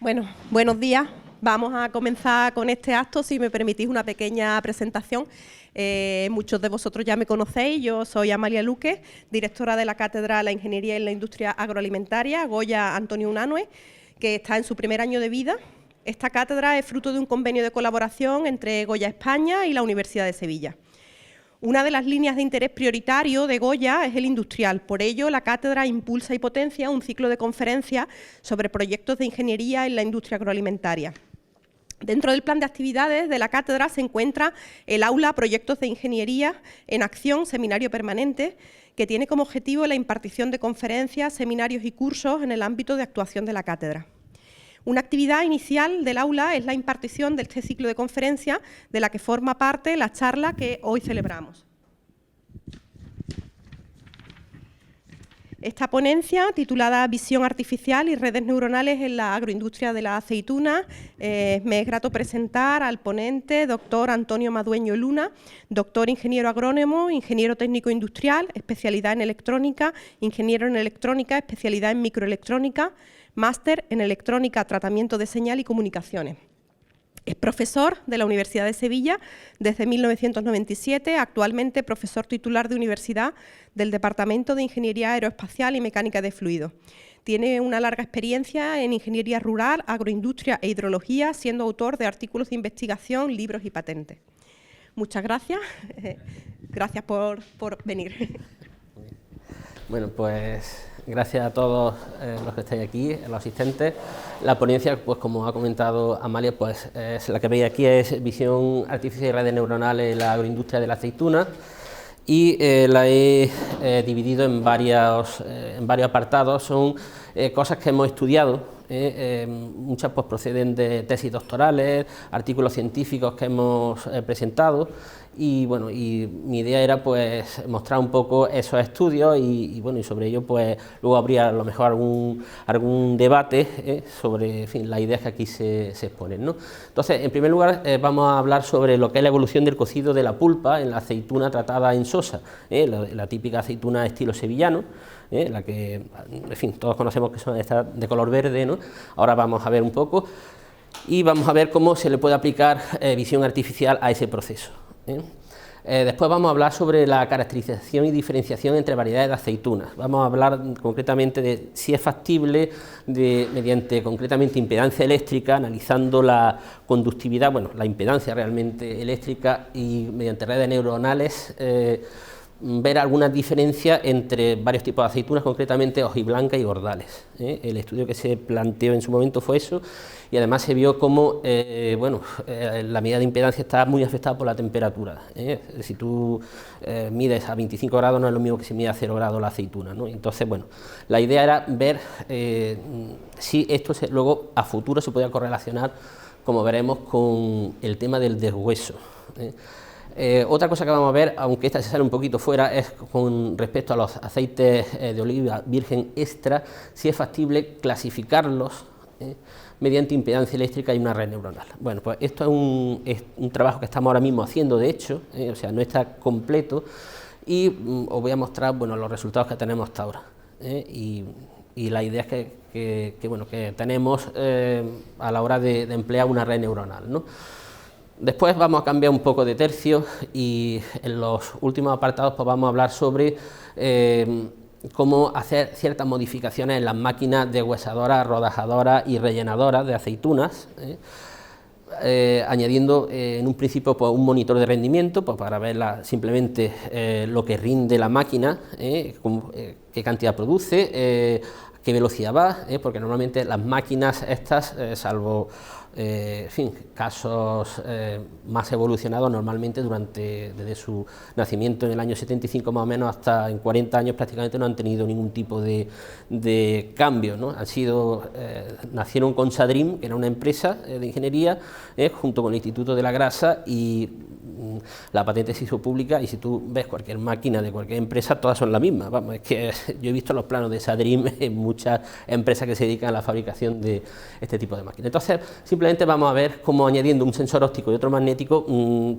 Bueno, buenos días. Vamos a comenzar con este acto, si me permitís una pequeña presentación. Muchos de vosotros ya me conocéis, yo soy Amalia Luque, directora de la Cátedra de la Ingeniería en la Industria Agroalimentaria, Goya Antonio Unanue, que está en su primer año de vida. Esta cátedra es fruto de un convenio de colaboración entre Goya España y la Universidad de Sevilla. Una de las líneas de interés prioritario de Goya es el industrial. Por ello, la cátedra impulsa y potencia un ciclo de conferencias sobre proyectos de ingeniería en la industria agroalimentaria. Dentro del plan de actividades de la cátedra se encuentra el aula Proyectos de Ingeniería en Acción, seminario permanente, que tiene como objetivo la impartición de conferencias, seminarios y cursos en el ámbito de actuación de la cátedra. Una actividad inicial del aula es la impartición de este ciclo de conferencias, de la que forma parte la charla que hoy celebramos. Esta ponencia, titulada Visión artificial y redes neuronales en la agroindustria de la aceituna, me es grato presentar al ponente, doctor Antonio Madueño Luna, doctor ingeniero agrónomo, ingeniero técnico industrial, especialidad en electrónica, ingeniero en electrónica, especialidad en microelectrónica, máster en electrónica, tratamiento de señal y comunicaciones. Es profesor de la Universidad de Sevilla desde 1997, actualmente profesor titular de universidad del Departamento de Ingeniería Aeroespacial y Mecánica de Fluidos. Tiene una larga experiencia en ingeniería rural, agroindustria e hidrología, siendo autor de artículos de investigación, libros y patentes. Muchas gracias. Gracias por venir. Bueno, pues gracias a todos los que estáis aquí, los asistentes. La ponencia, pues como ha comentado Amalia, pues es la que veis aquí, es Visión artificial y redes neuronales en la agroindustria de la aceituna, y la he dividido en varios apartados. Son cosas que hemos estudiado, muchas pues proceden de tesis doctorales, artículos científicos que hemos presentado, y bueno, y mi idea era pues mostrar un poco esos estudios y bueno, y sobre ello pues luego habría a lo mejor algún debate sobre, en fin, las ideas que aquí se exponen, ¿no? Entonces, en primer lugar vamos a hablar sobre lo que es la evolución del cocido de la pulpa en la aceituna tratada en sosa, la típica aceituna estilo sevillano, la que, en fin, todos conocemos que son estas de color verde, ¿no? Ahora vamos a ver un poco y vamos a ver cómo se le puede aplicar visión artificial a ese proceso. Después vamos a hablar sobre la caracterización y diferenciación entre variedades de aceitunas. Vamos a hablar concretamente de si es factible, mediante concretamente impedancia eléctrica, analizando la conductividad, bueno, la impedancia realmente eléctrica, y mediante redes neuronales ver alguna diferencia entre varios tipos de aceitunas, concretamente hojiblanca y gordales. El estudio que se planteó en su momento fue eso, y además se vio cómo la medida de impedancia está muy afectada por la temperatura. Si tú mides a 25 grados no es lo mismo que si mide a 0 grados la aceituna, ¿no? Entonces, bueno, la idea era ver si esto luego a futuro se podía correlacionar, como veremos, con el tema del deshueso. Otra cosa que vamos a ver, aunque esta se sale un poquito fuera, es con respecto a los aceites de oliva virgen extra, si es factible clasificarlos mediante impedancia eléctrica y una red neuronal. Bueno, pues esto es un trabajo que estamos ahora mismo haciendo, de hecho, o sea, no está completo, y os voy a mostrar, bueno, los resultados que tenemos hasta ahora, y la idea es que tenemos a la hora de emplear una red neuronal, ¿no? Después vamos a cambiar un poco de tercio y en los últimos apartados pues vamos a hablar sobre cómo hacer ciertas modificaciones en las máquinas deshuesadoras, rodajadoras y rellenadoras de aceitunas, añadiendo en un principio pues, un monitor de rendimiento pues, para ver simplemente lo que rinde la máquina, qué cantidad produce, qué velocidad va, porque normalmente las máquinas estas, salvo en fin, casos más evolucionados, normalmente desde su nacimiento en el año 75 más o menos hasta en 40 años prácticamente no han tenido ningún tipo de cambio, ¿no? Nacieron con Sadrim, que era una empresa de ingeniería, junto con el Instituto de la Grasa, y la patente se hizo pública, y si tú ves cualquier máquina de cualquier empresa, todas son la misma. Vamos, es que yo he visto los planos de Sadrim en muchas empresas que se dedican a la fabricación de este tipo de máquinas. Entonces, simplemente vamos a ver cómo añadiendo un sensor óptico y otro magnético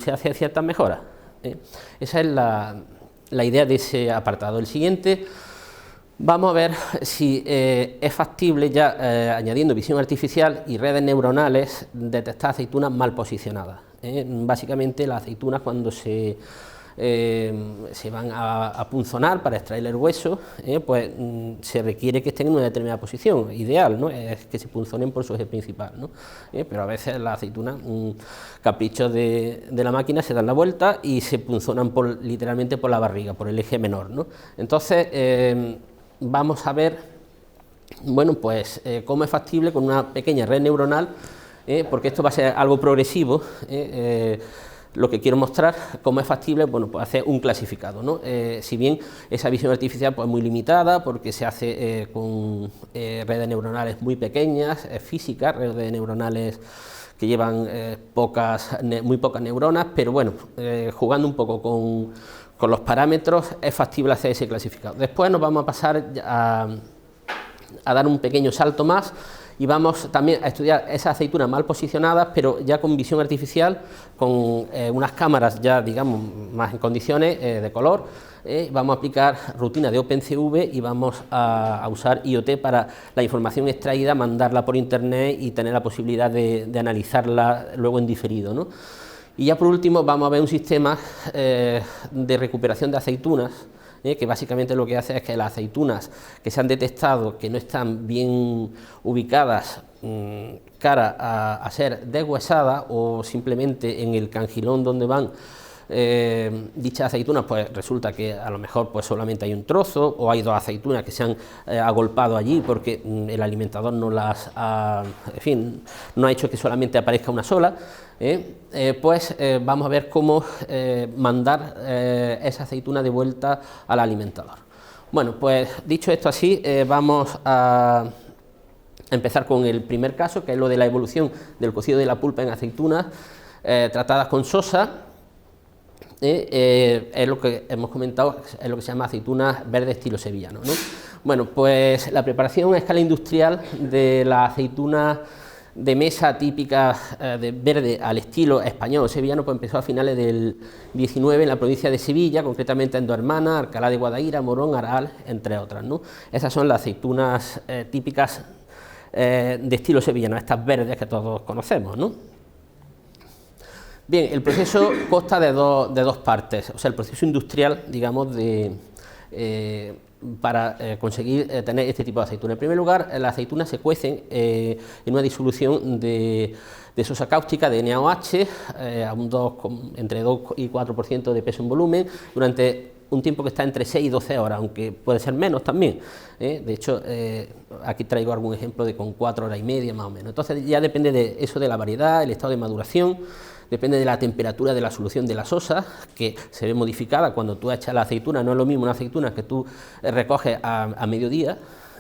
se hacen ciertas mejoras. Esa es la idea de ese apartado. El siguiente Vamos a ver si es factible ya, añadiendo visión artificial y redes neuronales, detectar aceitunas mal posicionadas. Básicamente las aceitunas cuando se van a punzonar para extraer el hueso, pues se requiere que estén en una determinada posición, ideal, ¿no? Es que se punzonen por su eje principal, ¿no? Pero a veces las aceitunas, caprichos de la máquina, se dan la vuelta y se punzonan literalmente por la barriga, por el eje menor, ¿no? Entonces, vamos a ver, bueno, pues cómo es factible con una pequeña red neuronal, porque esto va a ser algo progresivo, lo que quiero mostrar, cómo es factible, bueno, pues hacer un clasificado, ¿no? Si bien esa visión artificial pues, es muy limitada, porque se hace con redes neuronales muy pequeñas, físicas, redes neuronales que llevan muy pocas neuronas, pero bueno, jugando un poco con los parámetros, es factible hacer ese clasificado. Después nos vamos a pasar a dar un pequeño salto más, y vamos también a estudiar esas aceitunas mal posicionadas, pero ya con visión artificial, con unas cámaras ya, digamos, más en condiciones de color. Vamos a aplicar rutinas de OpenCV y vamos a usar IoT para la información extraída, mandarla por internet y tener la posibilidad de analizarla luego en diferido, ¿no? Y ya por último vamos a ver un sistema de recuperación de aceitunas, que básicamente lo que hace es que las aceitunas que se han detectado que no están bien ubicadas cara a ser deshuesadas, o simplemente en el cangilón donde van dichas aceitunas, pues resulta que a lo mejor pues solamente hay un trozo, o hay dos aceitunas que se han agolpado allí porque el alimentador no las ha, en fin, no ha hecho que solamente aparezca una sola, pues vamos a ver cómo mandar esa aceituna de vuelta al alimentador. Bueno, pues dicho esto así, vamos a empezar con el primer caso, que es lo de la evolución del cocido de la pulpa en aceitunas tratadas con sosa. Es lo que hemos comentado, es lo que se llama aceitunas verdes estilo sevillano, ¿no? Bueno, pues la preparación a escala industrial de la aceituna de mesa típica de verde al estilo español o sevillano, pues empezó a finales del 19 en la provincia de Sevilla, concretamente en Dos Hermanas, Alcalá de Guadaira, Morón, Araal, entre otras, ¿no? Esas son las aceitunas típicas de estilo sevillano, estas verdes que todos conocemos, ¿no? Bien, el proceso consta de dos partes, o sea, el proceso industrial, digamos, para conseguir tener este tipo de aceituna. En primer lugar, las aceitunas se cuecen en una disolución de sosa cáustica, de NaOH, entre 2 y 4% de peso en volumen, durante un tiempo que está entre 6 y 12 horas, aunque puede ser menos también. De hecho, aquí traigo algún ejemplo de con 4 horas y media más o menos. Entonces ya depende de eso, de la variedad, el estado de maduración, depende de la temperatura de la solución de la sosa, que se ve modificada cuando tú echas la aceituna. No es lo mismo una aceituna que tú recoges a mediodía,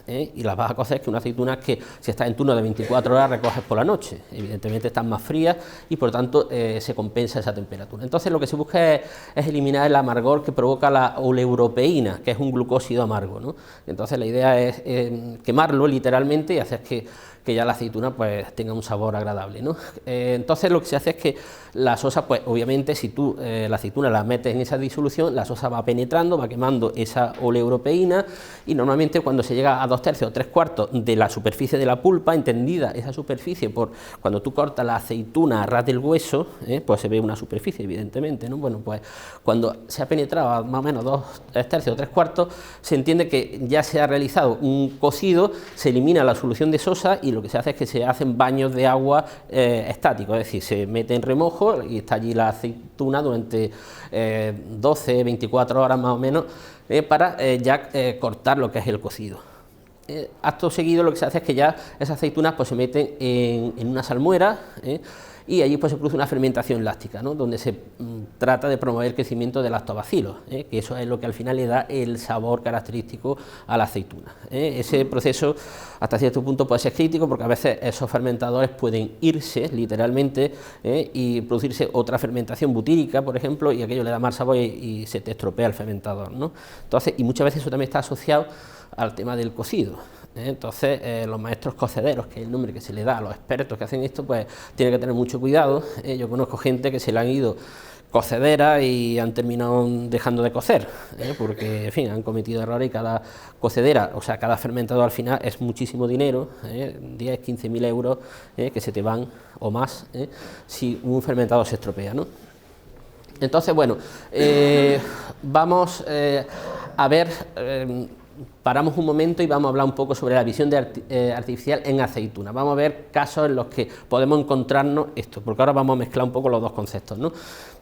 y las vas a cocer, que una aceituna que si estás en turno de 24 horas recoges por la noche. Evidentemente están más frías y por tanto se compensa esa temperatura. Entonces lo que se busca es eliminar el amargor que provoca la oleuropeína, que es un glucósido amargo, ¿no? Entonces la idea es quemarlo literalmente y hacer que ya la aceituna pues tenga un sabor agradable, ¿no? Entonces lo que se hace es que la sosa, pues obviamente si tú la aceituna la metes en esa disolución, la sosa va penetrando, va quemando esa oleuropeína, y normalmente cuando se llega a 2/3 o 3/4 de la superficie de la pulpa, entendida esa superficie por cuando tú cortas la aceituna a ras del hueso, pues se ve una superficie evidentemente, ¿no? Bueno, pues cuando se ha penetrado a más o menos 2/3 o 3/4, se entiende que ya se ha realizado un cocido, se elimina la solución de sosa y lo que se hace es que se hacen baños de agua estáticos, es decir, se mete en remojo y está allí la aceituna durante 12, 24 horas más o menos, para ya cortar lo que es el cocido. Acto seguido lo que se hace es que ya esas aceitunas pues se meten en una salmuera, y allí pues se produce una fermentación láctica, ¿no? Donde se trata de promover el crecimiento de lactobacilos, que eso es lo que al final le da el sabor característico a la aceituna. Ese proceso hasta cierto punto puede ser crítico, porque a veces esos fermentadores pueden irse literalmente, y producirse otra fermentación butírica, por ejemplo, y aquello le da mal sabor y se te estropea el fermentador, ¿no? Entonces, y muchas veces eso también está asociado al tema del cocido. Entonces, los maestros cocederos, que es el nombre que se le da a los expertos que hacen esto, pues tienen que tener mucho cuidado. Yo conozco gente que se le han ido cocederas y han terminado dejando de cocer, porque, en fin, han cometido errores y cada cocedera, o sea, cada fermentador al final es muchísimo dinero, 10, 15.000 euros que se te van o más si un fermentador se estropea, ¿no? Entonces, bueno, vamos a ver, paramos un momento y vamos a hablar un poco sobre la visión artificial en aceituna. Vamos a ver casos en los que podemos encontrarnos esto, porque ahora vamos a mezclar un poco los dos conceptos, ¿no?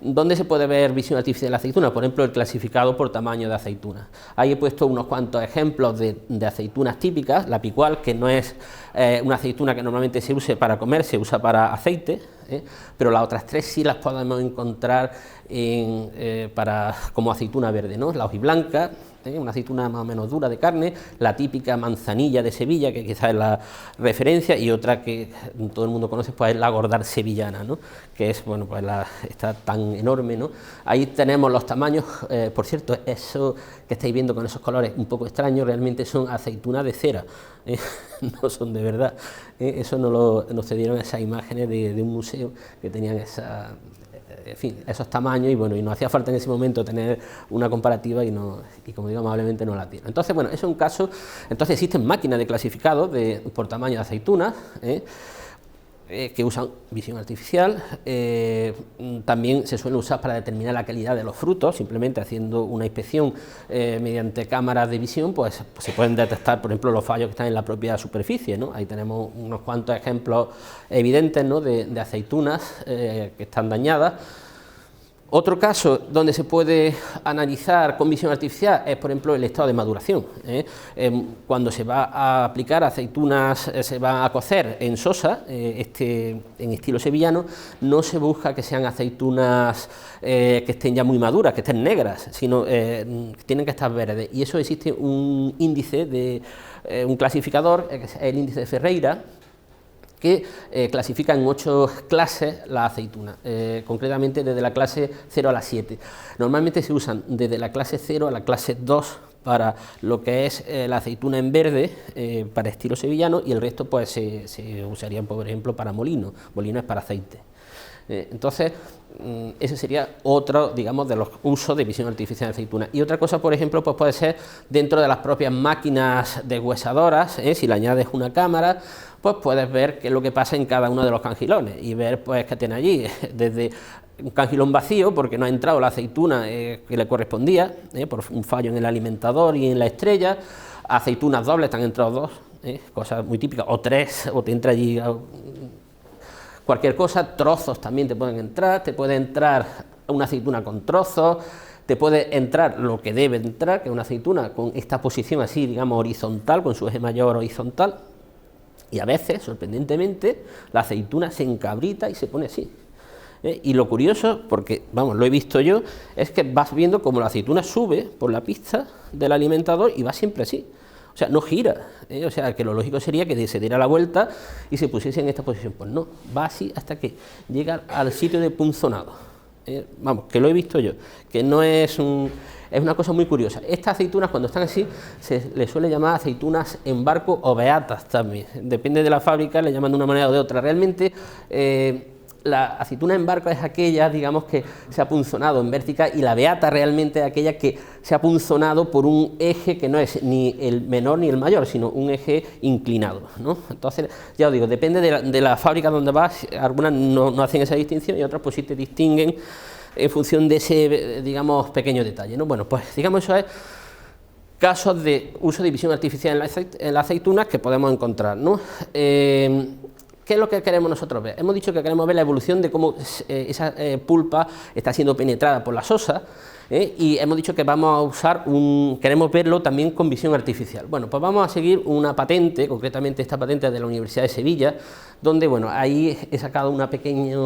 ¿Dónde se puede ver visión artificial en la aceituna? Por ejemplo, el clasificado por tamaño de aceituna. Ahí he puesto unos cuantos ejemplos de aceitunas típicas, la picual, que no es una aceituna que normalmente se use para comer, se usa para aceite, pero las otras tres sí las podemos encontrar como aceituna verde, ¿no? La hojiblanca, una aceituna más o menos dura de carne, la típica manzanilla de Sevilla, que quizás es la referencia, y otra que todo el mundo conoce, pues es la gordar sevillana, ¿no? Que es, bueno, pues está tan enorme, ¿no? Ahí tenemos los tamaños, por cierto, eso que estáis viendo con esos colores un poco extraños, realmente son aceitunas de cera, no son de verdad, eso nos cedieron esas imágenes de un museo que tenían en fin, esos tamaños, y bueno, y nos hacía falta en ese momento tener una comparativa y como digo, amablemente no la tiene. Entonces, bueno, eso es un caso. Entonces existen máquinas de clasificado por tamaño de aceitunas, que usan visión artificial, también se suele usar para determinar la calidad de los frutos, simplemente haciendo una inspección mediante cámaras de visión, pues se pueden detectar, por ejemplo, los fallos que están en la propia superficie, ¿no? Ahí tenemos unos cuantos ejemplos evidentes, ¿no?, de aceitunas que están dañadas. Otro caso donde se puede analizar con visión artificial es, por ejemplo, el estado de maduración. Cuando se va a aplicar aceitunas, se va a cocer en sosa, en estilo sevillano, no se busca que sean aceitunas que estén ya muy maduras, que estén negras, sino que tienen que estar verdes. Y eso existe un índice, un clasificador, que es el índice de Ferreira, que clasifica en 8 clases las aceitunas, concretamente desde la clase 0 a la 7. Normalmente se usan desde la clase 0 a la clase 2 para lo que es la aceituna en verde, para estilo sevillano, y el resto pues se usarían, por ejemplo, para molino. Molino es para aceite. Entonces, ese sería otro, digamos, de los usos de visión artificial de aceituna. Y otra cosa, por ejemplo, pues puede ser dentro de las propias máquinas deshuesadoras, si le añades una cámara, pues puedes ver qué es lo que pasa en cada uno de los cangilones y ver, pues, qué tiene allí, desde un cangilón vacío porque no ha entrado la aceituna que le correspondía, por un fallo en el alimentador y en la estrella, aceitunas dobles, te han entrado 2, cosas muy típicas, o 3, o te entra allí cualquier cosa. Trozos también te pueden entrar, te puede entrar una aceituna con trozos, te puede entrar lo que debe entrar, que es una aceituna con esta posición así, digamos, horizontal, con su eje mayor horizontal, y a veces, sorprendentemente, la aceituna se encabrita y se pone así. Y lo curioso, porque, vamos, lo he visto yo, es que vas viendo como la aceituna sube por la pista del alimentador y va siempre así. O sea, no gira, o sea, que lo lógico sería que se diera la vuelta y se pusiese en esta posición. Pues no, va así hasta que llega al sitio de punzonado. Vamos, que lo he visto yo, que no es es una cosa muy curiosa. Estas aceitunas, cuando están así, se les suele llamar aceitunas en barco o beatas también. Depende de la fábrica, le llaman de una manera o de otra. Realmente, la aceituna en barco es aquella, digamos, que se ha punzonado en vertical, y la beata realmente es aquella que se ha punzonado por un eje que no es ni el menor ni el mayor, sino un eje inclinado, ¿no? Entonces, ya os digo, depende de la fábrica donde vas, algunas no hacen esa distinción y otras pues sí te distinguen en función de ese, digamos, pequeño detalle, ¿no? Bueno, pues digamos, eso es casos de uso de visión artificial en las aceitunas que podemos encontrar, ¿no? ¿Qué es lo que queremos nosotros ver? Hemos dicho que queremos ver la evolución de cómo esa pulpa está siendo penetrada por la sosa, y hemos dicho que vamos a usar queremos verlo también con visión artificial. Bueno, pues vamos a seguir una patente, concretamente esta patente de la Universidad de Sevilla, donde, bueno, ahí he sacado una pequeña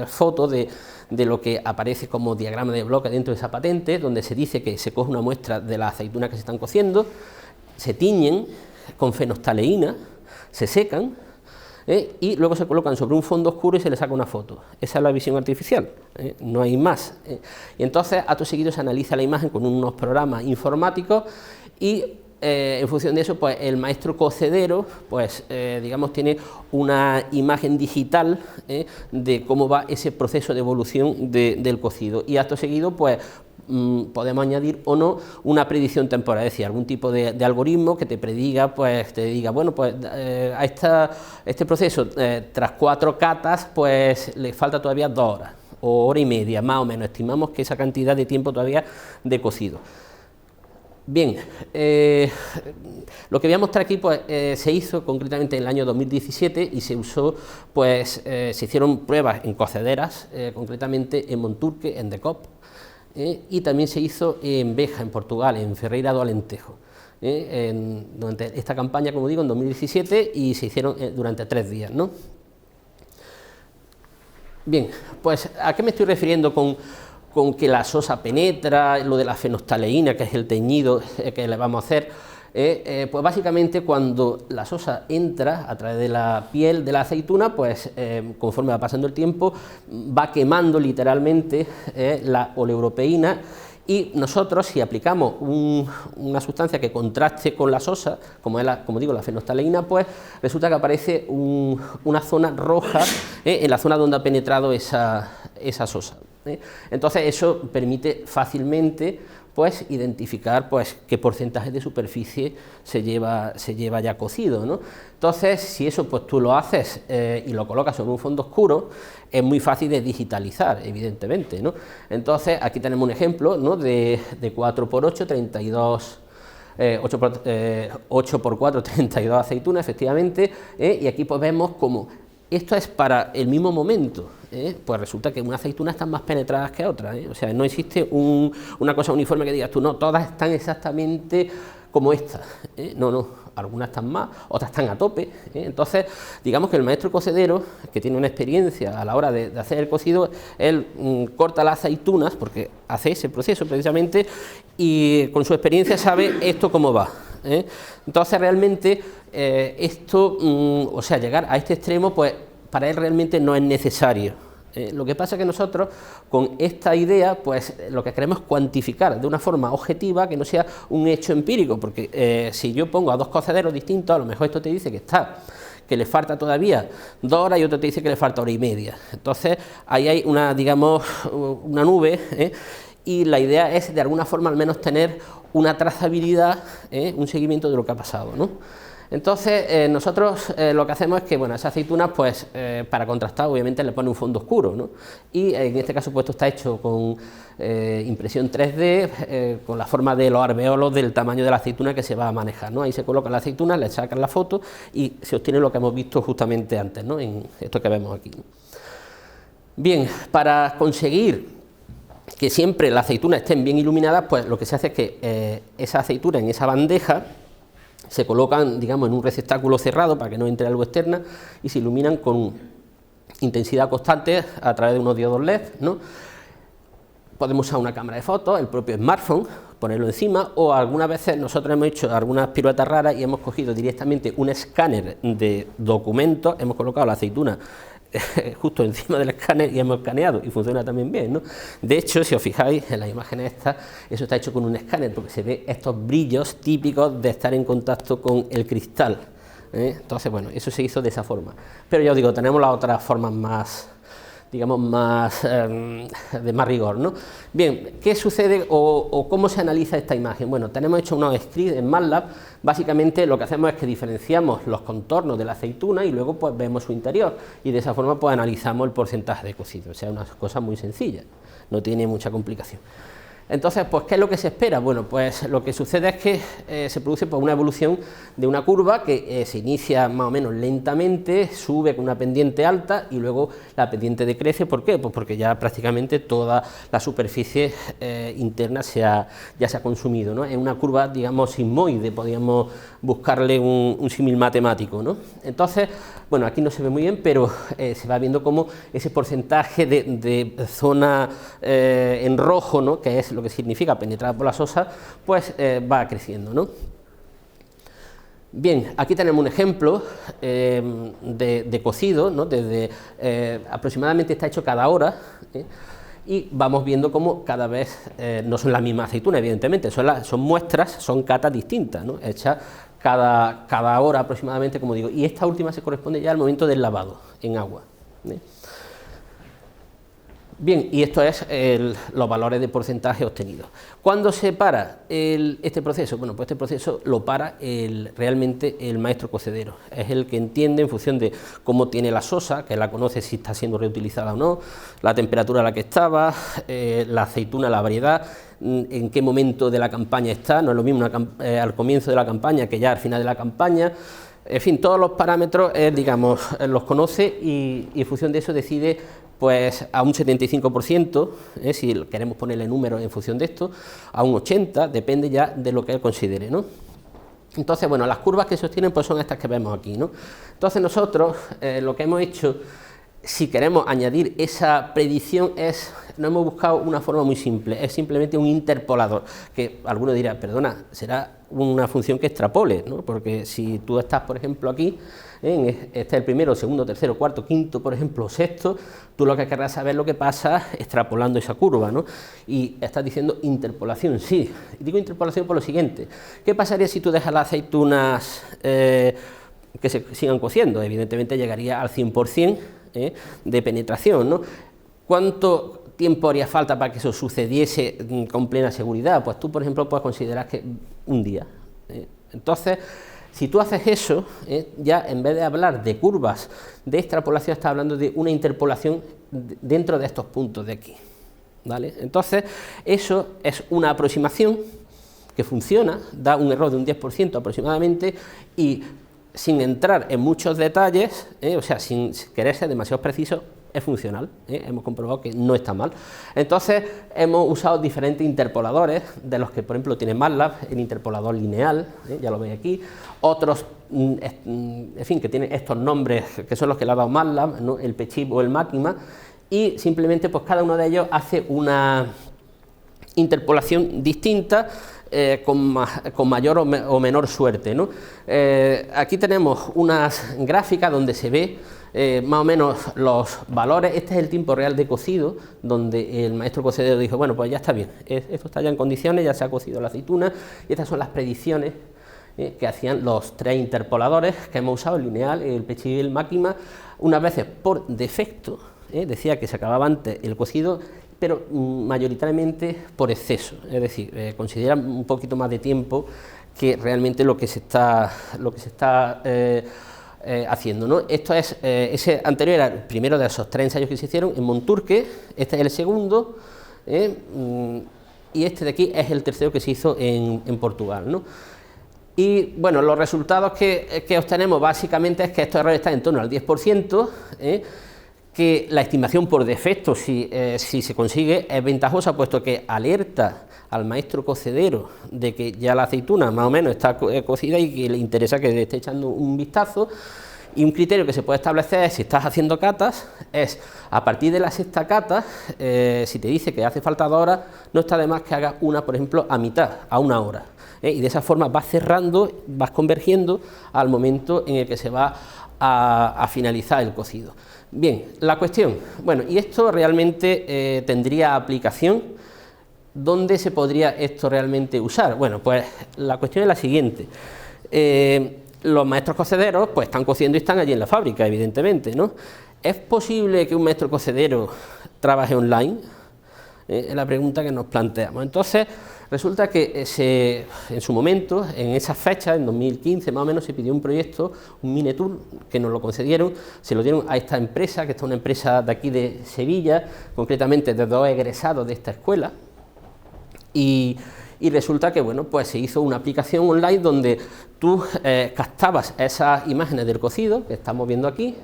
foto de lo que aparece como diagrama de bloque dentro de esa patente, donde se dice que se coge una muestra de las aceitunas que se están cociendo, se tiñen con fenostaleína, se secan, y luego se colocan sobre un fondo oscuro y se le saca una foto. Esa es la visión artificial, no hay más. Y entonces, acto seguido, se analiza la imagen con unos programas informáticos y en función de eso, pues el maestro cocedero, pues digamos, tiene una imagen digital de cómo va ese proceso de evolución del cocido, y acto seguido, pues podemos añadir o no una predicción temporal, es decir, algún tipo de algoritmo que te prediga, pues te diga, bueno, pues a este proceso, tras 4 catas, pues le falta todavía 2 horas, o hora y media, más o menos, estimamos que esa cantidad de tiempo todavía de cocido. Bien, lo que voy a mostrar aquí, pues se hizo concretamente en el año 2017 y se usó, pues se hicieron pruebas en cocederas, concretamente en Monturque, en Decop, y también se hizo en Beja, en Portugal, en Ferreira do Alentejo, durante esta campaña, como digo, en 2017, y se hicieron durante 3 días, ¿no? Bien, pues ¿a qué me estoy refiriendo con que la sosa penetra, lo de la fenoftaleína, que es el teñido que le vamos a hacer? Pues básicamente cuando la sosa entra a través de la piel de la aceituna, pues conforme va pasando el tiempo, va quemando literalmente la oleuropeína, y nosotros, si aplicamos una sustancia que contraste con la sosa, como digo, la fenoftaleína, pues resulta que aparece una zona roja en la zona donde ha penetrado esa sosa. Entonces eso permite fácilmente, pues, identificar, pues, qué porcentaje de superficie se lleva ya cocido, ¿no? Entonces, si eso, pues, tú lo haces y lo colocas sobre un fondo oscuro, es muy fácil de digitalizar, evidentemente, ¿no? Entonces, aquí tenemos un ejemplo, ¿no?, de 4×8, 32... 8×4, 32 aceitunas, efectivamente, y aquí pues vemos como esto es para el mismo momento, pues resulta que unas aceitunas están más penetradas que otras, o sea, no existe una cosa uniforme que digas tú, no, todas están exactamente como esta, no, algunas están más, otras están a tope, entonces digamos que el maestro cocedero, que tiene una experiencia a la hora de hacer el cocido, él corta las aceitunas, porque hace ese proceso precisamente, y con su experiencia sabe esto cómo va. Entonces realmente esto, o sea, llegar a este extremo, pues para él realmente no es necesario. Lo que pasa es que nosotros con esta idea, pues lo que queremos es cuantificar de una forma objetiva, que no sea un hecho empírico, porque si yo pongo a 2 cocederos distintos, a lo mejor esto te dice que le falta todavía 2 horas y otro te dice que le falta 1 hora y media. Entonces ahí hay una, digamos, una nube, y la idea es de alguna forma al menos tener una trazabilidad, un seguimiento de lo que ha pasado, ¿no? Entonces nosotros lo que hacemos es que, bueno, esas aceitunas, pues para contrastar obviamente le pone un fondo oscuro, ¿no? Y en este caso pues esto está hecho con impresión 3D, con la forma de los alveolos del tamaño de la aceituna que se va a manejar, ¿no? Ahí se colocan las aceitunas, le sacan la foto y se obtiene lo que hemos visto justamente antes, ¿no?, en esto que vemos aquí. Bien, para conseguir que siempre las aceitunas estén bien iluminadas, pues lo que se hace es que esa aceituna en esa bandeja se colocan, digamos, en un receptáculo cerrado para que no entre algo externa y se iluminan con intensidad constante a través de unos diodos LED, ¿no? Podemos usar una cámara de fotos, el propio smartphone, ponerlo encima, o algunas veces nosotros hemos hecho algunas piruetas raras y hemos cogido directamente un escáner de documentos, hemos colocado la aceituna justo encima del escáner y hemos escaneado y funciona también bien, ¿no? De hecho, si os fijáis en las imágenes estas, eso está hecho con un escáner porque se ve estos brillos típicos de estar en contacto con el cristal, Entonces, bueno, eso se hizo de esa forma, pero ya os digo, tenemos las otras formas más, digamos, más de más rigor, ¿no? Bien, ¿qué sucede o cómo se analiza esta imagen? Bueno, tenemos hecho unos scripts en MATLAB. Básicamente lo que hacemos es que diferenciamos los contornos de la aceituna y luego pues vemos su interior, y de esa forma pues analizamos el porcentaje de cocido. O sea, una cosa muy sencilla, no tiene mucha complicación. Entonces, pues, ¿qué es lo que se espera? Bueno, pues lo que sucede es que se produce pues, una evolución de una curva que se inicia más o menos lentamente, sube con una pendiente alta y luego la pendiente decrece. ¿Por qué? Pues porque ya prácticamente toda la superficie interna ya se ha consumido, ¿no? Es una curva, digamos, sigmoide, podríamos buscarle un símil matemático, ¿no? Entonces, bueno, aquí no se ve muy bien, pero se va viendo cómo ese porcentaje de zona en rojo, ¿no?, que es lo que significa penetrada por la sosa, pues va creciendo, ¿no? Bien, aquí tenemos un ejemplo de cocido, ¿no? Desde aproximadamente está hecho cada hora, y vamos viendo cómo cada vez no son las mismas aceitunas, evidentemente, son muestras, son catas distintas, ¿no? Hechas cada hora aproximadamente, como digo, y esta última se corresponde ya al momento del lavado en agua. Bien, y esto es los valores de porcentaje obtenidos. ¿Cuándo se para este proceso? Bueno, pues este proceso lo para realmente el maestro cocedero. Es el que entiende en función de cómo tiene la sosa, que la conoce si está siendo reutilizada o no, la temperatura a la que estaba, la aceituna, la variedad, en qué momento de la campaña está, no es lo mismo al comienzo de la campaña que ya al final de la campaña. En fin, todos los parámetros, digamos, los conoce y en función de eso decide pues a un 75%, si queremos ponerle números en función de esto, a un 80%, depende ya de lo que él considere, ¿no? Entonces, bueno, las curvas que sostienen pues son estas que vemos aquí, ¿no? Entonces nosotros lo que hemos hecho, si queremos añadir esa predicción, no hemos buscado una forma muy simple, es simplemente un interpolador, que alguno dirá, perdona, será una función que extrapole, ¿no? Porque si tú estás, por ejemplo, aquí, este es el primero, segundo, tercero, cuarto, quinto, por ejemplo, sexto, tú lo que querrás saber es lo que pasa extrapolando esa curva, ¿no? Y estás diciendo interpolación, sí, digo interpolación por lo siguiente, ¿qué pasaría si tú dejas las aceitunas que se sigan cociendo? Evidentemente llegaría al 100% de penetración, ¿no? ¿Cuánto tiempo haría falta para que eso sucediese con plena seguridad? Pues tú, por ejemplo, puedes considerar que un día. Entonces, si tú haces eso, ya en vez de hablar de curvas de extrapolación, estás hablando de una interpolación dentro de estos puntos de aquí, ¿vale? Entonces, eso es una aproximación que funciona, da un error de un 10% aproximadamente, y sin entrar en muchos detalles, o sea, sin querer ser demasiado preciso, es funcional, hemos comprobado que no está mal. Entonces hemos usado diferentes interpoladores, de los que por ejemplo tiene MATLAB, el interpolador lineal, ya lo veis aquí, otros, en fin, que tienen estos nombres que son los que le ha dado MATLAB, ¿no? El PChip o el Máquina, y simplemente pues cada uno de ellos hace una interpolación distinta, con mayor o menor suerte, ¿no? Aquí tenemos unas gráficas donde se ve más o menos los valores. Este es el tiempo real de cocido, donde el maestro cocedero dijo, bueno, pues ya está bien, esto está ya en condiciones, ya se ha cocido la aceituna, y estas son las predicciones que hacían los tres interpoladores que hemos usado, el lineal, el PChip y el Máquina. Unas veces por defecto, decía que se acababa antes el cocido, pero mayoritariamente por exceso, es decir, consideran un poquito más de tiempo que realmente lo que se está haciendo, ¿no? Esto es, ese anterior era el primero de esos 3 ensayos que se hicieron en Monturque, este es el segundo, y este de aquí es el tercero que se hizo en Portugal, ¿no? Y bueno, los resultados que obtenemos básicamente es que estos errores están en torno al 10%, que la estimación por defecto, si se consigue, es ventajosa, puesto que alerta al maestro cocedero de que ya la aceituna más o menos está cocida y que le interesa que le esté echando un vistazo. Y un criterio que se puede establecer si estás haciendo catas es, a partir de la sexta cata, si te dice que hace falta 2 horas, no está de más que hagas una, por ejemplo, a mitad, a 1 hora. Y de esa forma vas cerrando, vas convergiendo al momento en el que se va a finalizar el cocido. Bien, la cuestión, bueno, y esto realmente tendría aplicación. ¿Dónde se podría esto realmente usar? Bueno, pues la cuestión es la siguiente. Los maestros cocederos pues están cociendo y están allí en la fábrica, evidentemente, ¿no? ¿Es posible que un maestro cocedero trabaje online? Es la pregunta que nos planteamos. Entonces, resulta que en su momento, en esas fechas, en 2015 más o menos, se pidió un proyecto, un Minetour, que nos lo concedieron, se lo dieron a esta empresa, que es una empresa de aquí de Sevilla, concretamente de 2 egresados de esta escuela, y resulta que, bueno, pues se hizo una aplicación online donde tú captabas esas imágenes del cocido, que estamos viendo aquí,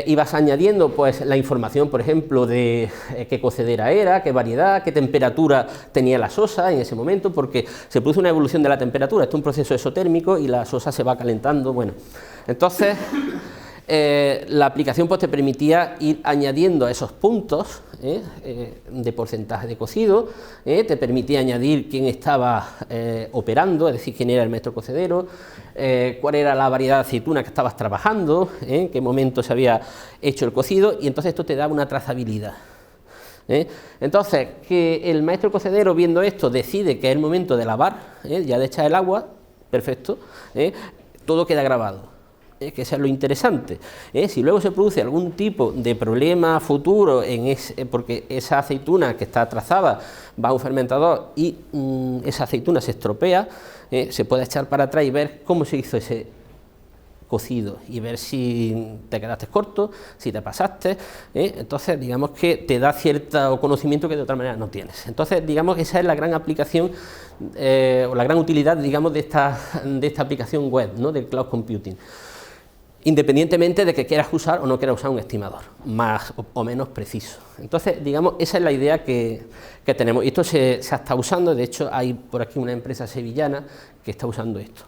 ibas añadiendo pues la información, por ejemplo, de qué cocedera era, qué variedad, qué temperatura tenía la sosa en ese momento, porque se produce una evolución de la temperatura, esto es un proceso exotérmico y la sosa se va calentando, bueno, entonces la aplicación pues te permitía ir añadiendo esos puntos de porcentaje de cocido, te permitía añadir quién estaba operando, es decir, quién era el maestro cocedero, cuál era la variedad de aceituna que estabas trabajando, en qué momento se había hecho el cocido, y entonces esto te da una trazabilidad. Entonces, que el maestro cocedero, viendo esto, decide que es el momento de lavar, ya de echar el agua, perfecto, todo queda grabado. Que eso es lo interesante. Si luego se produce algún tipo de problema futuro porque esa aceituna que está trazada va a un fermentador y esa aceituna se estropea, se puede echar para atrás y ver cómo se hizo ese cocido y ver si te quedaste corto, si te pasaste, entonces digamos que te da cierto conocimiento que de otra manera no tienes. Entonces digamos que esa es la gran aplicación o la gran utilidad, digamos, de esta aplicación web, ¿no?, del cloud computing. Independientemente de que quieras usar o no quieras usar un estimador, más o menos preciso. Entonces, digamos, esa es la idea que tenemos. Y esto se está usando, de hecho, hay por aquí una empresa sevillana que está usando esto.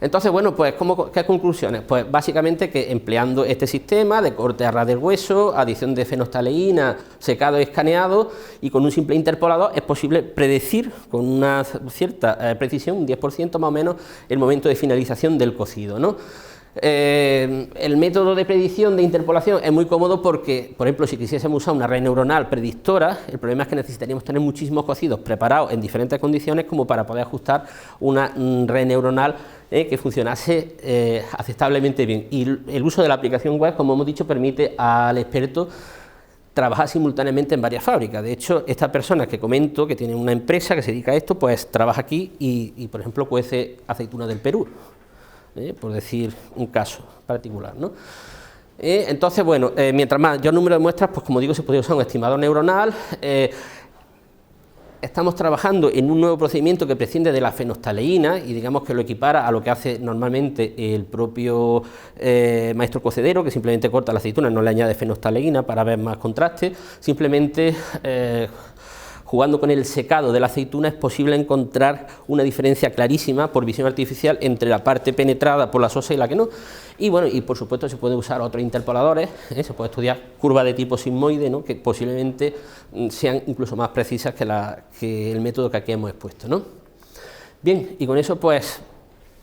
Entonces, bueno, pues ¿qué conclusiones? Pues básicamente que empleando este sistema de corte a ras del hueso, adición de fenostaleína, secado y escaneado, y con un simple interpolador es posible predecir con una cierta precisión, un 10% más o menos, el momento de finalización del cocido, ¿no? El método de predicción de interpolación es muy cómodo porque, por ejemplo, si quisiésemos usar una red neuronal predictora, el problema es que necesitaríamos tener muchísimos cocidos preparados en diferentes condiciones como para poder ajustar una red neuronal que funcionase aceptablemente bien. Y el uso de la aplicación web, como hemos dicho, permite al experto trabajar simultáneamente en varias fábricas. De hecho, esta persona que comento, que tiene una empresa que se dedica a esto, pues trabaja aquí y por ejemplo, cuece aceitunas del Perú. Por decir un caso particular, ¿no? Entonces, bueno, mientras mayor número de muestras, pues como digo, se podría usar un estimador neuronal. Estamos trabajando en un nuevo procedimiento que prescinde de la fenostaleína y digamos que lo equipara a lo que hace normalmente el propio maestro cocedero, que simplemente corta la aceituna, no le añade fenostaleína para ver más contraste, simplemente jugando con el secado de la aceituna es posible encontrar una diferencia clarísima por visión artificial entre la parte penetrada por la sosa y la que no. Y bueno, y por supuesto se pueden usar otros interpoladores, se puede estudiar curvas de tipo sigmoide, ¿no?, que posiblemente sean incluso más precisas que el método que aquí hemos expuesto, ¿no? Bien, y con eso pues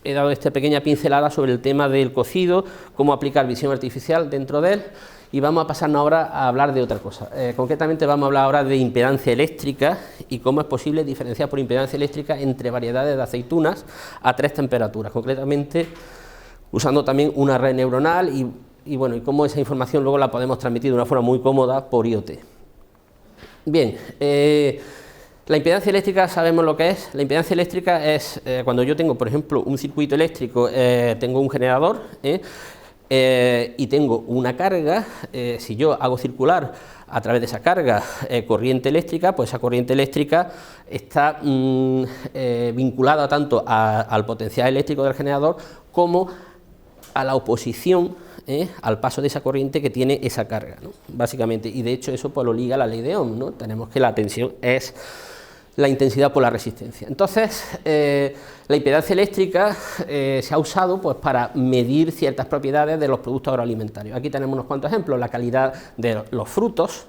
he dado esta pequeña pincelada sobre el tema del cocido, cómo aplicar visión artificial dentro de él. Y vamos a pasarnos ahora a hablar de otra cosa. Concretamente vamos a hablar ahora de impedancia eléctrica y cómo es posible diferenciar por impedancia eléctrica entre variedades de aceitunas a 3 temperaturas, concretamente usando también una red neuronal y bueno, y cómo esa información luego la podemos transmitir de una forma muy cómoda por IoT. Bien, la impedancia eléctrica sabemos lo que es. La impedancia eléctrica es cuando yo tengo, por ejemplo, un circuito eléctrico, tengo un generador, y tengo una carga, si yo hago circular a través de esa carga corriente eléctrica, pues esa corriente eléctrica está vinculada tanto al potencial eléctrico del generador como a la oposición, al paso de esa corriente que tiene esa carga, ¿no?, básicamente, y de hecho eso pues lo liga a la ley de Ohm, ¿no? Tenemos que la tensión es la intensidad por la resistencia. Entonces, la impedancia eléctrica se ha usado pues para medir ciertas propiedades de los productos agroalimentarios. Aquí tenemos unos cuantos ejemplos: la calidad de los frutos,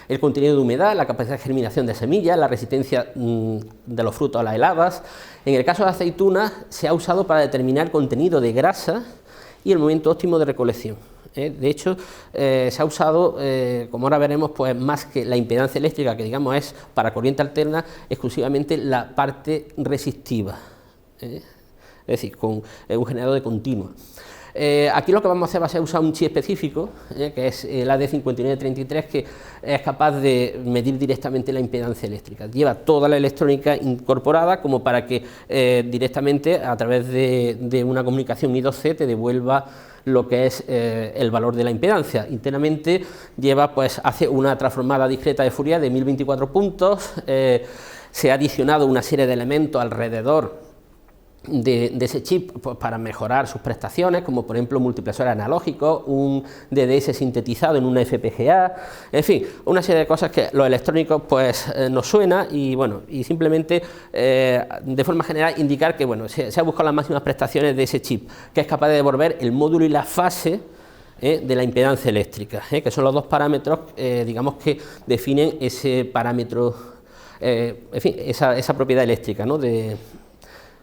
el contenido de humedad, la capacidad de germinación de semillas, la resistencia de los frutos a las heladas. En el caso de aceitunas se ha usado para determinar el contenido de grasa y el momento óptimo de recolección. De hecho, se ha usado, como ahora veremos, pues más que la impedancia eléctrica, que digamos es para corriente alterna, exclusivamente la parte resistiva, es decir, con un generador de continua. Aquí lo que vamos a hacer va a ser usar un chip específico, que es el AD5933, que es capaz de medir directamente la impedancia eléctrica. Lleva toda la electrónica incorporada como para que directamente a través de una comunicación I2C te devuelva lo que es el valor de la impedancia. Internamente hace una transformada discreta de Fourier de 1024 puntos, se ha adicionado una serie de elementos alrededor de ese chip pues, para mejorar sus prestaciones, como por ejemplo multiplexores analógicos, un DDS sintetizado en una FPGA, en fin, una serie de cosas que los electrónicos pues nos suena y bueno, y simplemente de forma general indicar que bueno, se ha buscado las máximas prestaciones de ese chip, que es capaz de devolver el módulo y la fase de la impedancia eléctrica, que son los dos parámetros digamos que definen ese parámetro, en fin, esa propiedad eléctrica, ¿no?,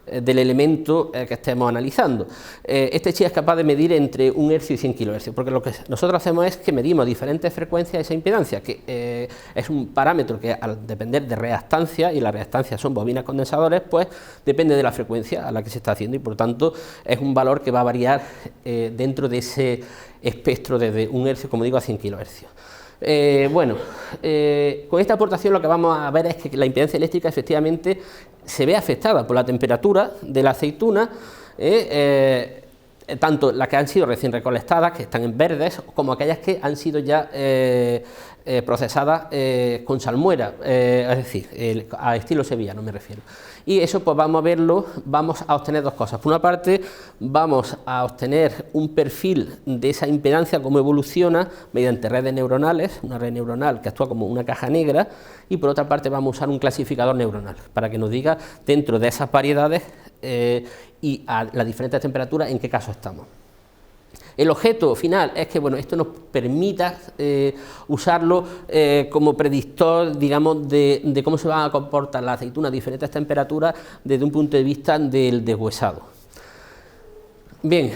del elemento que estemos analizando. Este chip es capaz de medir entre 1 Hz y 100 kHz, porque lo que nosotros hacemos es que medimos diferentes frecuencias de esa impedancia, que es un parámetro que al depender de reactancia, y la reactancia son bobinas condensadores, pues depende de la frecuencia a la que se está haciendo, y por tanto es un valor que va a variar dentro de ese espectro desde 1 Hz, como digo, a 100 kHz. Con esta aportación lo que vamos a ver es que la impedancia eléctrica efectivamente se ve afectada por la temperatura de la aceituna, tanto las que han sido recién recolectadas, que están en verdes, como aquellas que han sido ya procesadas con salmuera, es decir, a estilo sevillano me refiero. Y eso pues vamos a verlo, vamos a obtener dos cosas. Por una parte vamos a obtener un perfil de esa impedancia, cómo evoluciona mediante redes neuronales, una red neuronal que actúa como una caja negra, y por otra parte vamos a usar un clasificador neuronal para que nos diga dentro de esas variedades y a las diferentes temperaturas en qué caso estamos. El objeto final es que esto nos permita usarlo como predictor, digamos, de cómo se van a comportar las aceitunas a diferentes temperaturas desde un punto de vista del deshuesado. Bien,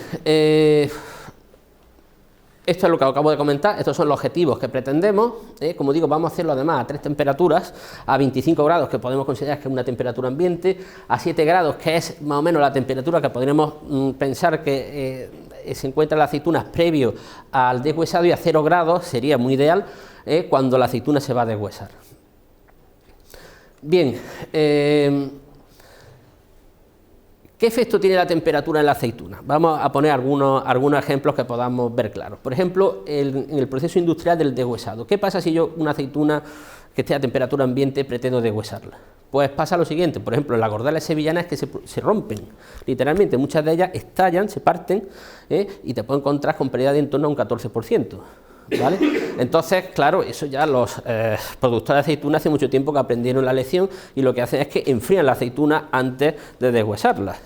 esto es lo que acabo de comentar, estos son los objetivos que pretendemos, como digo, vamos a hacerlo además a 3 temperaturas, a 25 grados, que podemos considerar que es una temperatura ambiente, a 7 grados, que es más o menos la temperatura que podríamos pensar que se encuentran las aceitunas previo al deshuesado, y a 0 grados sería muy ideal cuando la aceituna se va a deshuesar. Bien, ¿qué efecto tiene la temperatura en la aceituna? Vamos a poner algunos ejemplos que podamos ver claros. Por ejemplo, en el proceso industrial del deshuesado. ¿Qué pasa si yo una aceituna que esté a temperatura ambiente pretendo deshuesarla? Pues pasa lo siguiente, por ejemplo, las gordales sevillanas que se rompen, literalmente, muchas de ellas estallan, se parten, y te pueden encontrar con pérdida de en torno a un 14%. ¿Vale? Entonces, claro, eso ya los productores de aceituna hace mucho tiempo que aprendieron la lección, y lo que hacen es que enfrían la aceituna antes de deshuesarla.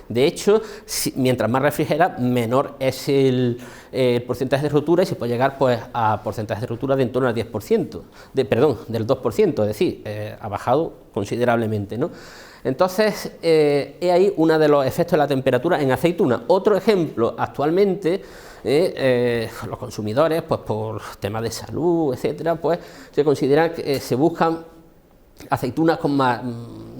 De hecho, mientras más refrigera, menor es el porcentaje de rotura, y se puede llegar pues a porcentajes de rotura de en torno al 10%, del 2%, es decir, ha bajado considerablemente, ¿no? Entonces, he ahí uno de los efectos de la temperatura en aceituna. Otro ejemplo, actualmente, los consumidores, pues por temas de salud, etcétera, pues se considera que se buscan aceitunas con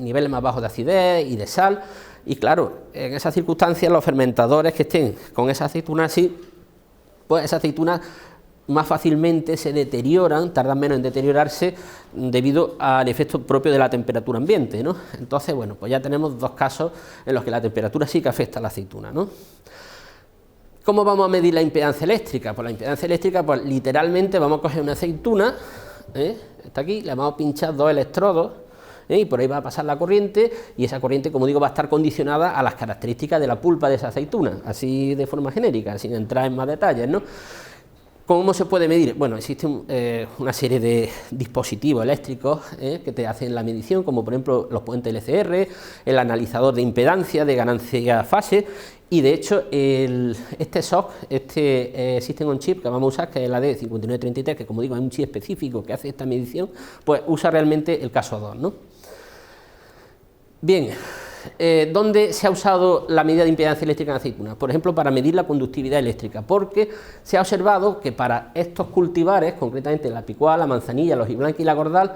niveles más bajos de acidez y de sal, y claro, en esas circunstancias los fermentadores que estén con esa aceituna así, pues esas aceitunas más fácilmente se deterioran, tardan menos en deteriorarse debido al efecto propio de la temperatura ambiente, ¿no? Entonces, pues ya tenemos dos casos en los que la temperatura sí que afecta a la aceituna, ¿no? ¿Cómo vamos a medir la impedancia eléctrica? Pues la impedancia eléctrica, pues literalmente vamos a coger una aceituna, está aquí, le vamos a pinchar 2 electrodos, y por ahí va a pasar la corriente, y esa corriente, como digo, va a estar condicionada a las características de la pulpa de esa aceituna, así de forma genérica, sin entrar en más detalles, ¿no? ¿Cómo se puede medir? Bueno, existe una serie de dispositivos eléctricos que te hacen la medición, como por ejemplo los puentes LCR, el analizador de impedancia, de ganancia fase, y de hecho este SOC, System on Chip que vamos a usar, que es la D5933, que como digo es un chip específico que hace esta medición, pues usa realmente el caso 2, ¿no? Bien, ¿dónde se ha usado la medida de impedancia eléctrica en aceitunas? Por ejemplo, para medir la conductividad eléctrica, porque se ha observado que para estos cultivares, concretamente la picual, la manzanilla, la hojiblanca y la gordal,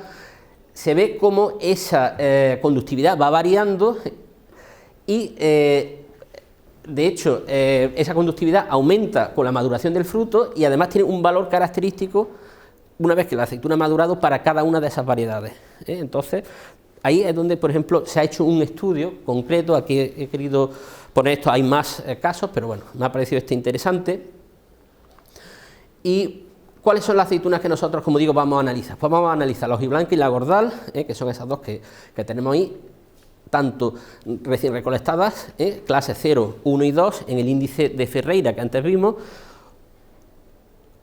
se ve cómo esa conductividad va variando, y de hecho esa conductividad aumenta con la maduración del fruto, y además tiene un valor característico una vez que la aceituna ha madurado para cada una de esas variedades. Entonces, ahí es donde, por ejemplo, se ha hecho un estudio concreto. Aquí he querido poner esto, hay más casos, pero bueno, me ha parecido interesante. ¿Y cuáles son las aceitunas que nosotros, como digo, vamos a analizar? Pues vamos a analizar la hojiblanca y la gordal, que son esas dos que tenemos ahí, tanto recién recolectadas, clase 0, 1 y 2, en el índice de Ferreira que antes vimos,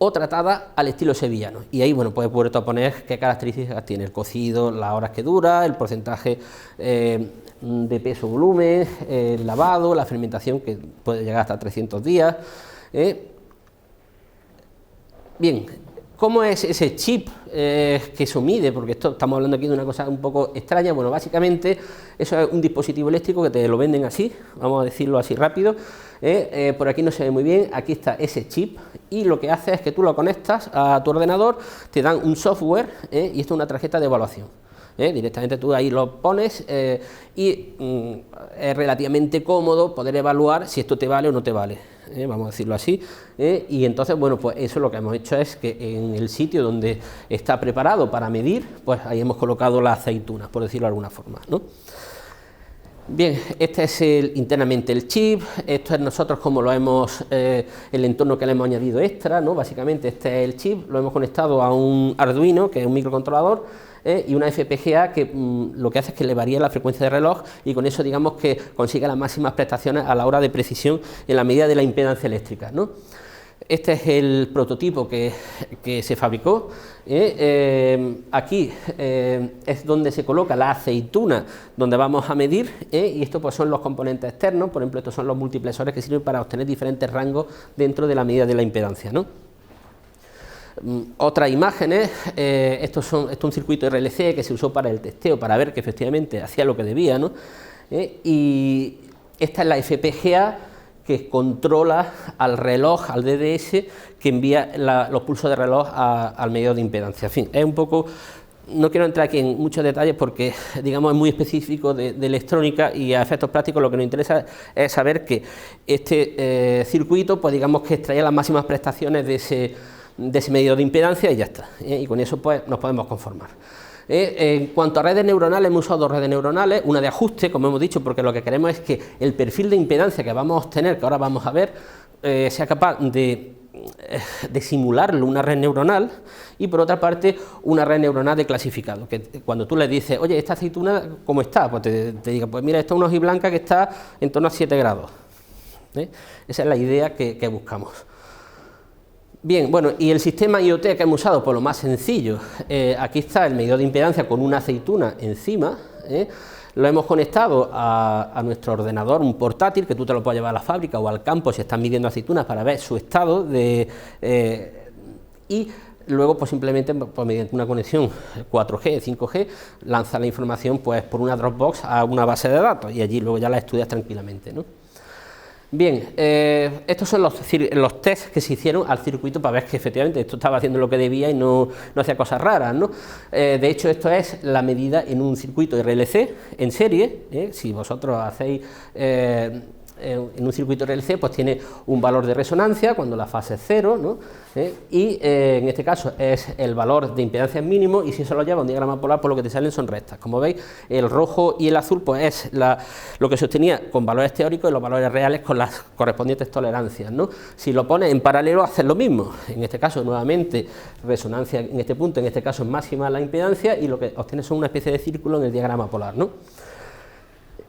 o tratada al estilo sevillano, y ahí puedes vuelto a poner qué características tiene el cocido, las horas que dura, el porcentaje de peso-volumen, el lavado, la fermentación, que puede llegar hasta 300 días. Bien, ¿cómo es ese chip que se mide? Porque estamos hablando aquí de una cosa un poco extraña. Bueno, básicamente eso es un dispositivo eléctrico que te lo venden así, vamos a decirlo así rápido. Por aquí no se ve muy bien, aquí está ese chip y lo que hace es que tú lo conectas a tu ordenador, te dan un software y esto es una tarjeta de evaluación. Directamente tú ahí lo pones y es relativamente cómodo poder evaluar si esto te vale o no te vale, vamos a decirlo así, y entonces, bueno, pues eso lo que hemos hecho es que en el sitio donde está preparado para medir, pues ahí hemos colocado las aceitunas, por decirlo de alguna forma, ¿no? Bien, este es internamente el chip, esto es nosotros como lo hemos, el entorno que le hemos añadido extra, ¿no? Básicamente este es el chip, lo hemos conectado a un Arduino, que es un microcontrolador, y una FPGA que lo que hace es que le varía la frecuencia de reloj y con eso digamos que consigue las máximas prestaciones a la hora de precisión en la medida de la impedancia eléctrica, ¿no? Este es el prototipo que se fabricó. Aquí es donde se coloca la aceituna donde vamos a medir, y estos pues son los componentes externos, por ejemplo estos son los multiplexores que sirven para obtener diferentes rangos dentro de la medida de la impedancia, ¿no? Otras imágenes, esto es un circuito RLC que se usó para el testeo, para ver que efectivamente hacía lo que debía, ¿no? Y esta es la FPGA que controla al reloj, al DDS, que envía los pulsos de reloj al medidor de impedancia. En fin, es un poco, no quiero entrar aquí en muchos detalles porque, digamos, es muy específico de electrónica y a efectos prácticos lo que nos interesa es saber que este circuito, pues digamos que extrae las máximas prestaciones de ese medidor de impedancia y ya está, y con eso pues nos podemos conformar. En cuanto a redes neuronales, hemos usado dos redes neuronales, una de ajuste, como hemos dicho, porque lo que queremos es que el perfil de impedancia que vamos a obtener, que ahora vamos a ver, sea capaz de simularlo una red neuronal, y por otra parte una red neuronal de clasificado, que cuando tú le dices, oye, esta aceituna, ¿cómo está? Pues te diga, pues mira, esta es una hojiblanca que está en torno a 7 grados. Esa es la idea que buscamos. Bien, bueno, y el sistema IoT que hemos usado, pues lo más sencillo, aquí está el medidor de impedancia con una aceituna encima, lo hemos conectado a nuestro ordenador, un portátil, que tú te lo puedes llevar a la fábrica o al campo si están midiendo aceitunas para ver su estado, y luego pues simplemente pues, mediante una conexión 4G, 5G, lanza la información pues por una Dropbox a una base de datos y allí luego ya la estudias tranquilamente, ¿no? Bien, estos son los tests que se hicieron al circuito para ver que efectivamente esto estaba haciendo lo que debía y no hacía cosas raras, ¿no? De hecho, esto es la medida en un circuito RLC en serie, si vosotros hacéis en un circuito RLC, pues tiene un valor de resonancia cuando la fase es 0, ¿no? Y en este caso es el valor de impedancia mínimo, y si eso lo lleva a un diagrama polar, pues lo que te salen son rectas. Como veis, el rojo y el azul pues es lo que se obtenía con valores teóricos y los valores reales con las correspondientes tolerancias, ¿no? Si lo pones en paralelo, haces lo mismo. En este caso, nuevamente, resonancia en este punto, en este caso es máxima la impedancia, y lo que obtienes son una especie de círculo en el diagrama polar, ¿no?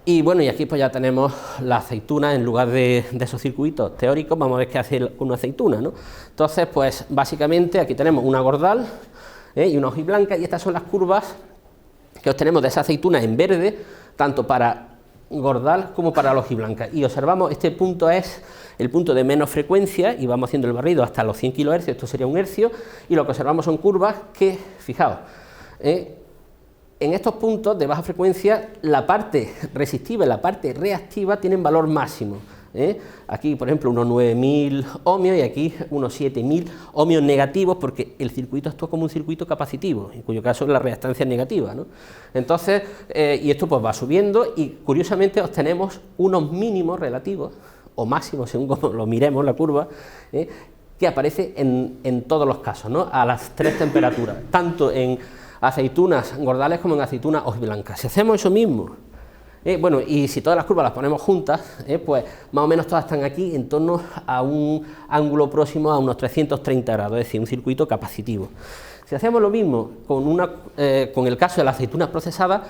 Y bueno, y aquí pues ya tenemos la aceituna en lugar de esos circuitos teóricos. Vamos a ver qué hace con una aceituna, ¿no? Entonces, pues básicamente aquí tenemos una gordal y una hojiblanca, y estas son las curvas que obtenemos de esa aceituna en verde, tanto para gordal como para la hojiblanca. Y observamos, este punto es el punto de menos frecuencia, y vamos haciendo el barrido hasta los 100 kHz, esto sería un hercio, y lo que observamos son curvas que, fijaos, en estos puntos de baja frecuencia, la parte resistiva y la parte reactiva tienen valor máximo. Aquí, por ejemplo, unos 9000 ohmios y aquí unos 7000 ohmios negativos, porque el circuito actúa como un circuito capacitivo, en cuyo caso la reactancia es negativa, ¿no? Entonces, y esto pues va subiendo, y curiosamente obtenemos unos mínimos relativos, o máximos, según como lo miremos la curva, que aparece en todos los casos, ¿no? A las 3 temperaturas, tanto en aceitunas gordales como en aceitunas hojiblancas. Si hacemos eso mismo, bueno, y si todas las curvas las ponemos juntas, pues más o menos todas están aquí en torno a un ángulo próximo a unos 330 grados, es decir, un circuito capacitivo. Si hacemos lo mismo con el caso de las aceitunas procesadas,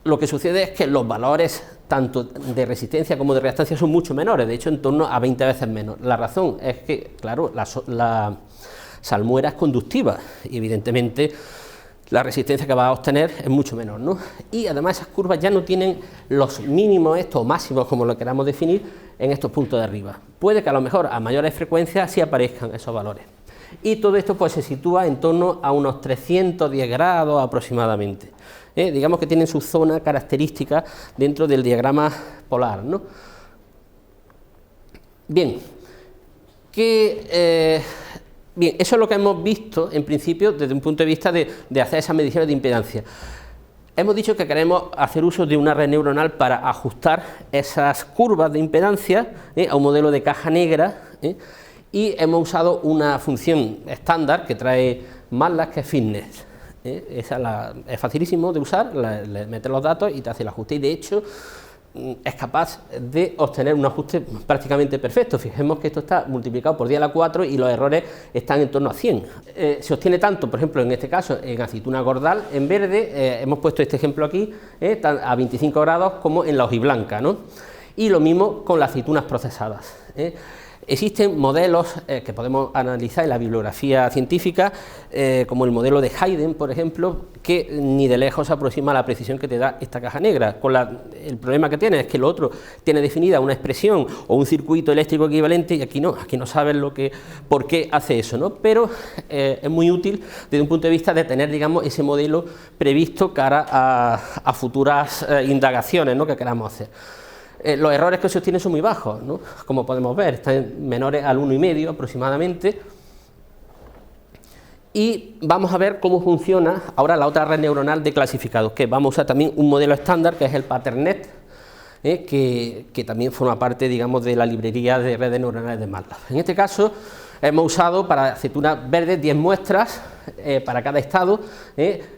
lo que sucede es que los valores tanto de resistencia como de reactancia son mucho menores, de hecho en torno a 20 veces menos. La razón es que, claro, la salmuera es conductiva y evidentemente la resistencia que va a obtener es mucho menor, ¿no? Y además esas curvas ya no tienen los mínimos estos o máximos, como lo queramos definir, en estos puntos de arriba. Puede que a lo mejor a mayores frecuencias sí aparezcan esos valores. y todo esto pues se sitúa en torno a unos 310 grados aproximadamente. Digamos que tienen su zona característica dentro del diagrama polar, ¿no? Bien, bien, eso es lo que hemos visto en principio desde un punto de vista de hacer esas mediciones de impedancia. Hemos dicho que queremos hacer uso de una red neuronal para ajustar esas curvas de impedancia a un modelo de caja negra, y hemos usado una función estándar que trae MATLAB, que es Fitness. Es facilísimo de usar, le metes los datos y te hace el ajuste, y de hecho es capaz de obtener un ajuste prácticamente perfecto. Fijemos que esto está multiplicado por 10 a la 4 y los errores están en torno a 100. Se obtiene tanto, por ejemplo, en este caso, en aceituna gordal, en verde, hemos puesto este ejemplo aquí, a 25 grados como en la hojiblanca, ¿no? Y lo mismo con las aceitunas procesadas. Existen modelos que podemos analizar en la bibliografía científica, como el modelo de Hayden, por ejemplo, que ni de lejos se aproxima a la precisión que te da esta caja negra. El problema que tiene es que lo otro tiene definida una expresión o un circuito eléctrico equivalente, y aquí no sabes por qué hace eso, ¿no? Pero es muy útil desde un punto de vista de tener, digamos, ese modelo previsto cara a futuras indagaciones, ¿no?, que queramos hacer. Los errores que se obtienen son muy bajos, ¿no?, como podemos ver, están menores al 1,5 aproximadamente. Y vamos a ver cómo funciona ahora la otra red neuronal de clasificados, que vamos a usar también un modelo estándar, que es el PatternNet, que también forma parte, digamos, de la librería de redes neuronales de MATLAB. En este caso hemos usado para aceitunas verdes 10 muestras para cada estado.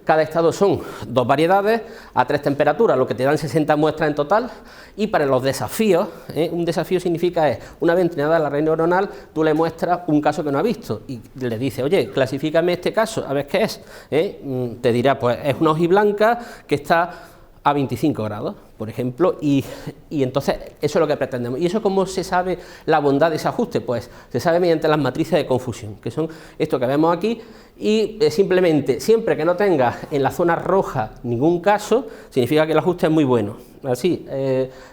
Cada estado son 2 variedades a 3 temperaturas, lo que te dan 60 muestras en total. Y para los desafíos, un desafío significa una vez entrenada la red neuronal, tú le muestras un caso que no ha visto y le dices, oye, clasifícame este caso, a ver qué es. Te dirá, pues es una hojiblanca que está a 25 grados, por ejemplo, y entonces eso es lo que pretendemos. ¿Y eso cómo se sabe la bondad de ese ajuste? Pues se sabe mediante las matrices de confusión, que son esto que vemos aquí, y simplemente, siempre que no tengas en la zona roja ningún caso, significa que el ajuste es muy bueno. Así,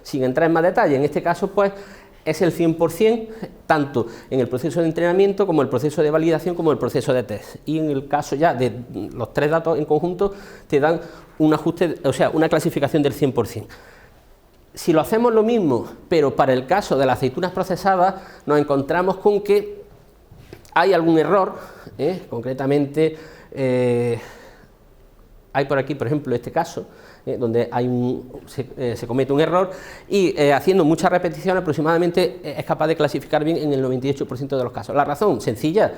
sin entrar en más detalle, en este caso, pues, es el 100%, tanto en el proceso de entrenamiento, como el proceso de validación, como el proceso de test. Y en el caso ya de los 3 datos en conjunto, te dan un ajuste, o sea, una clasificación del 100%. Si lo hacemos lo mismo, pero para el caso de las aceitunas procesadas, nos encontramos con que hay algún error, concretamente, hay por aquí, por ejemplo, este caso, donde se comete un error, y haciendo muchas repeticiones aproximadamente es capaz de clasificar bien en el 98% de los casos. La razón sencilla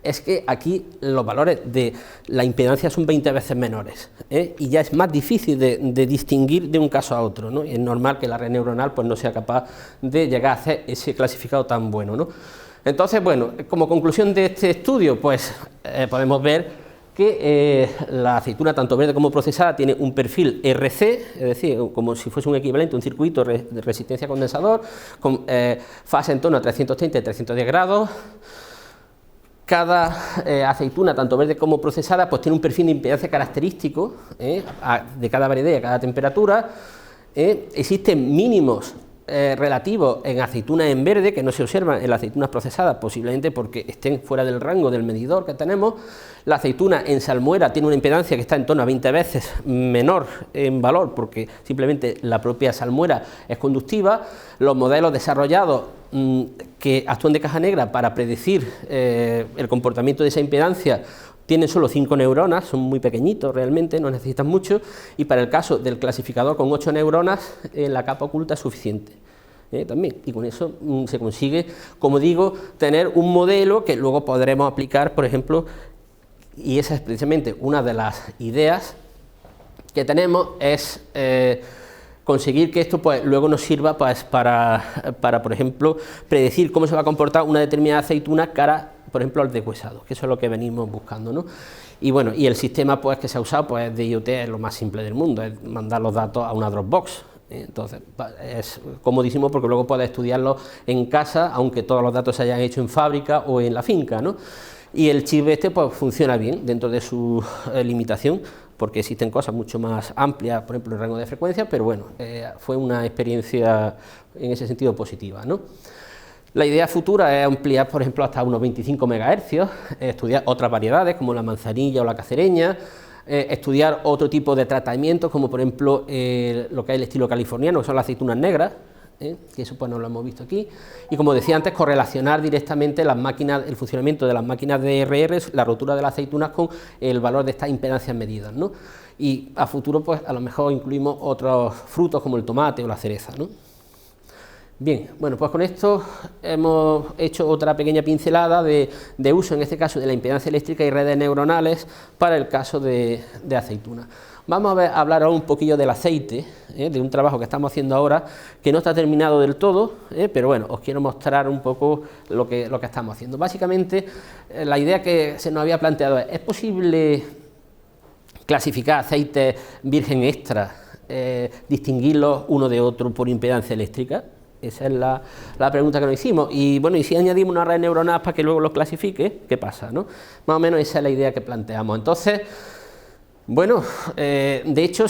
es que aquí los valores de la impedancia son 20 veces menores, y ya es más difícil de distinguir de un caso a otro, ¿no? Y es normal que la red neuronal pues no sea capaz de llegar a hacer ese clasificado tan bueno, ¿no? Entonces, bueno, como conclusión de este estudio, pues podemos ver que la aceituna tanto verde como procesada tiene un perfil RC, es decir, como si fuese un equivalente, un circuito de resistencia a condensador, con fase en torno a 330 y 310 grados. Cada aceituna, tanto verde como procesada, pues tiene un perfil de impedancia característico de cada variedad y a cada temperatura. Existen mínimos relativos en aceitunas en verde que no se observan en las aceitunas procesadas, posiblemente porque estén fuera del rango del medidor que tenemos. La aceituna en salmuera tiene una impedancia que está en torno a 20 veces menor en valor, porque simplemente la propia salmuera es conductiva. Los modelos desarrollados que actúan de caja negra para predecir el comportamiento de esa impedancia tienen solo 5 neuronas, son muy pequeñitos realmente, no necesitan mucho, y para el caso del clasificador con 8 neuronas, la capa oculta es suficiente. También, y con eso se consigue, como digo, tener un modelo que luego podremos aplicar, por ejemplo, y esa es precisamente una de las ideas que tenemos, es conseguir que esto pues luego nos sirva pues para, por ejemplo, predecir cómo se va a comportar una determinada aceituna cara, por ejemplo, al deshuesado, que eso es lo que venimos buscando, ¿no? Y bueno, y el sistema pues que se ha usado pues de IoT es lo más simple del mundo, es mandar los datos a una Dropbox. Entonces es comodísimo porque luego puedes estudiarlo en casa, aunque todos los datos se hayan hecho en fábrica o en la finca, ¿no? Y el chip este pues funciona bien dentro de su limitación, porque existen cosas mucho más amplias, por ejemplo el rango de frecuencia, pero bueno, fue una experiencia en ese sentido positiva, ¿no? La idea futura es ampliar, por ejemplo, hasta unos 25 MHz, estudiar otras variedades como la manzanilla o la cacereña, estudiar otro tipo de tratamientos como por ejemplo lo que es el estilo californiano, que son las aceitunas negras, que eso pues no lo hemos visto aquí, y como decía antes, correlacionar directamente las máquinas, el funcionamiento de las máquinas de RR, la rotura de las aceitunas con el valor de estas impedancias medidas, ¿no? Y a futuro pues a lo mejor incluimos otros frutos como el tomate o la cereza, ¿no? Bien, bueno, pues con esto hemos hecho otra pequeña pincelada de uso, en este caso, de la impedancia eléctrica y redes neuronales para el caso de aceitunas. Vamos a hablar ahora un poquillo del aceite, de un trabajo que estamos haciendo ahora, que no está terminado del todo, pero bueno, os quiero mostrar un poco lo que estamos haciendo. Básicamente, la idea que se nos había planteado es posible clasificar aceites virgen extra, distinguirlos uno de otro por impedancia eléctrica. Esa es la pregunta que nos hicimos, y bueno, y si añadimos una red neuronal para que luego los clasifique, ¿qué pasa, no? Más o menos esa es la idea que planteamos. Entonces, bueno, de hecho,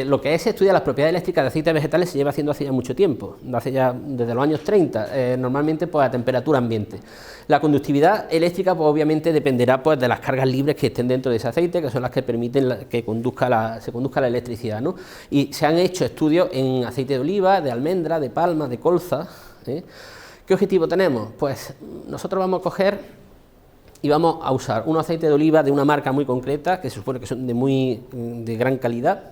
lo que es estudiar las propiedades eléctricas de aceites vegetales se lleva haciendo hace ya mucho tiempo, desde los años 30, normalmente pues a temperatura ambiente. La conductividad eléctrica pues obviamente dependerá pues de las cargas libres que estén dentro de ese aceite, que son las que permiten que se conduzca la electricidad, ¿no? Y se han hecho estudios en aceite de oliva, de almendra, de palma, de colza, ¿Qué objetivo tenemos? Pues nosotros vamos a coger y vamos a usar un aceite de oliva de una marca muy concreta, que se supone que son de gran calidad,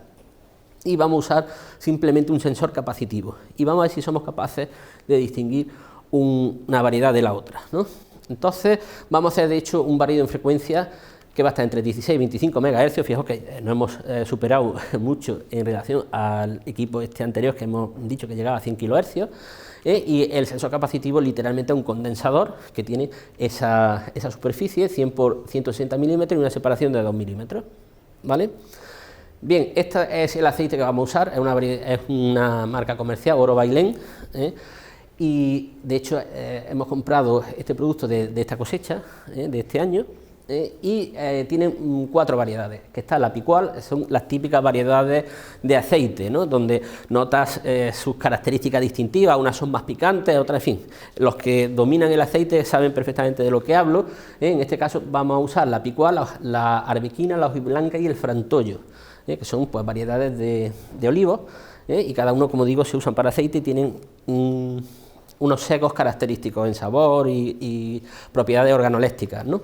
y vamos a usar simplemente un sensor capacitivo, y vamos a ver si somos capaces de distinguir una variedad de la otra, ¿no? Entonces vamos a hacer de hecho un variado en frecuencia que va a estar entre 16 y 25 MHz, fijaos que no hemos superado mucho en relación al equipo anterior que hemos dicho que llegaba a 100 kHz, y el sensor capacitivo literalmente es un condensador que tiene esa superficie 100 por 160 milímetros y una separación de 2 milímetros, ¿vale? Bien, este es el aceite que vamos a usar, es una marca comercial, Oro Bailén, y de hecho hemos comprado este producto de esta cosecha, de este año, y tienen 4 variedades, que está la picual, son las típicas variedades de aceite, ¿no? Donde notas sus características distintivas, unas son más picantes, otras, en fin, los que dominan el aceite saben perfectamente de lo que hablo. En este caso vamos a usar la picual, la arbequina, la hojiblanca y el frantollo, que son pues variedades de olivos, y cada uno, como digo, se usan para aceite y tienen unos secos característicos en sabor y propiedades organolépticas, ¿no?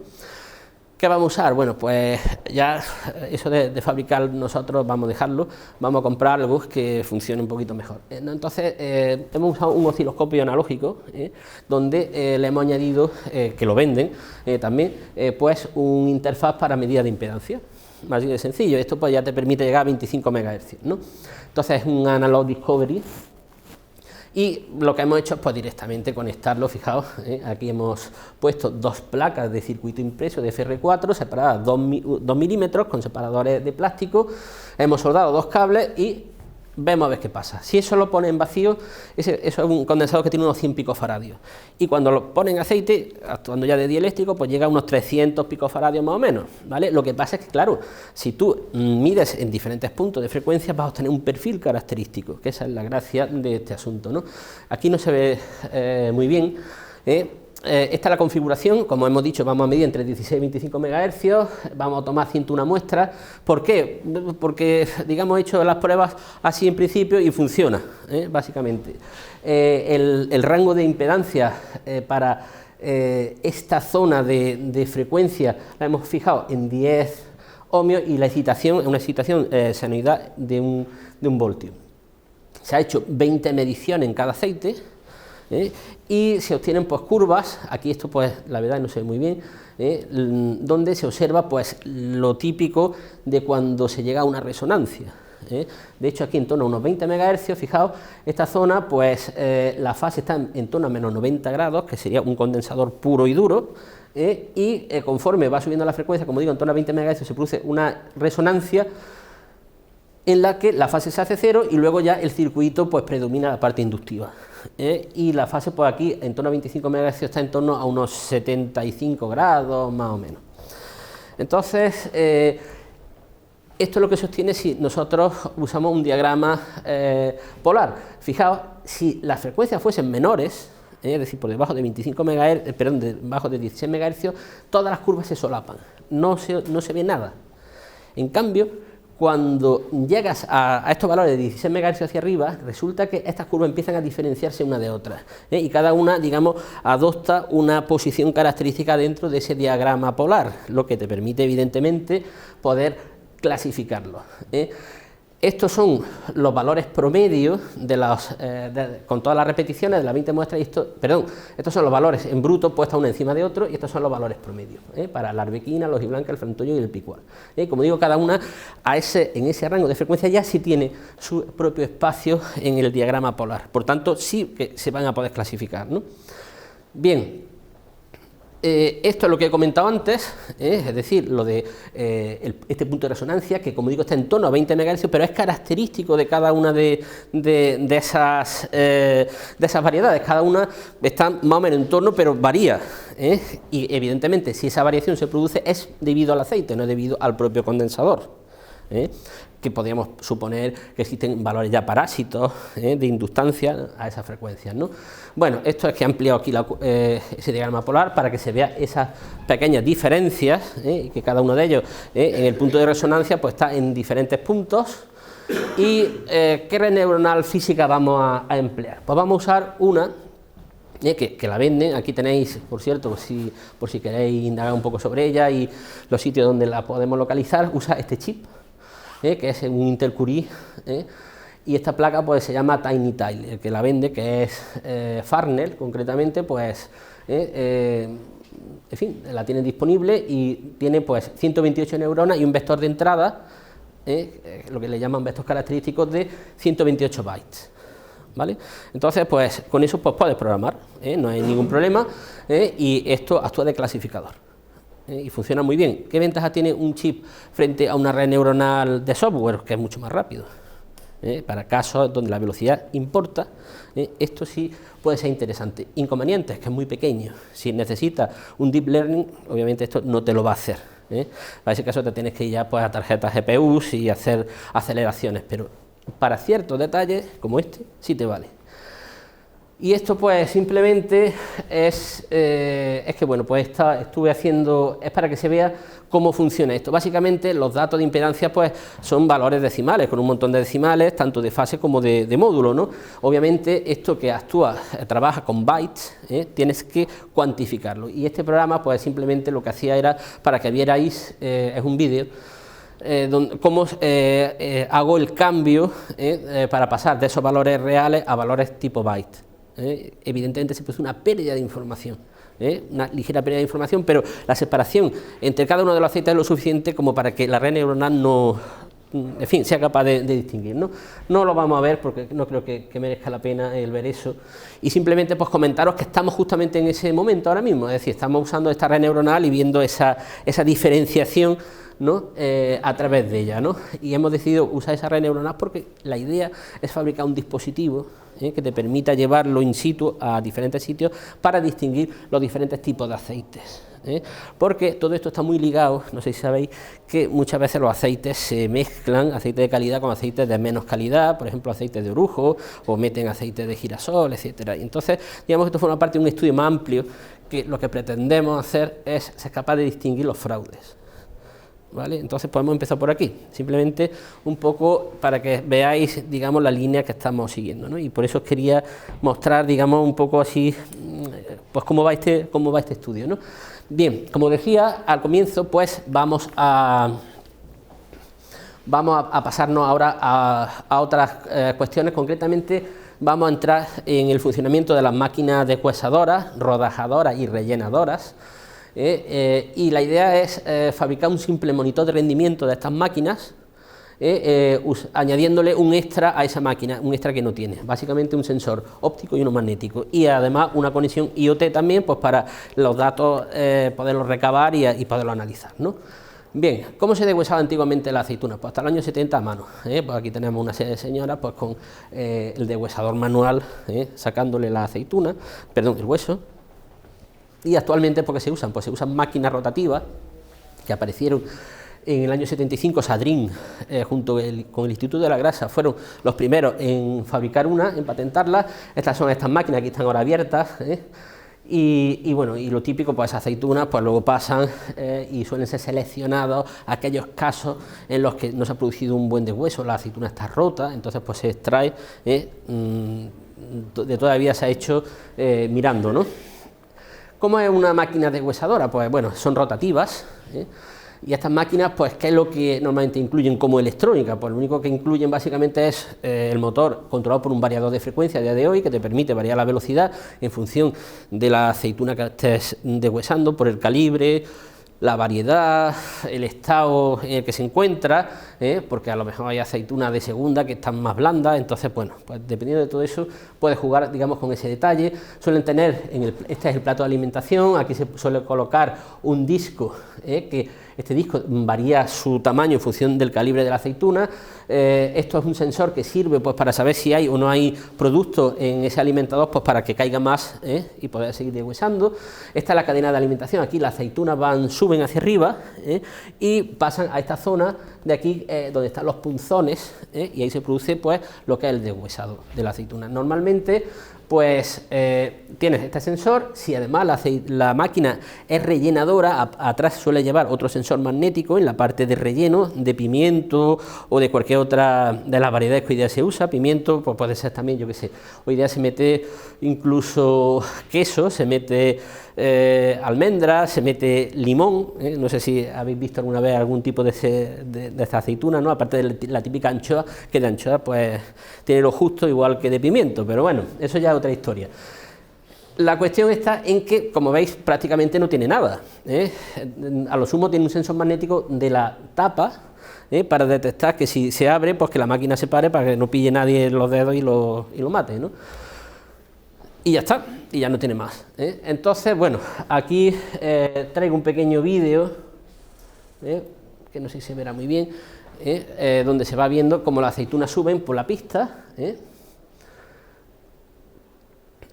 ¿Qué vamos a usar? Bueno, pues ya eso de fabricar nosotros vamos a dejarlo, vamos a comprar algo que funcione un poquito mejor. Entonces, hemos usado un osciloscopio analógico, donde le hemos añadido, que lo venden también, pues un interfaz para medida de impedancia. Más de sencillo, esto pues ya te permite llegar a 25 MHz, ¿no? Entonces es un Analog Discovery. Y lo que hemos hecho es pues directamente conectarlo, fijaos, aquí hemos puesto 2 placas de circuito impreso de FR4 separadas 2 milímetros con separadores de plástico, hemos soldado 2 cables y vemos a ver qué pasa. Si eso lo pone en vacío, eso es un condensador que tiene unos 100 picofaradios, y cuando lo pone en aceite, actuando ya de dieléctrico, pues llega a unos 300 picofaradios más o menos, ¿vale? Lo que pasa es que, claro, si tú mides en diferentes puntos de frecuencia, vas a obtener un perfil característico, que esa es la gracia de este asunto, ¿no? Aquí no se ve muy bien, esta es la configuración, como hemos dicho, vamos a medir entre 16 y 25 MHz, vamos a tomar 101 muestras. ¿Por qué? Porque, digamos, he hecho las pruebas así en principio y funciona, básicamente. El rango de impedancia para esta zona de frecuencia la hemos fijado en 10 ohmios y la excitación es una excitación senoidal de un voltio. Se ha hecho 20 mediciones en cada aceite, y se obtienen pues curvas, aquí esto pues la verdad no se ve muy bien, donde se observa pues lo típico de cuando se llega a una resonancia. De hecho aquí en torno a unos 20 MHz, fijaos, esta zona pues la fase está en torno a menos 90 grados, que sería un condensador puro y duro, y conforme va subiendo la frecuencia, como digo, en torno a 20 MHz se produce una resonancia en la que la fase se hace cero y luego ya el circuito pues predomina la parte inductiva, y la fase pues aquí en torno a 25 MHz está en torno a unos 75 grados más o menos. Entonces esto es lo que sostiene si nosotros usamos un diagrama polar. Fijaos, si las frecuencias fuesen menores, es decir, por debajo de 25 MHz, perdón, debajo de 16 MHz, todas las curvas se solapan, no se ve nada. En cambio, cuando llegas a estos valores de 16 MHz hacia arriba, resulta que estas curvas empiezan a diferenciarse una de otras, y cada una, digamos, adopta una posición característica dentro de ese diagrama polar, lo que te permite, evidentemente, poder clasificarlo. Estos son los valores promedios con todas las repeticiones de las 20 muestras, estos son los valores en bruto puestos uno encima de otro, y estos son los valores promedios, para la arbequina, la hojiblanca, el frantoio y el picual. Como digo, cada una en ese rango de frecuencia ya sí tiene su propio espacio en el diagrama polar, por tanto sí que se van a poder clasificar, ¿no? Bien. Esto es lo que he comentado antes, es decir, lo de este punto de resonancia, que como digo está en torno a 20 MHz, pero es característico de cada una de esas variedades, cada una está más o menos en torno, pero varía, y evidentemente si esa variación se produce es debido al aceite, no es debido al propio condensador, que podríamos suponer que existen valores ya parásitos de inductancia a esas frecuencias, ¿no? Bueno, esto es que he ampliado aquí ese diagrama polar para que se vea esas pequeñas diferencias, y que cada uno de ellos en el punto de resonancia pues está en diferentes puntos. ¿Y qué red neuronal física vamos a emplear? Pues vamos a usar una que la venden. Aquí tenéis, por cierto, por si queréis indagar un poco sobre ella y los sitios donde la podemos localizar. Usa este chip, que es un Intel Curie, y esta placa pues se llama TinyTile, el que la vende, que es Farnell, concretamente, pues en fin, la tiene disponible y tiene pues 128 neuronas y un vector de entrada, lo que le llaman vectores característicos de 128 bytes, ¿vale? Entonces, pues con eso pues puedes programar, no hay ningún problema, y esto actúa de clasificador. Y funciona muy bien. ¿Qué ventaja tiene un chip frente a una red neuronal de software? Que es mucho más rápido. Para casos donde la velocidad importa, esto sí puede ser interesante. Inconvenientes, que es muy pequeño. Si necesitas un deep learning, obviamente esto no te lo va a hacer. Para ese caso te tienes que ir ya pues a tarjetas GPUs y hacer aceleraciones, pero para ciertos detalles como este sí te vale. Y esto pues simplemente es que bueno, pues estuve haciendo, es para que se vea cómo funciona esto. Básicamente los datos de impedancia pues son valores decimales, con un montón de decimales, tanto de fase como de módulo, ¿no? Obviamente esto que trabaja con bytes, tienes que cuantificarlo. Y este programa pues simplemente lo que hacía era, para que vierais, es un vídeo, cómo hago el cambio para pasar de esos valores reales a valores tipo byte. Evidentemente se produce una pérdida de información, una ligera pérdida de información, pero la separación entre cada uno de los aceites es lo suficiente como para que la red neuronal no, en fin, sea capaz de distinguir, ¿no? No lo vamos a ver porque no creo que merezca la pena el ver eso, y simplemente pues comentaros que estamos justamente en ese momento ahora mismo, es decir, estamos usando esta red neuronal y viendo esa diferenciación, ¿no? A través de ella, ¿no? Y hemos decidido usar esa red neuronal porque la idea es fabricar un dispositivo que te permita llevarlo in situ a diferentes sitios para distinguir los diferentes tipos de aceites, porque todo esto está muy ligado, no sé si sabéis que muchas veces los aceites se mezclan, aceite de calidad con aceites de menos calidad, por ejemplo aceites de orujo, o meten aceite de girasol, etcétera. Y entonces, digamos que esto forma parte de un estudio más amplio, que lo que pretendemos hacer es ser capaz de distinguir los fraudes. ¿Vale? Entonces podemos empezar por aquí, simplemente un poco para que veáis, digamos, la línea que estamos siguiendo, ¿no? Y por eso os quería mostrar, digamos, un poco así, pues cómo va este estudio, ¿no? Bien, como decía al comienzo, pues vamos a pasarnos ahora a otras cuestiones. Concretamente vamos a entrar en el funcionamiento de las máquinas deshuesadoras, rodajadoras y rellenadoras. Y la idea es fabricar un simple monitor de rendimiento de estas máquinas, añadiéndole un extra a esa máquina, un extra que no tiene, básicamente un sensor óptico y uno magnético, y además una conexión IoT también, pues para los datos poderlos recabar y poderlos analizar, ¿no? Bien, ¿cómo se deshuesaba antiguamente la aceituna? Pues hasta el año 70 a mano, pues aquí tenemos una serie de señoras pues con el deshuesador manual, sacándole la aceituna, perdón, el hueso. Y actualmente, ¿por qué se usan? Pues se usan máquinas rotativas que aparecieron en el año 75 Sadrin, junto con el Instituto de la Grasa, fueron los primeros en fabricar una, en patentarla. Estas son estas máquinas que están ahora abiertas, y bueno, y lo típico, pues aceitunas, pues luego pasan y suelen ser seleccionados aquellos casos en los que no se ha producido un buen deshueso, la aceituna está rota, entonces pues se extrae, todavía se ha hecho mirando, ¿no? ¿Cómo es una máquina deshuesadora? Pues bueno, son rotativas, y estas máquinas, pues, ¿qué es lo que normalmente incluyen como electrónica? Pues lo único que incluyen básicamente es el motor controlado por un variador de frecuencia a día de hoy, que te permite variar la velocidad en función de la aceituna que estés deshuesando, por el calibre, la variedad, el estado en el que se encuentra, porque a lo mejor hay aceitunas de segunda que están más blandas, entonces, bueno, pues dependiendo de todo eso, puedes jugar, digamos, con ese detalle. Suelen tener, este es el plato de alimentación, aquí se suele colocar un disco, que este disco varía su tamaño en función del calibre de la aceituna. Esto es un sensor que sirve, pues, para saber si hay o no hay producto en ese alimentador, pues para que caiga más y poder seguir deshuesando. Esta es la cadena de alimentación, aquí las aceitunas suben hacia arriba y pasan a esta zona de aquí donde están los punzones, y ahí se produce, pues, lo que es el deshuesado de la aceituna. Normalmente, pues tienes este sensor. Si además la máquina es rellenadora, atrás suele llevar otro sensor magnético en la parte de relleno de pimiento o de cualquier otra de las variedades que hoy día se usa. Pimiento, pues puede ser también, yo qué sé, hoy día se mete incluso queso, se mete almendras, se mete limón, no sé si habéis visto alguna vez algún tipo de esta aceituna, ¿no? Aparte de la típica anchoa, que de anchoa pues tiene lo justo, igual que de pimiento, pero bueno, eso ya es otra historia. La cuestión está en que, como veis, prácticamente no tiene nada, a lo sumo tiene un sensor magnético de la tapa, para detectar que si se abre, pues que la máquina se pare para que no pille nadie los dedos y lo mate, ¿no? Y ya está, y ya no tiene más, Entonces, bueno, aquí traigo un pequeño vídeo, que no sé si se verá muy bien, donde se va viendo cómo las aceitunas suben por la pista,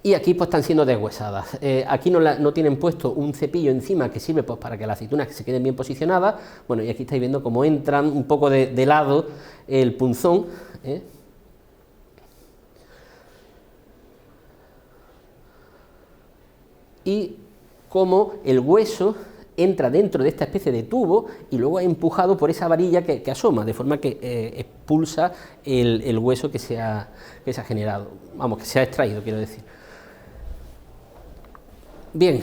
y aquí pues están siendo deshuesadas. Aquí no tienen puesto un cepillo encima que sirve, pues, para que las aceitunas se queden bien posicionadas. Bueno, y aquí estáis viendo cómo entran un poco de lado el punzón, y cómo el hueso entra dentro de esta especie de tubo y luego es empujado por esa varilla que asoma, de forma que expulsa el hueso que se ha generado, vamos, que se ha extraído, quiero decir. Bien,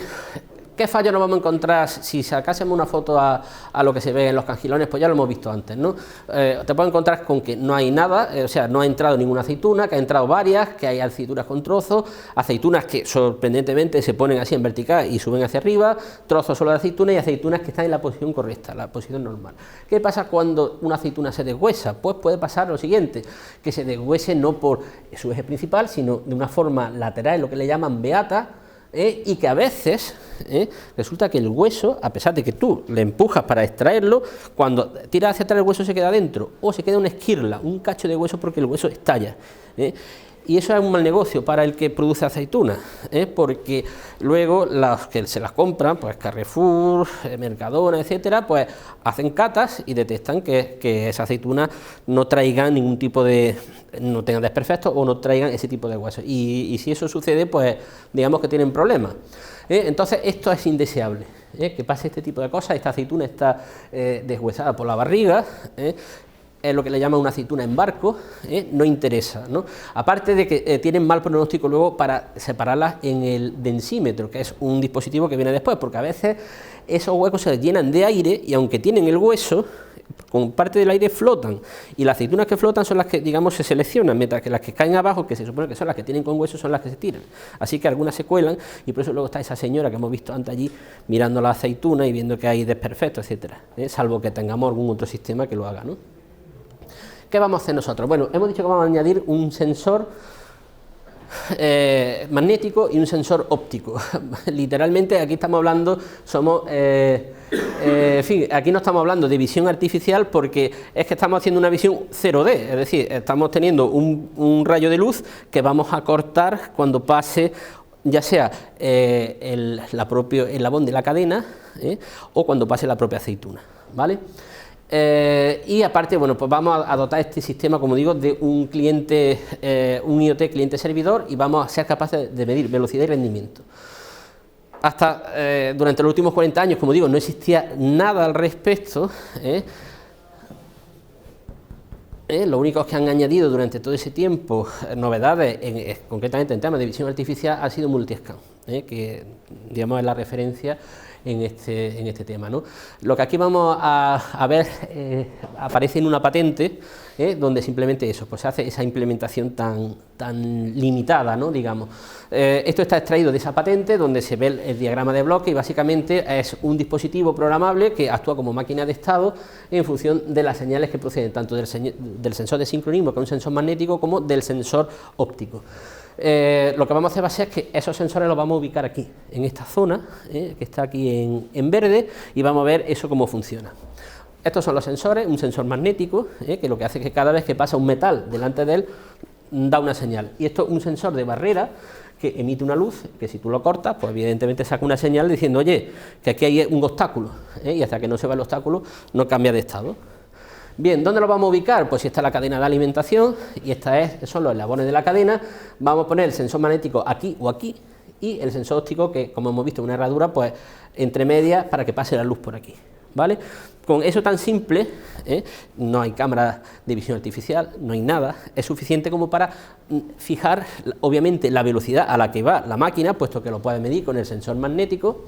¿qué fallo nos vamos a encontrar si sacásemos una foto a lo que se ve en los cangilones? Pues ya lo hemos visto antes, ¿no? Te puedes encontrar con que no hay nada, o sea, no ha entrado ninguna aceituna, que ha entrado varias, que hay aceitunas con trozos, aceitunas que sorprendentemente se ponen así en vertical y suben hacia arriba, trozos solo de aceituna y aceitunas que están en la posición correcta, la posición normal. ¿Qué pasa cuando una aceituna se deshuesa? Pues puede pasar lo siguiente, que se deshuese no por su eje principal, sino de una forma lateral, lo que le llaman beata, y que a veces resulta que el hueso, a pesar de que tú le empujas para extraerlo, cuando tiras hacia atrás el hueso se queda dentro, o se queda una esquirla, un cacho de hueso, porque el hueso estalla, y eso es un mal negocio para el que produce aceitunas, porque luego los que se las compran, pues Carrefour, Mercadona, etcétera, pues hacen catas y detectan que esa aceituna no traigan ningún tipo de, no tengan desperfectos o no traigan ese tipo de huesos, y si eso sucede, pues digamos que tienen problemas. Entonces esto es indeseable, que pase este tipo de cosas. Esta aceituna está deshuesada por la barriga, es lo que le llaman una aceituna en barco, no interesa, ¿no? Aparte de que tienen mal pronóstico luego para separarlas en el densímetro, que es un dispositivo que viene después, porque a veces esos huecos se llenan de aire y aunque tienen el hueso, con parte del aire flotan, y las aceitunas que flotan son las que, digamos, se seleccionan, mientras que las que caen abajo, que se supone que son las que tienen con hueso, son las que se tiran. Así que algunas se cuelan, y por eso luego está esa señora que hemos visto antes allí, mirando la aceituna y viendo que hay desperfectos, etcétera, salvo que tengamos algún otro sistema que lo haga, ¿no? ¿Qué vamos a hacer nosotros? Bueno, hemos dicho que vamos a añadir un sensor magnético y un sensor óptico. Literalmente aquí estamos hablando, en fin, aquí no estamos hablando de visión artificial, porque es que estamos haciendo una visión 0D, es decir, estamos teniendo un rayo de luz que vamos a cortar cuando pase, ya sea el eslabón de la cadena, o cuando pase la propia aceituna, ¿vale? Y aparte, bueno, pues vamos a dotar este sistema, como digo, de un cliente, un IoT cliente-servidor, y vamos a ser capaces de medir velocidad y rendimiento. Hasta durante los últimos 40 años, como digo, no existía nada al respecto. Lo único que han añadido durante todo ese tiempo novedades, concretamente en temas de visión artificial, ha sido Multiscan, que digamos es la referencia en este tema, ¿no? Lo que aquí vamos a ver aparece en una patente, donde simplemente eso, pues se hace esa implementación tan limitada, ¿no? Digamos. Esto está extraído de esa patente, donde se ve el diagrama de bloque, y básicamente es un dispositivo programable que actúa como máquina de estado en función de las señales que proceden tanto del sensor de sincronismo, que es un sensor magnético, como del sensor óptico. Lo que vamos a hacer va a ser que esos sensores los vamos a ubicar aquí, en esta zona, que está aquí en verde, y vamos a ver eso cómo funciona. Estos son los sensores, un sensor magnético, que lo que hace es que cada vez que pasa un metal delante de él, da una señal. Y esto es un sensor de barrera que emite una luz, que si tú lo cortas, pues evidentemente saca una señal diciendo, oye, que aquí hay un obstáculo, y hasta que no se va el obstáculo, no cambia de estado. Bien, ¿dónde lo vamos a ubicar? Pues si está la cadena de alimentación, y son los eslabones de la cadena, vamos a poner el sensor magnético aquí o aquí, y el sensor óptico, que como hemos visto, una herradura, pues entre medias, para que pase la luz por aquí, ¿vale? Con eso tan simple, no hay cámara de visión artificial, no hay nada, es suficiente como para fijar, obviamente, la velocidad a la que va la máquina, puesto que lo puedes medir con el sensor magnético.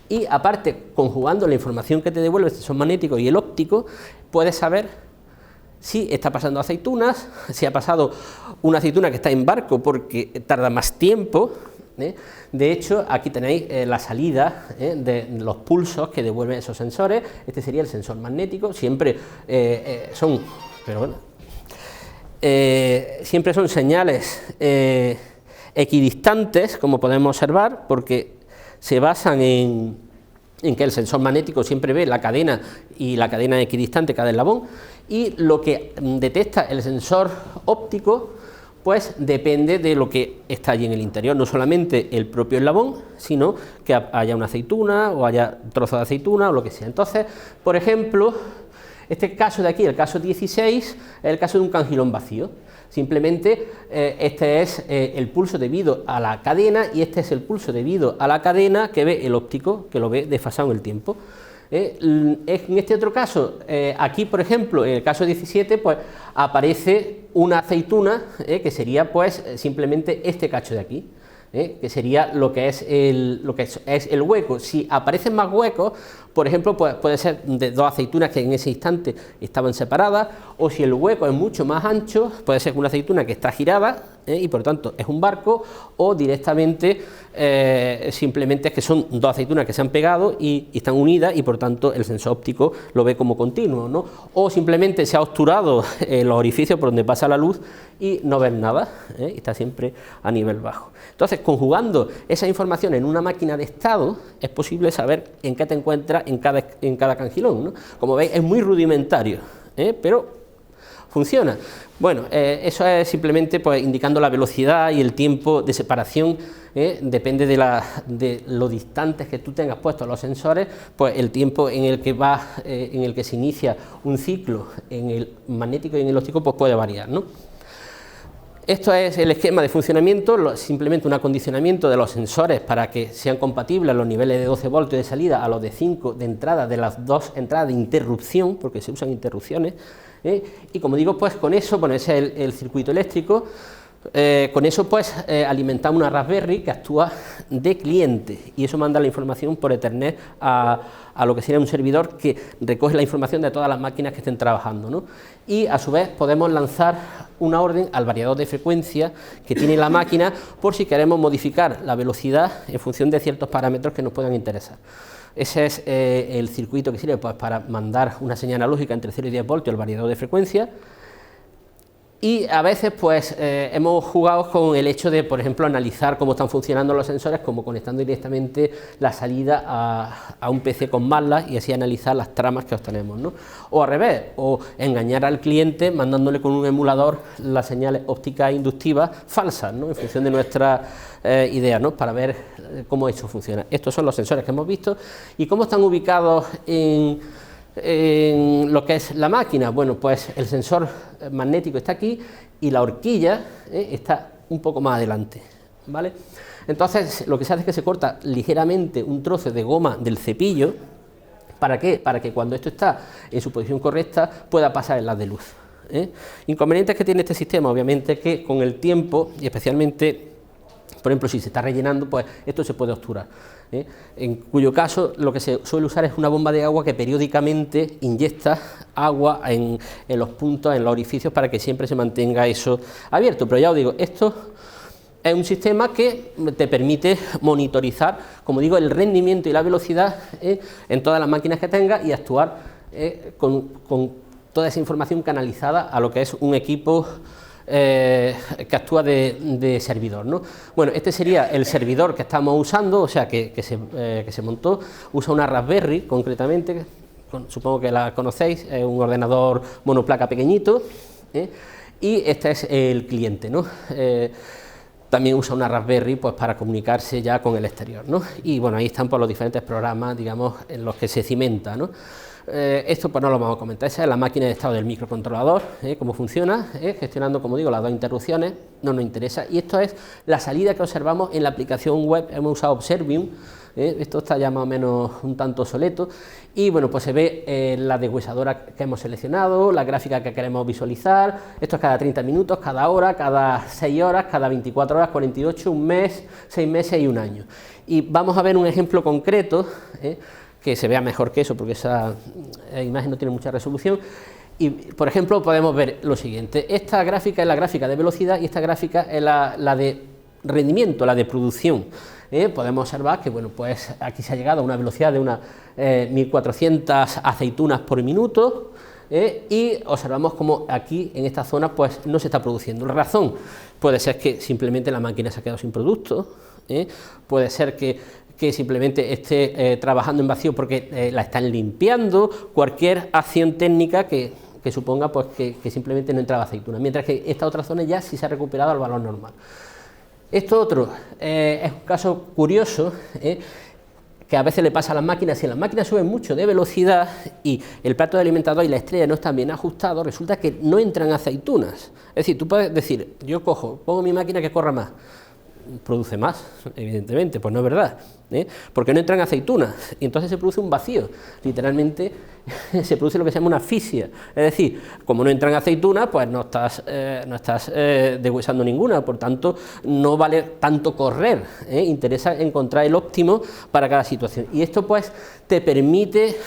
Y aparte, conjugando la información que te devuelve el sensor magnético y el óptico, puedes saber si está pasando aceitunas, si ha pasado una aceituna que está en barco porque tarda más tiempo. De hecho, aquí tenéis la salida de los pulsos que devuelven esos sensores. Este sería el sensor magnético, siempre siempre son señales equidistantes, como podemos observar, porque se basan en que el sensor magnético siempre ve la cadena y la cadena equidistante cada eslabón, y lo que detecta el sensor óptico pues depende de lo que está allí en el interior, no solamente el propio eslabón, sino que haya una aceituna o haya trozos de aceituna o lo que sea. Entonces, por ejemplo, este caso de aquí, el caso 16, es el caso de un cangilón vacío. Simplemente este es el pulso debido a la cadena, y este es el pulso debido a la cadena que ve el óptico, que lo ve desfasado en el tiempo. En este otro caso, aquí por ejemplo, en el caso 17, pues aparece una aceituna, que sería pues simplemente este cacho de aquí, que sería lo que es el hueco. Si aparecen más huecos, por ejemplo, pues puede ser de dos aceitunas que en ese instante estaban separadas, o si el hueco es mucho más ancho, puede ser una aceituna que está girada, y por tanto es un barco, o directamente simplemente es que son dos aceitunas que se han pegado y están unidas, y por tanto el sensor óptico lo ve como continuo, ¿no? O simplemente se ha obturado los orificios por donde pasa la luz y no ves nada, y está siempre a nivel bajo. Entonces, conjugando esa información en una máquina de estado, es posible saber en qué te encuentras en cada cangilón, ¿no? Como veis, es muy rudimentario, pero funciona. Bueno, eso es simplemente pues indicando la velocidad y el tiempo de separación, depende de lo distantes que tú tengas puestos los sensores, pues el tiempo en el que se inicia un ciclo en el magnético y en el óptico pues puede variar, ¿no? Esto es el esquema de funcionamiento, simplemente un acondicionamiento de los sensores para que sean compatibles los niveles de 12 voltios de salida a los de 5 de entrada, de las dos entradas de interrupción, porque se usan interrupciones, y como digo, pues con eso, bueno, ese es el circuito eléctrico. Con eso pues alimentamos una Raspberry que actúa de cliente, y eso manda la información por Ethernet a lo que sería un servidor que recoge la información de todas las máquinas que estén trabajando, ¿no? Y a su vez podemos lanzar una orden al variador de frecuencia que tiene la máquina por si queremos modificar la velocidad en función de ciertos parámetros que nos puedan interesar. Ese es el circuito que sirve pues para mandar una señal analógica entre 0 y 10 voltios al variador de frecuencia. Y a veces pues hemos jugado con el hecho de, por ejemplo, analizar cómo están funcionando los sensores, como conectando directamente la salida a un PC con MATLAB, y así analizar las tramas que obtenemos, ¿no? O al revés, o engañar al cliente mandándole con un emulador las señales ópticas inductivas falsas, ¿no? En función de nuestra idea, ¿no? Para ver cómo eso funciona. Estos son los sensores que hemos visto y cómo están ubicados En lo que es la máquina, bueno, pues el sensor magnético está aquí y la horquilla está un poco más adelante, ¿vale? Entonces, lo que se hace es que se corta ligeramente un trozo de goma del cepillo. ¿Para qué? Para que cuando esto está en su posición correcta pueda pasar el haz de luz. Inconvenientes que tiene este sistema, obviamente, que con el tiempo, y especialmente, por ejemplo, si se está rellenando, pues esto se puede obturar. En cuyo caso lo que se suele usar es una bomba de agua que periódicamente inyecta agua en los puntos, en los orificios, para que siempre se mantenga eso abierto. Pero ya os digo, esto es un sistema que te permite monitorizar, como digo, el rendimiento y la velocidad en todas las máquinas que tengas y actuar con toda esa información canalizada a lo que es un equipo que actúa de servidor, ¿no? Bueno, este sería el servidor que estamos usando, o sea, que se montó. Usa una Raspberry, concretamente, supongo que la conocéis, es un ordenador monoplaca pequeñito, y este es el cliente, ¿no? También usa una Raspberry, pues, para comunicarse ya con el exterior, ¿no? Y bueno, ahí están, pues, los diferentes programas, digamos, en los que se cimenta, ¿no? Esto pues no lo vamos a comentar. Esa es la máquina de estado del microcontrolador, cómo funciona, gestionando, como digo, las dos interrupciones, no nos interesa. Y esto es la salida que observamos en la aplicación web. Hemos usado Observium, esto está ya más o menos un tanto obsoleto, y bueno, pues se ve la deshuesadora que hemos seleccionado, la gráfica que queremos visualizar. Esto es cada 30 minutos, cada hora, cada 6 horas, cada 24 horas, 48, un mes, 6 meses y un año. Y vamos a ver un ejemplo concreto, que se vea mejor que eso, porque esa imagen no tiene mucha resolución. Y, por ejemplo, podemos ver lo siguiente. Esta gráfica es la gráfica de velocidad y esta gráfica es la de rendimiento, la de producción. Podemos observar que, bueno, pues aquí se ha llegado a una velocidad de unas 1400 aceitunas por minuto, y observamos como aquí en esta zona pues no se está produciendo. La razón puede ser que simplemente la máquina se ha quedado sin producto, puede ser que simplemente esté trabajando en vacío porque la están limpiando, cualquier acción técnica que suponga pues que simplemente no entraba aceituna, mientras que esta otra zona ya sí se ha recuperado al valor normal. Esto otro es un caso curioso, que a veces le pasa a las máquinas. Si las máquinas suben mucho de velocidad y el plato de alimentador y la estrella no están bien ajustados, resulta que no entran aceitunas. Es decir, tú puedes decir, yo pongo mi máquina que corra más, produce más, evidentemente, pues no es verdad, porque no entran aceitunas y entonces se produce un vacío, literalmente se produce lo que se llama una asfixia. Es decir, como no entran aceitunas, pues no estás deshuesando ninguna, por tanto no vale tanto correr, interesa encontrar el óptimo para cada situación, y esto pues te permite,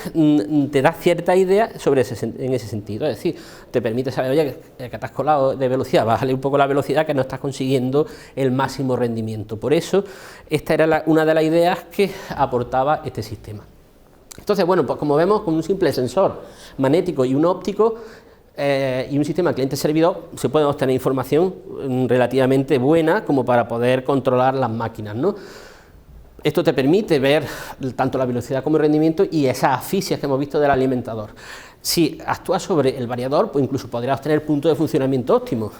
te da cierta idea en ese sentido. Es decir, te permite saber, oye, que te has colado de velocidad, bájale un poco la velocidad, que no estás consiguiendo el máximo rendimiento. Por eso esta era una de las ideas que aportaba este sistema. Entonces, bueno, pues como vemos, con un simple sensor magnético y un óptico y un sistema cliente-servidor se puede obtener información relativamente buena como para poder controlar las máquinas, ¿no? Esto te permite ver tanto la velocidad como el rendimiento y esas asfixias que hemos visto del alimentador. Si actúas sobre el variador, pues incluso podrás obtener puntos de funcionamiento óptimos.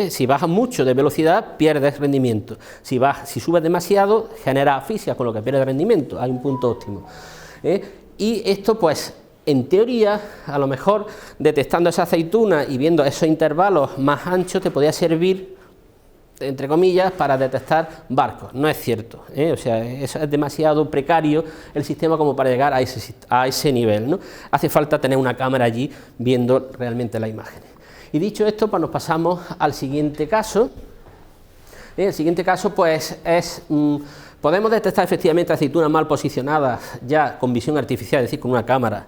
Si bajas mucho de velocidad, pierdes rendimiento. Si subes demasiado, genera asfixia, con lo que pierdes rendimiento. Hay un punto óptimo. Y esto, pues, en teoría, a lo mejor, detectando esa aceituna y viendo esos intervalos más anchos, te podría servir, entre comillas, para detectar barcos. No es cierto, o sea, eso es demasiado precario el sistema como para llegar a ese nivel, ¿no? Hace falta tener una cámara allí viendo realmente las imágenes. Y dicho esto, pues nos pasamos al siguiente caso. El siguiente caso, pues, es... podemos detectar efectivamente aceitunas mal posicionadas ya con visión artificial, es decir, con una cámara,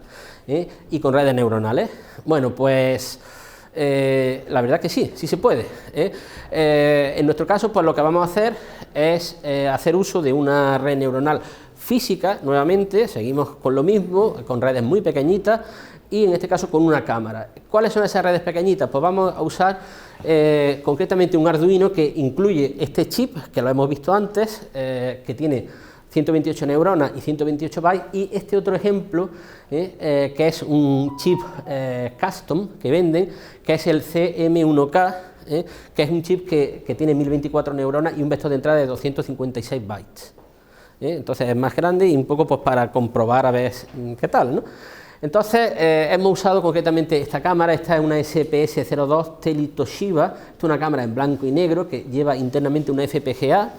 y con redes neuronales. Bueno, pues... la verdad que sí se puede. En nuestro caso, pues lo que vamos a hacer es hacer uso de una red neuronal física. Nuevamente seguimos con lo mismo, con redes muy pequeñitas, y en este caso con una cámara. ¿Cuáles son esas redes pequeñitas? Pues vamos a usar concretamente un Arduino que incluye este chip, que lo hemos visto antes, que tiene 128 neuronas y 128 bytes, y este otro ejemplo, que es un chip custom que venden, que es el CM1K, que es un chip que tiene 1024 neuronas y un vector de entrada de 256 bytes. Entonces es más grande y un poco pues para comprobar a ver qué tal, ¿no? Entonces, hemos usado concretamente esta cámara. Esta es una SPS-02 Tele Toshiba. Esta es una cámara en blanco y negro que lleva internamente una FPGA,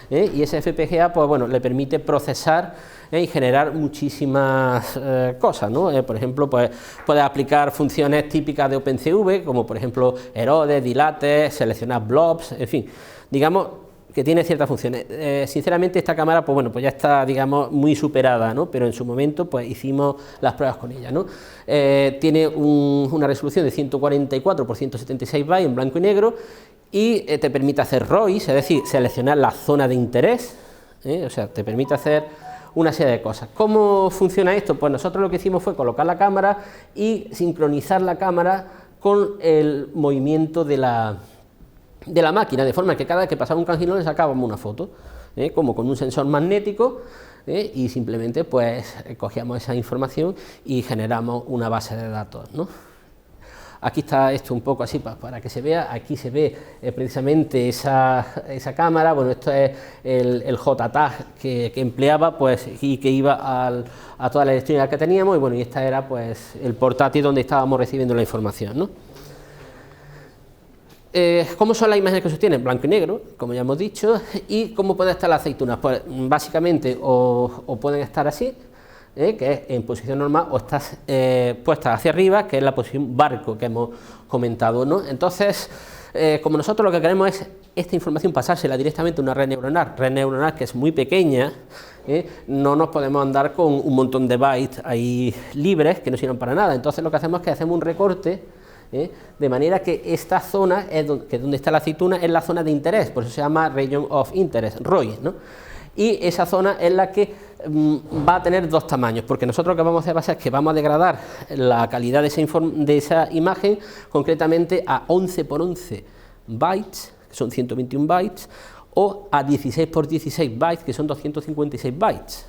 y esa FPGA, pues bueno, le permite procesar y generar muchísimas cosas, ¿no? Por ejemplo, pues puede aplicar funciones típicas de OpenCV, como por ejemplo erode, dilate, seleccionar blobs, en fin, digamos que tiene ciertas funciones. Sinceramente, esta cámara, pues bueno, pues ya está, digamos, muy superada, ¿no? Pero en su momento, pues hicimos las pruebas con ella, ¿no? Tiene una resolución de 144 por 176 bytes en blanco y negro, y te permite hacer ROIs, es decir, seleccionar la zona de interés, o sea, te permite hacer una serie de cosas. ¿Cómo funciona esto? Pues nosotros lo que hicimos fue colocar la cámara y sincronizar la cámara con el movimiento de la máquina, de forma que cada vez que pasaba un cangilón le sacábamos una foto, como con un sensor magnético, y simplemente pues cogíamos esa información y generamos una base de datos, ¿no? Aquí está esto un poco así para que se vea. Aquí se ve precisamente esa cámara. Bueno, esto es el JTAG que empleaba, pues, y que iba a toda la electrónica que teníamos, y bueno, y esta era pues el portátil donde estábamos recibiendo la información, ¿no? ¿Cómo son las imágenes que se obtienen? Blanco y negro, como ya hemos dicho. ¿Y cómo pueden estar las aceitunas? Pues básicamente o pueden estar así, que es en posición normal, o estás puestas hacia arriba, que es la posición barco que hemos comentado, ¿no? Entonces, como nosotros lo que queremos es esta información pasársela directamente a una red neuronal que es muy pequeña, no nos podemos andar con un montón de bytes ahí libres que no sirven para nada. Entonces lo que hacemos es que hacemos un recorte, de manera que esta zona, que es donde está la aceituna, es la zona de interés, por eso se llama Region of Interest, ROI, ¿no? Y esa zona es la que va a tener dos tamaños, porque nosotros lo que vamos a hacer es que vamos a degradar la calidad de esa imagen concretamente a 11 por 11 bytes, que son 121 bytes, o a 16 por 16 bytes, que son 256 bytes,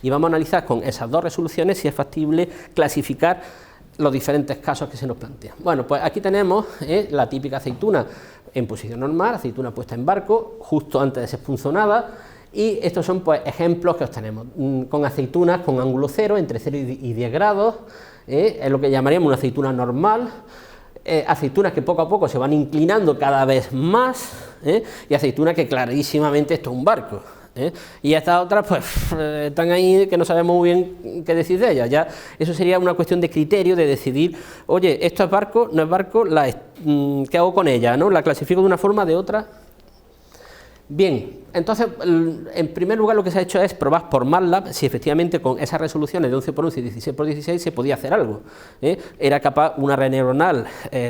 y vamos a analizar con esas dos resoluciones si es factible clasificar los diferentes casos que se nos plantean. Bueno, pues aquí tenemos la típica aceituna en posición normal, aceituna puesta en barco, justo antes de ser punzonada, y estos son pues ejemplos que obtenemos con aceitunas con ángulo cero, entre 0 y 10 grados, es lo que llamaríamos una aceituna normal, aceitunas que poco a poco se van inclinando cada vez más, y aceitunas que clarísimamente esto es un barco. Y estas otras pues están ahí que no sabemos muy bien qué decir de ellas. Ya eso sería una cuestión de criterio, de decidir, oye, esto es barco, no es barco, ¿qué hago con ella? ¿No? ¿La clasifico de una forma, de otra? Bien, entonces en primer lugar lo que se ha hecho es probar por MATLAB si efectivamente con esas resoluciones de 11 por 11 y 16 por 16 se podía hacer algo, era capaz una red neuronal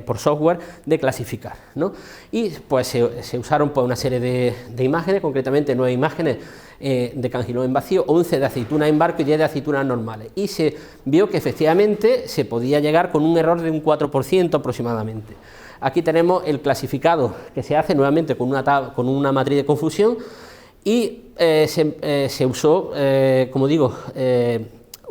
por software de clasificar, ¿no? Y pues se usaron pues una serie de imágenes, concretamente 9 imágenes de cangilón en vacío, 11 de aceitunas en barco y 10 de aceitunas normales, y se vio que efectivamente se podía llegar con un error de un 4% aproximadamente. Aquí tenemos el clasificado que se hace nuevamente con una matriz de confusión, y se usó, como digo,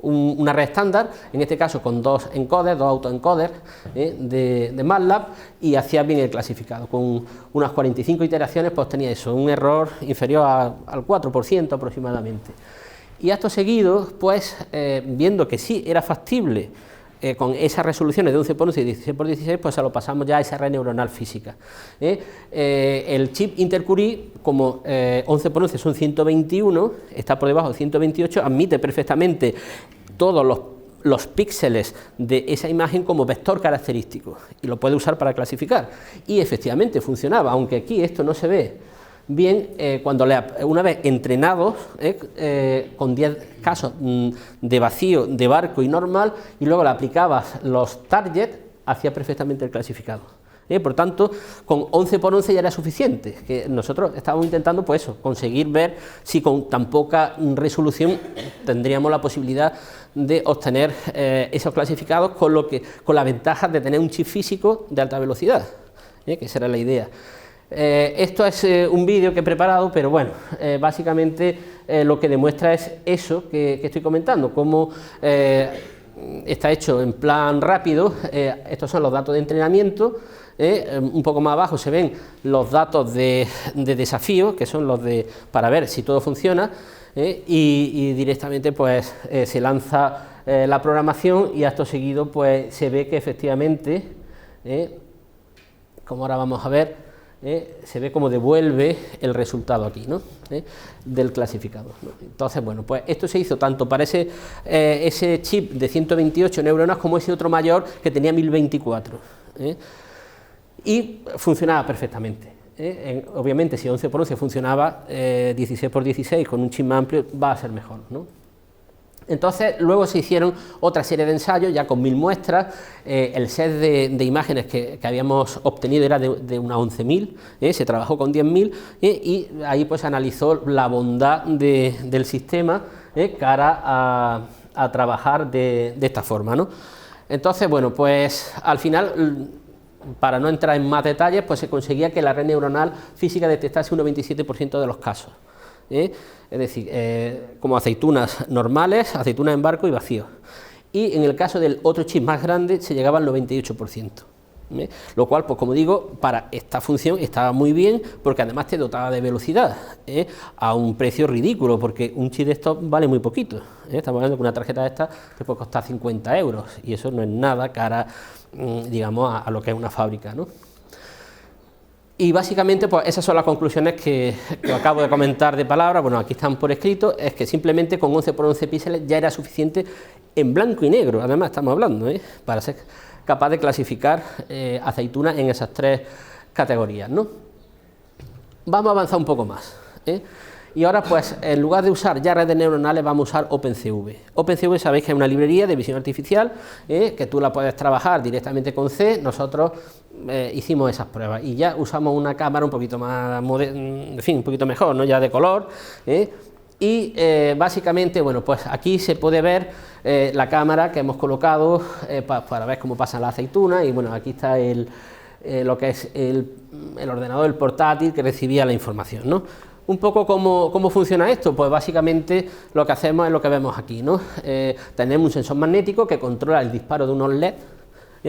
una red estándar, en este caso con dos encoders, dos autoencoders de MATLAB, y hacía bien el clasificado. Con unas 45 iteraciones pues tenía eso, un error inferior al 4% aproximadamente. Y acto seguido, pues viendo que sí era factible con esas resoluciones de 11 por 11 y 16 por 16, pues se lo pasamos ya a esa red neuronal física. El chip Intercurie, como 11 por 11 son 121, está por debajo de 128, admite perfectamente todos los píxeles de esa imagen como vector característico, y lo puede usar para clasificar. Y efectivamente funcionaba, aunque aquí esto no se ve bien, una vez entrenados con 10 casos de vacío, de barco y normal, y luego le aplicabas los targets, hacía perfectamente el clasificado. Por tanto, con 11 por 11 ya era suficiente, que nosotros estábamos intentando pues eso, conseguir ver si con tan poca resolución tendríamos la posibilidad de obtener esos clasificados con la ventaja de tener un chip físico de alta velocidad, que esa era la idea. Esto es un vídeo que he preparado, pero bueno, básicamente lo que demuestra es eso que estoy comentando, cómo está hecho en plan rápido. Estos son los datos de entrenamiento, un poco más abajo se ven los datos de desafío, que son los para ver si todo funciona, y directamente pues se lanza la programación y acto seguido pues se ve que efectivamente, como ahora vamos a ver, se ve cómo devuelve el resultado aquí, ¿no? Del clasificador, ¿no? Entonces, bueno, pues esto se hizo tanto para ese chip de 128 neuronas como ese otro mayor que tenía 1024, y funcionaba perfectamente. Obviamente, si 11 por 11 funcionaba, 16 por 16 con un chip más amplio va a ser mejor, ¿no? Entonces, luego se hicieron otra serie de ensayos, ya con 1000 muestras, el set de imágenes que habíamos obtenido era de unas 11.000, se trabajó con 10.000, y ahí pues se analizó la bondad del sistema cara a trabajar de esta forma, ¿no? Entonces, bueno, pues al final, para no entrar en más detalles, pues se conseguía que la red neuronal física detectase un 97% de los casos. Es decir, como aceitunas normales, aceitunas en barco y vacíos. Y en el caso del otro chip más grande se llegaba al 98%. Lo cual, pues como digo, para esta función estaba muy bien, porque además te dotaba de velocidad, a un precio ridículo, porque un chip de estos vale muy poquito. Estamos hablando que una tarjeta de estas te puede costar 50 euros, y eso no es nada cara, digamos, a lo que es una fábrica, ¿no? Y básicamente, pues esas son las conclusiones que acabo de comentar de palabra. Bueno, aquí están por escrito, es que simplemente con 11 por 11 píxeles ya era suficiente en blanco y negro, además estamos hablando, para ser capaz de clasificar aceitunas en esas tres categorías, ¿no? Vamos a avanzar un poco más, y ahora, pues, en lugar de usar ya redes neuronales, vamos a usar OpenCV. OpenCV sabéis que es una librería de visión artificial, que tú la puedes trabajar directamente con C. Nosotros hicimos esas pruebas y ya usamos una cámara un poquito más en fin, un poquito mejor, ¿no? Ya de color, y básicamente, bueno, pues aquí se puede ver la cámara que hemos colocado para ver cómo pasa la aceituna, y bueno, aquí está lo que es el ordenador, el portátil que recibía la información, ¿no? Un poco cómo funciona esto, pues básicamente lo que hacemos es lo que vemos aquí, ¿no? Tenemos un sensor magnético que controla el disparo de unos LED,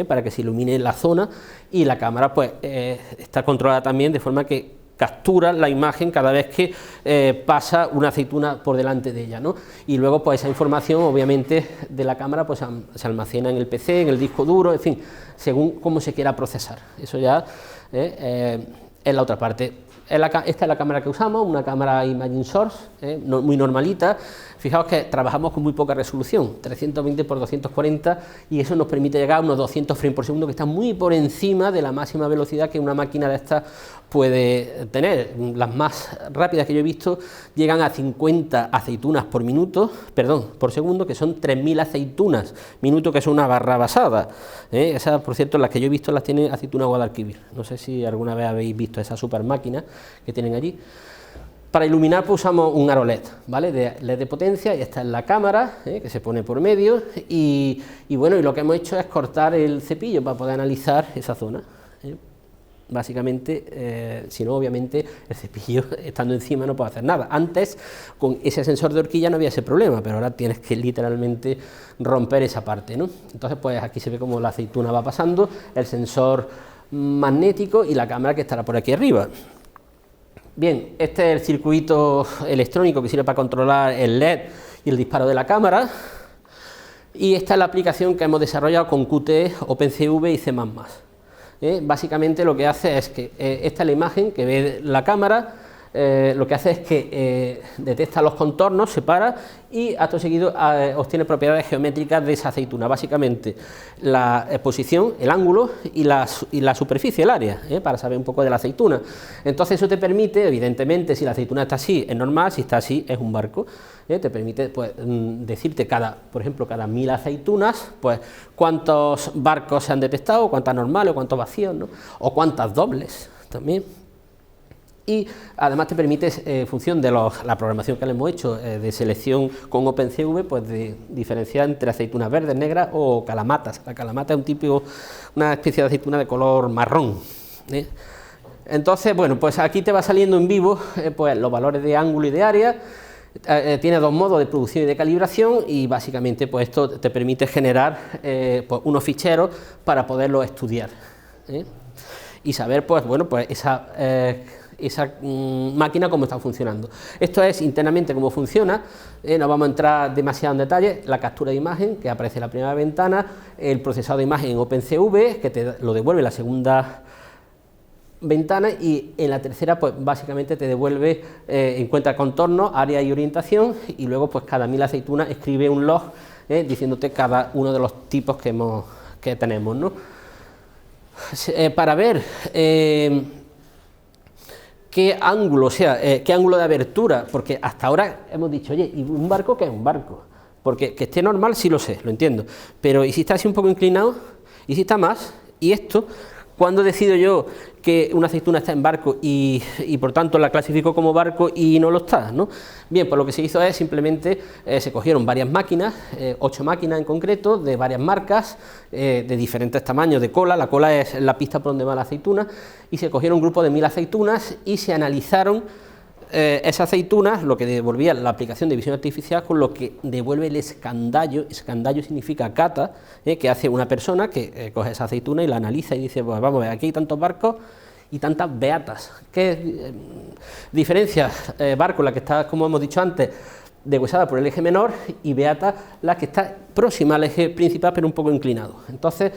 para que se ilumine la zona, y la cámara pues está controlada también de forma que captura la imagen cada vez que pasa una aceituna por delante de ella, ¿no? Y luego pues esa información obviamente de la cámara pues se almacena en el PC, en el disco duro, en fin, según cómo se quiera procesar. Eso ya es la otra parte. Esta es la cámara que usamos, una cámara Imaging Source, muy normalita. Fijaos que trabajamos con muy poca resolución, 320 por 240, y eso nos permite llegar a unos 200 frames por segundo, que está muy por encima de la máxima velocidad que una máquina de estas puede tener. Las más rápidas que yo he visto llegan a 50 aceitunas por segundo, que son 3000 aceitunas minuto, que es una barra basada. Esas, por cierto, las que yo he visto las tiene Aceituna Guadalquivir. No sé si alguna vez habéis visto esa super máquina que tienen allí. Para iluminar pues usamos un aro LED, ¿vale? De LED de potencia, y esta es la cámara, que se pone por medio, y bueno, y lo que hemos hecho es cortar el cepillo para poder analizar esa zona. Básicamente, si no, obviamente el cepillo estando encima no puede hacer nada. Antes, con ese sensor de horquilla no había ese problema, pero ahora tienes que literalmente romper esa parte, ¿no? Entonces, pues aquí se ve cómo la aceituna va pasando, el sensor magnético y la cámara que estará por aquí arriba. Bien, este es el circuito electrónico que sirve para controlar el LED y el disparo de la cámara, y esta es la aplicación que hemos desarrollado con Qt, OpenCV y C++. Básicamente lo que hace es que esta es la imagen que ve la cámara, lo que hace es que detecta los contornos, separa, y acto seguido obtiene propiedades geométricas de esa aceituna, básicamente la posición, el ángulo y la superficie, el área, para saber un poco de la aceituna. Entonces eso te permite, evidentemente, si la aceituna está así es normal, si está así es un barco, te permite pues, decirte por ejemplo, cada 1000 aceitunas, pues cuántos barcos se han detectado, cuántas normales o cuántos vacíos, ¿no? O cuántas dobles también. Y además te permite, en función de la programación que le hemos hecho de selección con OpenCV, pues de diferenciar entre aceitunas verdes, negras o calamatas. La calamata es una especie de aceituna de color marrón. Entonces, bueno, pues aquí te va saliendo en vivo pues los valores de ángulo y de área. Tiene dos modos de producción y de calibración, y básicamente pues esto te permite generar pues unos ficheros para poderlos estudiar, y saber pues bueno pues máquina cómo está funcionando. Esto es internamente cómo funciona, no vamos a entrar demasiado en detalle, la captura de imagen que aparece en la primera ventana, el procesado de imagen en OpenCV que te lo devuelve en la segunda ventana y en la tercera pues básicamente te devuelve, encuentra contorno, área y orientación y luego pues cada 1000 aceitunas escribe un log diciéndote cada uno de los tipos que tenemos, ¿no? Para ver qué ángulo, qué ángulo de abertura, porque hasta ahora hemos dicho, oye, ¿y un barco qué es un barco? Porque que esté normal sí lo sé, lo entiendo, pero ¿y si está así un poco inclinado? ¿Y si está más? ¿Y esto? ¿Cuándo decido yo que una aceituna está en barco y por tanto la clasifico como barco y no lo está, ¿no? Bien, pues lo que se hizo es simplemente se cogieron varias máquinas, 8 máquinas en concreto, de varias marcas, de diferentes tamaños de cola, la cola es la pista por donde va la aceituna, y se cogieron un grupo de 1000 aceitunas y se analizaron esas aceitunas, lo que devolvía la aplicación de visión artificial con lo que devuelve el escandallo. Escandallo significa cata, que hace una persona que coge esa aceituna y la analiza y dice, pues vamos a ver, aquí hay tantos barcos y tantas beatas. ¿Qué diferencia? Barco, la que está, como hemos dicho antes, deshuesada por el eje menor, y beata la que está próxima al eje principal pero un poco inclinado. Entonces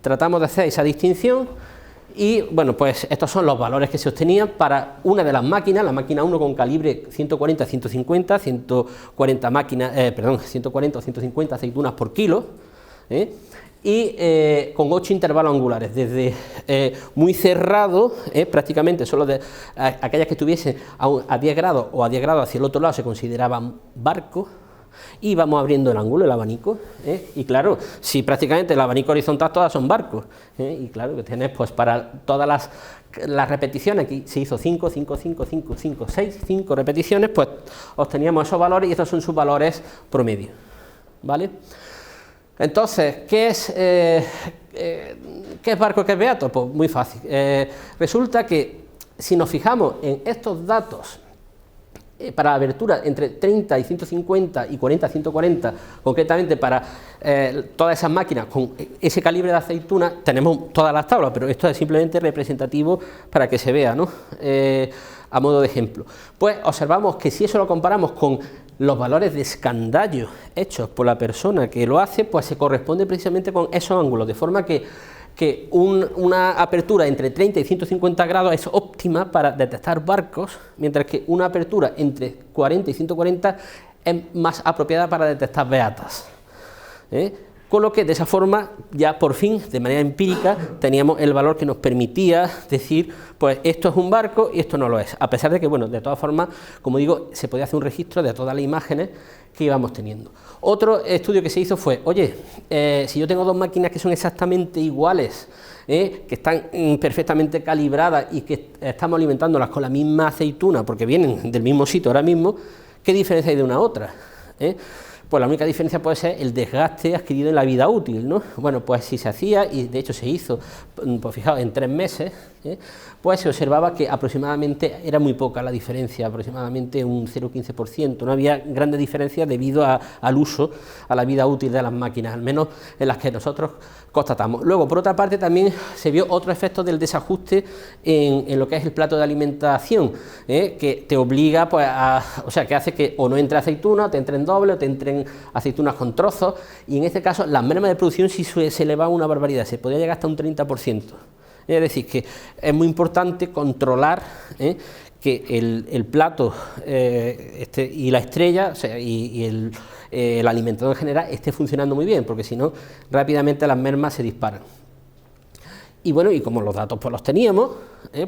tratamos de hacer esa distinción. Y bueno, pues estos son los valores que se obtenían para una de las máquinas, la máquina 1 con calibre 140-150, 140 o 150 aceitunas por kilo, y con 8 intervalos angulares, desde muy cerrado, prácticamente solo de aquellas que estuviesen a 10 grados o a 10 grados hacia el otro lado se consideraban barcos. Y vamos abriendo el ángulo, el abanico, y claro, si prácticamente el abanico horizontal todas son barcos, y claro que tienes pues para todas las repeticiones, aquí se hizo 5, 5, 5, 5, 5, 6, 5 repeticiones, pues obteníamos esos valores y estos son sus valores promedio, ¿vale? Entonces, ¿qué es barco, qué es beato? Pues muy fácil, resulta que si nos fijamos en estos datos para abertura entre 30 y 150 y 40 a 140, concretamente para todas esas máquinas con ese calibre de aceituna, tenemos todas las tablas, pero esto es simplemente representativo para que se vea, ¿no? A modo de ejemplo. Pues observamos que si eso lo comparamos con los valores de escandallo hechos por la persona que lo hace, pues se corresponde precisamente con esos ángulos, de forma que una apertura entre 30 y 150 grados es óptima para detectar barcos, mientras que una apertura entre 40 y 140 es más apropiada para detectar beatas. Con lo que de esa forma ya por fin, de manera empírica, teníamos el valor que nos permitía decir, pues esto es un barco y esto no lo es, a pesar de que, bueno, de todas formas, como digo, se podía hacer un registro de todas las imágenes que íbamos teniendo. Otro estudio que se hizo fue, oye, si yo tengo dos máquinas que son exactamente iguales, que están perfectamente calibradas y que estamos alimentándolas con la misma aceituna, porque vienen del mismo sitio ahora mismo, ¿qué diferencia hay de una a otra? Pues la única diferencia puede ser el desgaste adquirido en la vida útil, ¿no? Bueno, pues si se hacía, y de hecho se hizo, pues fijaos, en 3 meses, pues se observaba que aproximadamente era muy poca la diferencia, aproximadamente un 0,15%, no había grandes diferencias debido al uso, a la vida útil de las máquinas, al menos en las que nosotros constatamos. Luego, por otra parte, también se vio otro efecto del desajuste en lo que es el plato de alimentación, que te obliga, pues, o sea, que hace que o no entre aceituna, o te entren doble, o te entren aceitunas con trozos, y en este caso las mermas de producción sí se elevaba una barbaridad, se podía llegar hasta un 30%. Es decir, que es muy importante controlar que el plato y la estrella, o sea, y el alimentador en general esté funcionando muy bien, porque si no, rápidamente las mermas se disparan. Y bueno, y como los datos pues los teníamos,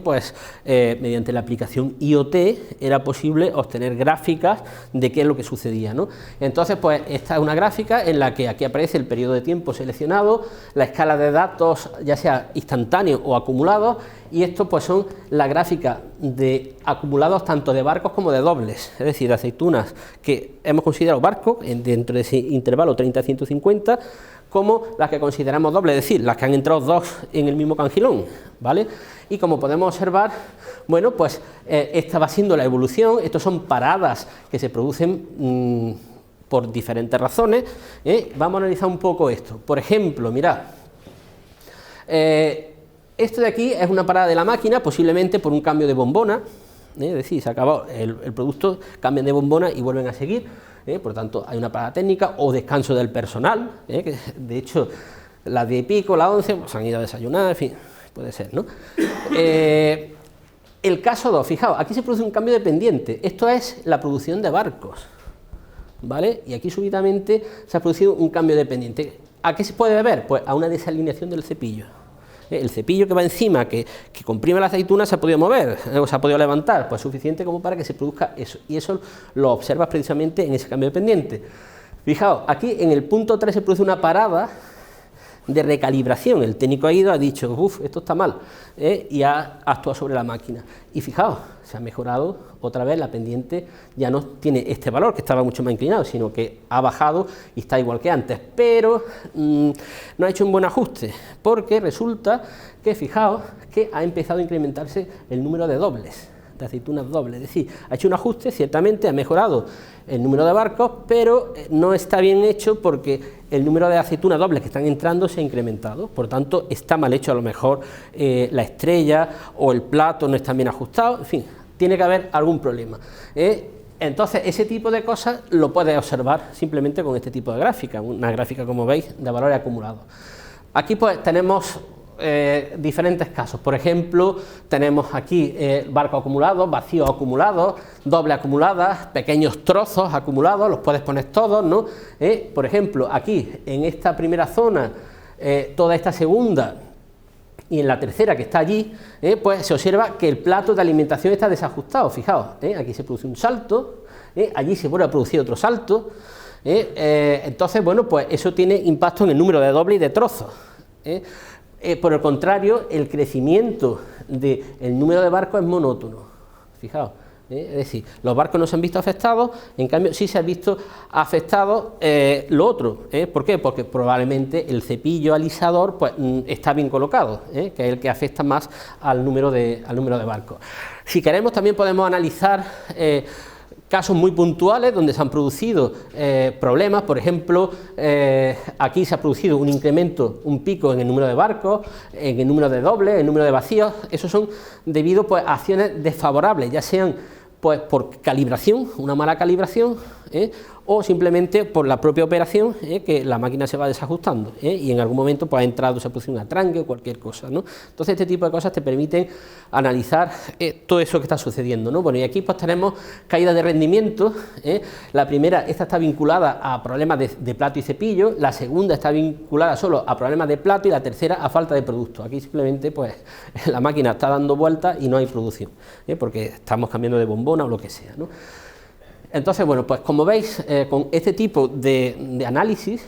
pues mediante la aplicación IoT era posible obtener gráficas de qué es lo que sucedía, ¿no? Entonces, pues esta es una gráfica en la que aquí aparece el periodo de tiempo seleccionado, la escala de datos, ya sea instantáneo o acumulados, y esto pues son la gráfica de acumulados tanto de barcos como de dobles, es decir, de aceitunas que hemos considerado barcos dentro de ese intervalo 30-150, como las que consideramos dobles, es decir, las que han entrado dos en el mismo cangilón, ¿vale? Y como podemos observar, bueno, pues esta va siendo la evolución, estos son paradas que se producen por diferentes razones, Vamos a analizar un poco esto. Por ejemplo, mirad, Esto de aquí es una parada de la máquina, posiblemente por un cambio de bombona, es decir, se acabó el producto, cambian de bombona y vuelven a seguir, por tanto hay una parada técnica o descanso del personal, que de hecho las 10 y pico, las 11, pues han ido a desayunar, en fin, puede ser, ¿no? El caso 2, fijaos, aquí se produce un cambio de pendiente, esto es la producción de barcos, ¿vale? Y aquí súbitamente se ha producido un cambio de pendiente. ¿A qué se puede deber? Pues a una desalineación del cepillo. El cepillo que va encima, que comprime la aceituna, se ha podido mover, o se ha podido levantar, pues suficiente como para que se produzca eso, y eso lo observas precisamente en ese cambio de pendiente. Fijaos, aquí en el punto 3 se produce una parada de recalibración, el técnico ha ido, ha dicho, uff, esto está mal, y ha actuado sobre la máquina, y fijaos, se ha mejorado otra vez, la pendiente ya no tiene este valor, que estaba mucho más inclinado, sino que ha bajado y está igual que antes, pero no ha hecho un buen ajuste, porque resulta que, fijaos, que ha empezado a incrementarse el número de dobles, de aceitunas dobles, es decir, ha hecho un ajuste, ciertamente ha mejorado el número de barcos, pero no está bien hecho porque el número de aceitunas dobles que están entrando se ha incrementado, por tanto está mal hecho a lo mejor la estrella o el plato no están bien ajustados, en fin, tiene que haber algún problema. Entonces ese tipo de cosas lo puedes observar simplemente con este tipo de gráfica, una gráfica como veis de valores acumulados. Aquí pues tenemos diferentes casos, por ejemplo tenemos aquí barcos acumulados, vacíos acumulados, dobles acumuladas, pequeños trozos acumulados, los puedes poner todos, ¿no? Por ejemplo aquí en esta primera zona, toda esta segunda y en la tercera que está allí, pues se observa que el plato de alimentación está desajustado, fijaos, aquí se produce un salto, allí se vuelve a producir otro salto, entonces bueno, pues eso tiene impacto en el número de dobles y de trozos. Por el contrario, el crecimiento del número de barcos es monótono, fijaos, es decir, los barcos no se han visto afectados, en cambio sí se ha visto afectado lo otro, ¿por qué? Porque probablemente el cepillo alisador pues, está bien colocado, que es el que afecta más al número de barcos. Si queremos también podemos analizar casos muy puntuales donde se han producido problemas, por ejemplo, aquí se ha producido un incremento, un pico en el número de barcos, en el número de dobles, en el número de vacíos, esos son debido pues, a acciones desfavorables, ya sean pues, por calibración, una mala calibración, o simplemente por la propia operación, que la máquina se va desajustando, y en algún momento pues, ha entrado, se ha producido un atranque o cualquier cosa, ¿no? Entonces este tipo de cosas te permiten analizar todo eso que está sucediendo, ¿no? Bueno, y aquí pues tenemos caída de rendimiento, la primera, esta está vinculada a problemas de plato y cepillo, la segunda está vinculada solo a problemas de plato y la tercera a falta de producto. Aquí simplemente pues la máquina está dando vueltas y no hay producción, porque estamos cambiando de bombona o lo que sea, ¿no? Entonces, bueno, pues como veis, con este tipo de análisis,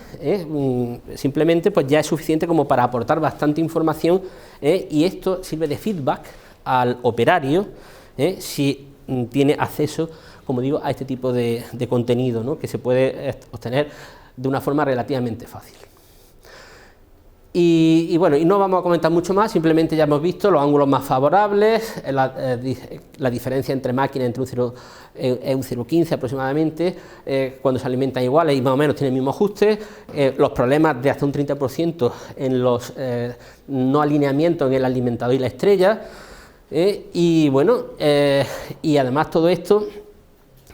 simplemente pues ya es suficiente como para aportar bastante información, y esto sirve de feedback al operario, si tiene acceso, como digo, a este tipo de contenido, ¿no? Que se puede obtener de una forma relativamente fácil. Y bueno, y no vamos a comentar mucho más, simplemente ya hemos visto los ángulos más favorables, la diferencia entre máquinas entre un 0,15 aproximadamente, cuando se alimentan iguales y más o menos tienen el mismo ajuste, los problemas de hasta un 30% en los no alineamientos en el alimentador y la estrella, y bueno, y además todo esto,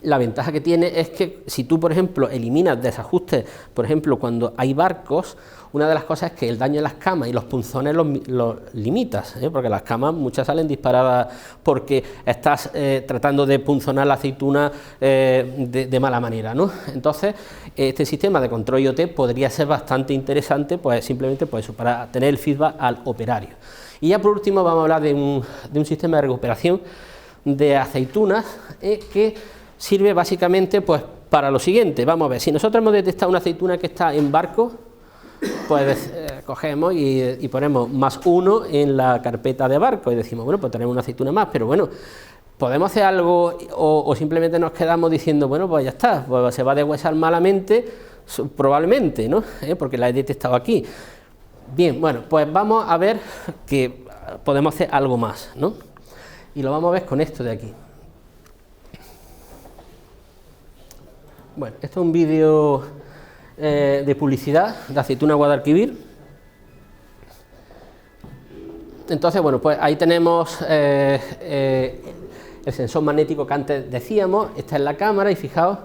la ventaja que tiene es que si tú, por ejemplo, eliminas desajustes, por ejemplo, cuando hay barcos, una de las cosas es que el daño en las camas y los punzones los limitas, porque las camas muchas salen disparadas porque estás tratando de punzonar la aceituna de mala manera, ¿no? Entonces, este sistema de control IoT podría ser bastante interesante, pues simplemente pues eso, para tener el feedback al operario. Y ya por último vamos a hablar de un sistema de recuperación de aceitunas que sirve básicamente pues para lo siguiente. Vamos a ver, si nosotros hemos detectado una aceituna que está en barco, pues cogemos y ponemos +1 en la carpeta de barco y decimos, bueno, pues tenemos una aceituna más, pero bueno, podemos hacer algo o simplemente nos quedamos diciendo, bueno, pues ya está, pues se va a deshuesar malamente, probablemente, ¿no? Porque la he detectado aquí. Bien, bueno, pues vamos a ver que podemos hacer algo más, ¿no? Y lo vamos a ver con esto de aquí. Bueno, esto es un vídeo de publicidad de aceituna Guadalquivir. Entonces, bueno, pues ahí tenemos el sensor magnético que antes decíamos. Esta es la cámara y fijaos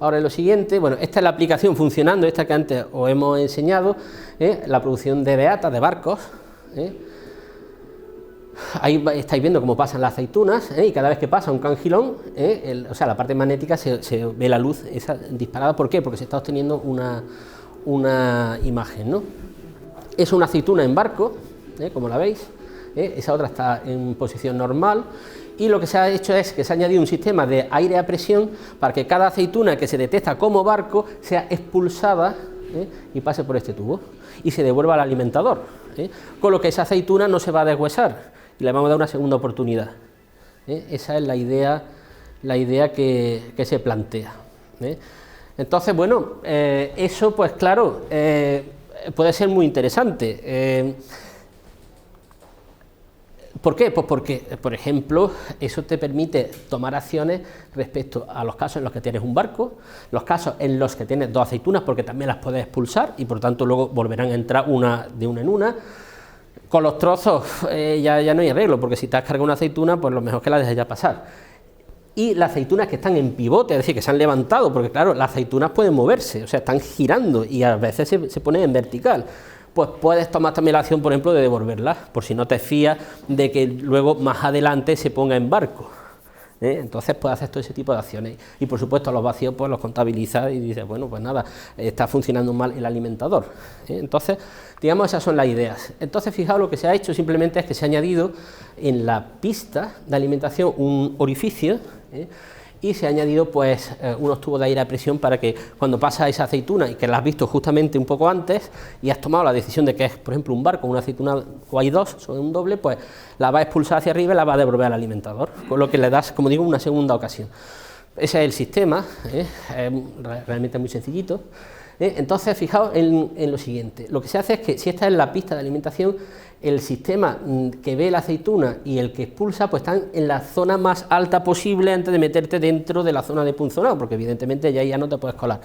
ahora en lo siguiente. Bueno, esta es la aplicación funcionando, esta que antes os hemos enseñado, la producción de beatas, de barcos. Ahí estáis viendo cómo pasan las aceitunas, y cada vez que pasa un cangilón, o sea, la parte magnética se ve la luz esa disparada. ¿Por qué? Porque se está obteniendo una imagen, ¿no? Es una aceituna en barco, como la veis, esa otra está en posición normal, y lo que se ha hecho es que se ha añadido un sistema de aire a presión para que cada aceituna que se detecta como barco sea expulsada y pase por este tubo y se devuelva al alimentador, con lo que esa aceituna no se va a deshuesar y le vamos a dar una segunda oportunidad. Esa es la idea que se plantea. Entonces, bueno, eso pues claro, puede ser muy interesante. ¿Por qué? Pues porque, por ejemplo, eso te permite tomar acciones respecto a los casos en los que tienes un barco, los casos en los que tienes dos aceitunas, porque también las puedes expulsar y por tanto luego volverán a entrar de una en una. Con los trozos ya no hay arreglo, porque si te has cargado una aceituna, pues lo mejor es que la dejes ya pasar. Y las aceitunas que están en pivote, es decir, que se han levantado, porque claro, las aceitunas pueden moverse, o sea, están girando y a veces se ponen en vertical. Pues puedes tomar también la acción, por ejemplo, de devolverlas, por si no te fías de que luego más adelante se ponga en barco. Entonces puedes hacer todo ese tipo de acciones. Y por supuesto los vacíos pues los contabilizas y dices, bueno, pues nada, está funcionando mal el alimentador. Entonces, digamos, esas son las ideas. Entonces, fijaos, lo que se ha hecho simplemente es que se ha añadido en la pista de alimentación un orificio, y se ha añadido pues unos tubos de aire a presión para que cuando pasa esa aceituna y que la has visto justamente un poco antes y has tomado la decisión de que es, por ejemplo, un barco, una aceituna o hay dos, son un doble, pues la va a expulsar hacia arriba y la va a devolver al alimentador, con lo que le das, como digo, una segunda ocasión. Ese es el sistema, es realmente muy sencillito. Entonces, fijaos en lo siguiente, lo que se hace es que si esta es la pista de alimentación, el sistema que ve la aceituna y el que expulsa pues están en la zona más alta posible antes de meterte dentro de la zona de punzonado, porque evidentemente ya no te puedes colar.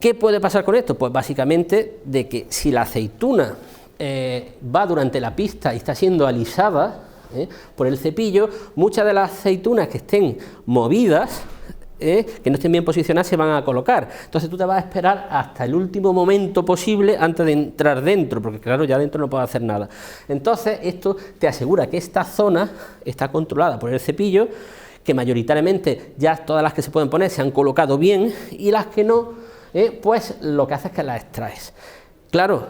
¿Qué puede pasar con esto? Pues básicamente de que si la aceituna va durante la pista y está siendo alisada por el cepillo, muchas de las aceitunas que estén movidas, que no estén bien posicionadas, se van a colocar. Entonces tú te vas a esperar hasta el último momento posible antes de entrar dentro, porque claro, ya dentro no puedes hacer nada. Entonces esto te asegura que esta zona está controlada por el cepillo, que mayoritariamente ya todas las que se pueden poner se han colocado bien, y las que no, pues lo que hace es que las extraes. Claro,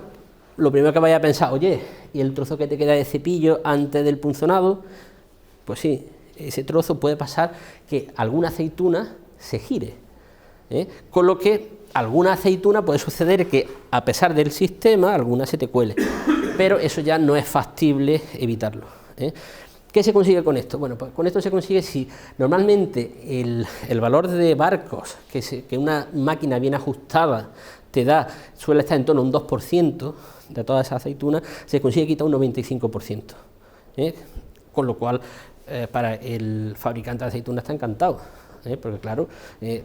lo primero que vaya a pensar, oye, ¿y el trozo que te queda de cepillo antes del punzonado? Pues sí, ese trozo puede pasar que alguna aceituna se gire, con lo que alguna aceituna puede suceder que a pesar del sistema, alguna se te cuele, pero eso ya no es factible evitarlo. ¿Qué se consigue con esto? Bueno, pues con esto se consigue si normalmente el valor de barcos que una máquina bien ajustada te da, suele estar en torno a un 2% de todas esas aceitunas, se consigue quitar un 95%, con lo cual para el fabricante de aceitunas está encantado, porque claro,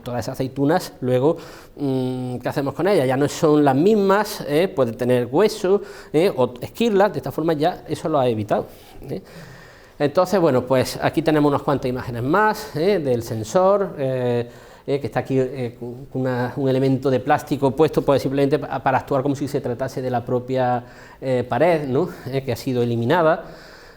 todas esas aceitunas luego, ¿qué hacemos con ellas? Ya no son las mismas, pueden tener hueso o esquirlas, de esta forma ya eso lo ha evitado. Entonces, bueno, pues aquí tenemos unas cuantas imágenes más del sensor, que está aquí con un elemento de plástico puesto pues simplemente para actuar como si se tratase de la propia pared, ¿no? Que ha sido eliminada.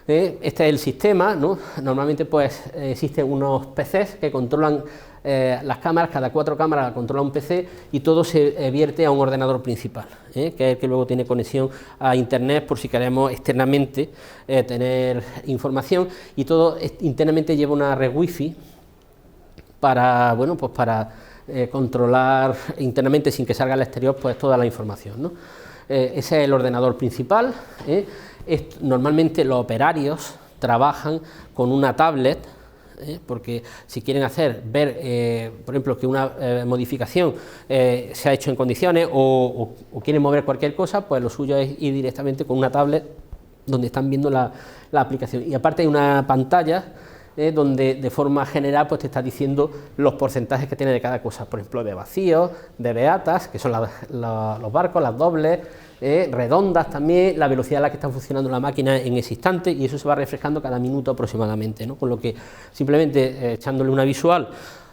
Este es el sistema, ¿no? Normalmente pues existen unos PCs que controlan las cámaras, cada 4 cámaras controla un PC y todo se vierte a un ordenador principal, que es el que luego tiene conexión a internet por si queremos externamente tener información, y todo internamente lleva una red wifi para, bueno, pues para controlar internamente sin que salga al exterior pues toda la información, ¿no? Ese es el ordenador principal. Normalmente los operarios trabajan con una tablet, porque si quieren ver, por ejemplo, que una modificación se ha hecho en condiciones o quieren mover cualquier cosa, pues lo suyo es ir directamente con una tablet donde están viendo la aplicación. Y aparte hay una pantalla donde de forma general pues te está diciendo los porcentajes que tiene de cada cosa, por ejemplo, de vacíos, de beatas, que son los barcos, las dobles, redondas también, la velocidad a la que está funcionando la máquina en ese instante, y eso se va refrescando cada minuto aproximadamente, ¿no? Con lo que simplemente echándole una visual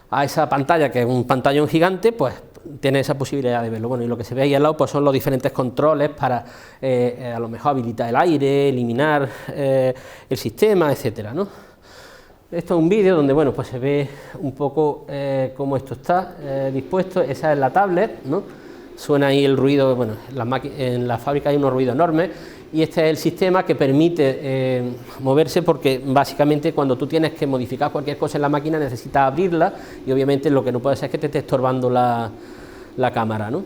a esa pantalla, que es un pantallón gigante, pues tiene esa posibilidad de verlo. Bueno, y lo que se ve ahí al lado pues son los diferentes controles para a lo mejor habilitar el aire, eliminar el sistema, etcétera, ¿no? Esto es un vídeo donde, bueno, pues se ve un poco cómo esto está dispuesto. Esa es la tablet, ¿no? Suena ahí el ruido, bueno, en la fábrica hay unos ruidos enormes, y este es el sistema que permite moverse, porque básicamente cuando tú tienes que modificar cualquier cosa en la máquina necesitas abrirla, y obviamente lo que no puede ser es que te esté estorbando la cámara, ¿no?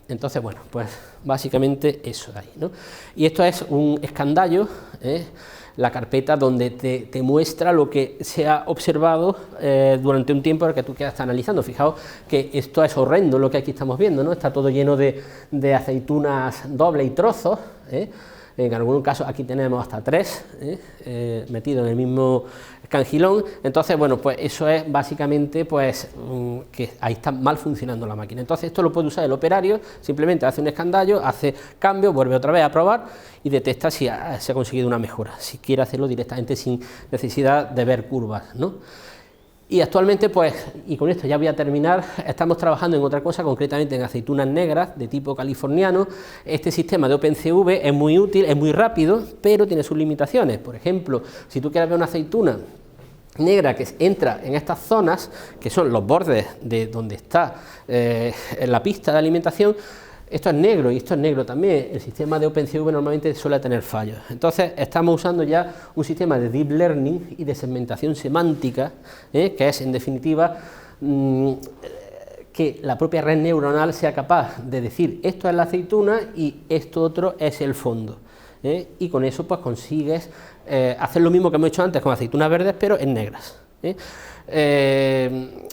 Entonces, bueno, pues básicamente eso de ahí, ¿no? Y esto es un escandallo, la carpeta donde te muestra lo que se ha observado durante un tiempo en el que tú quedas analizando. Fijaos que esto es horrendo lo que aquí estamos viendo, ¿no? Está todo lleno de aceitunas dobles y trozos, en algunos casos aquí tenemos hasta 3 metidos en el mismo cangilón. Entonces, bueno, pues eso es básicamente pues que ahí está mal funcionando la máquina. Entonces esto lo puede usar el operario, simplemente hace un escandallo, hace cambio, vuelve otra vez a probar y detecta si se ha conseguido una mejora, si quiere hacerlo directamente sin necesidad de ver curvas, ¿no? Y actualmente, pues, y con esto ya voy a terminar, estamos trabajando en otra cosa, concretamente en aceitunas negras de tipo californiano. Este sistema de OpenCV es muy útil, es muy rápido, pero tiene sus limitaciones. Por ejemplo, si tú quieres ver una aceituna negra que entra en estas zonas, que son los bordes de donde está en la pista de alimentación, esto es negro y esto es negro también. El sistema de OpenCV normalmente suele tener fallos. Entonces estamos usando ya un sistema de Deep Learning y de segmentación semántica, que es en definitiva que la propia red neuronal sea capaz de decir esto es la aceituna y esto otro es el fondo, y con eso pues consigues hacer lo mismo que hemos hecho antes con aceitunas verdes, pero en negras.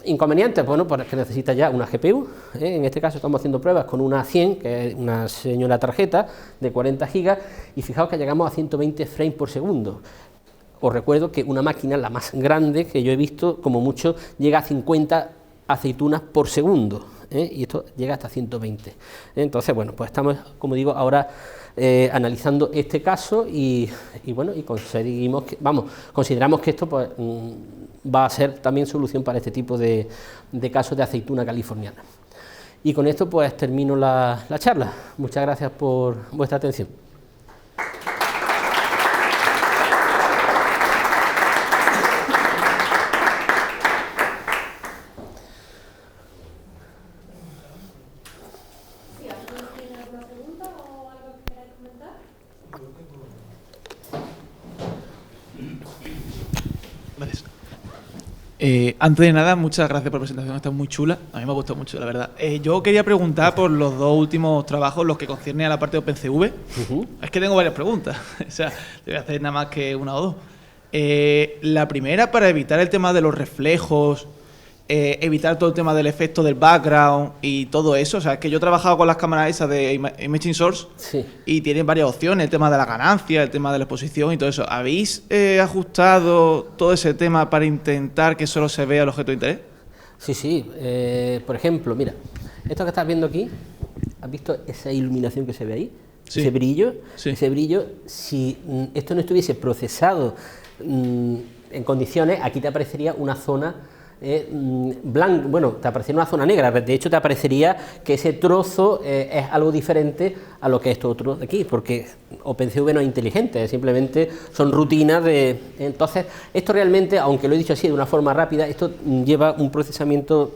Inconvenientes, bueno, pues que necesita ya una GPU, en este caso estamos haciendo pruebas con una 100, que es una señora tarjeta de 40 gigas, y fijaos que llegamos a 120 frames por segundo. Os recuerdo que una máquina, la más grande que yo he visto, como mucho, llega a 50 aceitunas por segundo, y esto llega hasta 120. Entonces, bueno, pues estamos, como digo, ahora analizando este caso y bueno, y consideramos que esto pues, va a ser también solución para este tipo de casos de aceituna californiana. Y con esto pues termino la charla. Muchas gracias por vuestra atención. Antes de nada, muchas gracias por la presentación, está muy chula, a mí me ha gustado mucho, la verdad. Yo quería preguntar por los dos últimos trabajos, los que conciernen a la parte de OpenCV. Es que tengo varias preguntas, o sea, te voy a hacer nada más que una o dos. La primera, para evitar el tema de los reflejos, evitar todo el tema del efecto del background y todo eso. O sea, es que yo he trabajado con las cámaras esas de Imaging Source, sí, y tienen varias opciones, el tema de la ganancia, el tema de la exposición y todo eso. ¿Habéis ajustado todo ese tema para intentar que solo se vea el objeto de interés? Sí, sí. Por ejemplo, mira, esto que estás viendo aquí, ¿has visto esa iluminación que se ve ahí? Sí. Ese brillo, sí. Ese brillo, si esto no estuviese procesado en condiciones, aquí te aparecería una zona blanco, bueno, te aparecería una zona negra, de hecho te aparecería que ese trozo es algo diferente a lo que es esto otro de aquí, porque OpenCV no es inteligente, simplemente son rutinas de... Entonces, esto realmente, aunque lo he dicho así de una forma rápida, esto lleva un procesamiento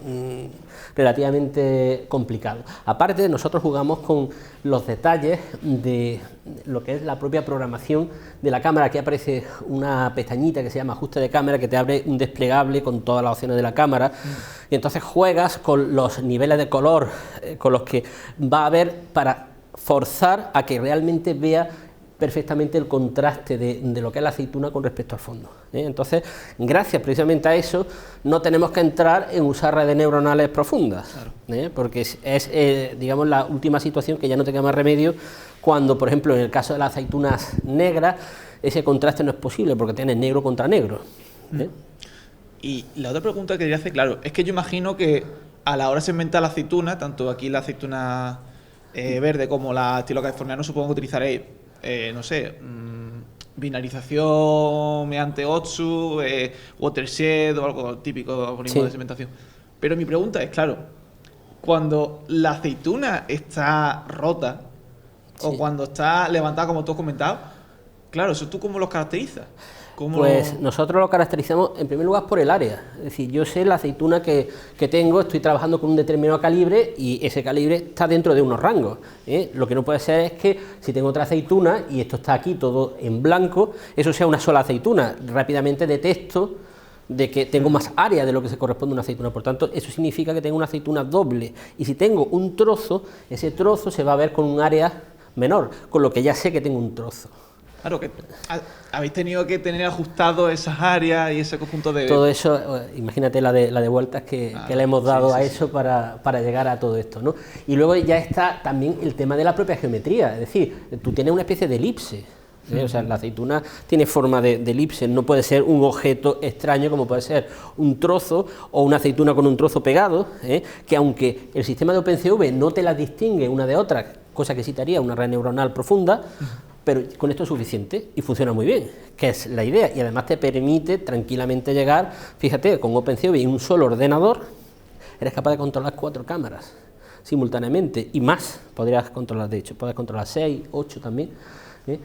relativamente complicado. Aparte, nosotros jugamos con los detalles de lo que es la propia programación de la cámara. Aquí aparece una pestañita que se llama ajuste de cámara, que te abre un desplegable con todas las opciones de la cámara, y entonces juegas con los niveles de color con los que va a haber para forzar a que realmente vea perfectamente el contraste de lo que es la aceituna con respecto al fondo. Entonces, gracias precisamente a eso, no tenemos que entrar en usar redes neuronales profundas, claro, porque es digamos, la última situación que ya no tenga más remedio, cuando, por ejemplo, en el caso de las aceitunas negras, ese contraste no es posible, porque tienes negro contra negro. Y la otra pregunta que quería hacer, claro, es que yo imagino que a la hora de segmentar la aceituna, tanto aquí la aceituna verde como la estilo californiano, supongo que utilizaréis, no sé, binarización mediante OTSU, watershed o algo típico, algoritmo de segmentación. Pero mi pregunta es, claro, cuando la aceituna está rota o cuando está levantada, como tú has comentado, claro, ¿eso tú cómo los caracterizas? Pues nosotros lo caracterizamos en primer lugar por el área, es decir, yo sé la aceituna que tengo, estoy trabajando con un determinado calibre y ese calibre está dentro de unos rangos, ¿eh? Lo que no puede ser es que si tengo otra aceituna y esto está aquí todo en blanco, eso sea una sola aceituna, rápidamente detecto de que tengo más área de lo que se corresponde a una aceituna, por tanto eso significa que tengo una aceituna doble, y si tengo un trozo, ese trozo se va a ver con un área menor, con lo que ya sé que tengo un trozo. Claro, que habéis tenido que tener ajustado esas áreas y ese conjunto de... Todo eso, imagínate la de vueltas que le hemos dado a eso para llegar a todo esto, ¿no? Y luego ya está también el tema de la propia geometría, es decir, tú tienes una especie de elipse, ¿eh? O sea, la aceituna tiene forma de elipse, no puede ser un objeto extraño como puede ser un trozo o una aceituna con un trozo pegado, ¿eh? Que aunque el sistema de OpenCV no te las distingue una de otra, cosa que sí te haría una red neuronal profunda, pero con esto es suficiente y funciona muy bien, que es la idea, y además te permite tranquilamente llegar, fíjate, con OpenCV y un solo ordenador, eres capaz de controlar 4 cámaras simultáneamente, y más podrías controlar, de hecho, puedes controlar 6, 8 también, ¿eh?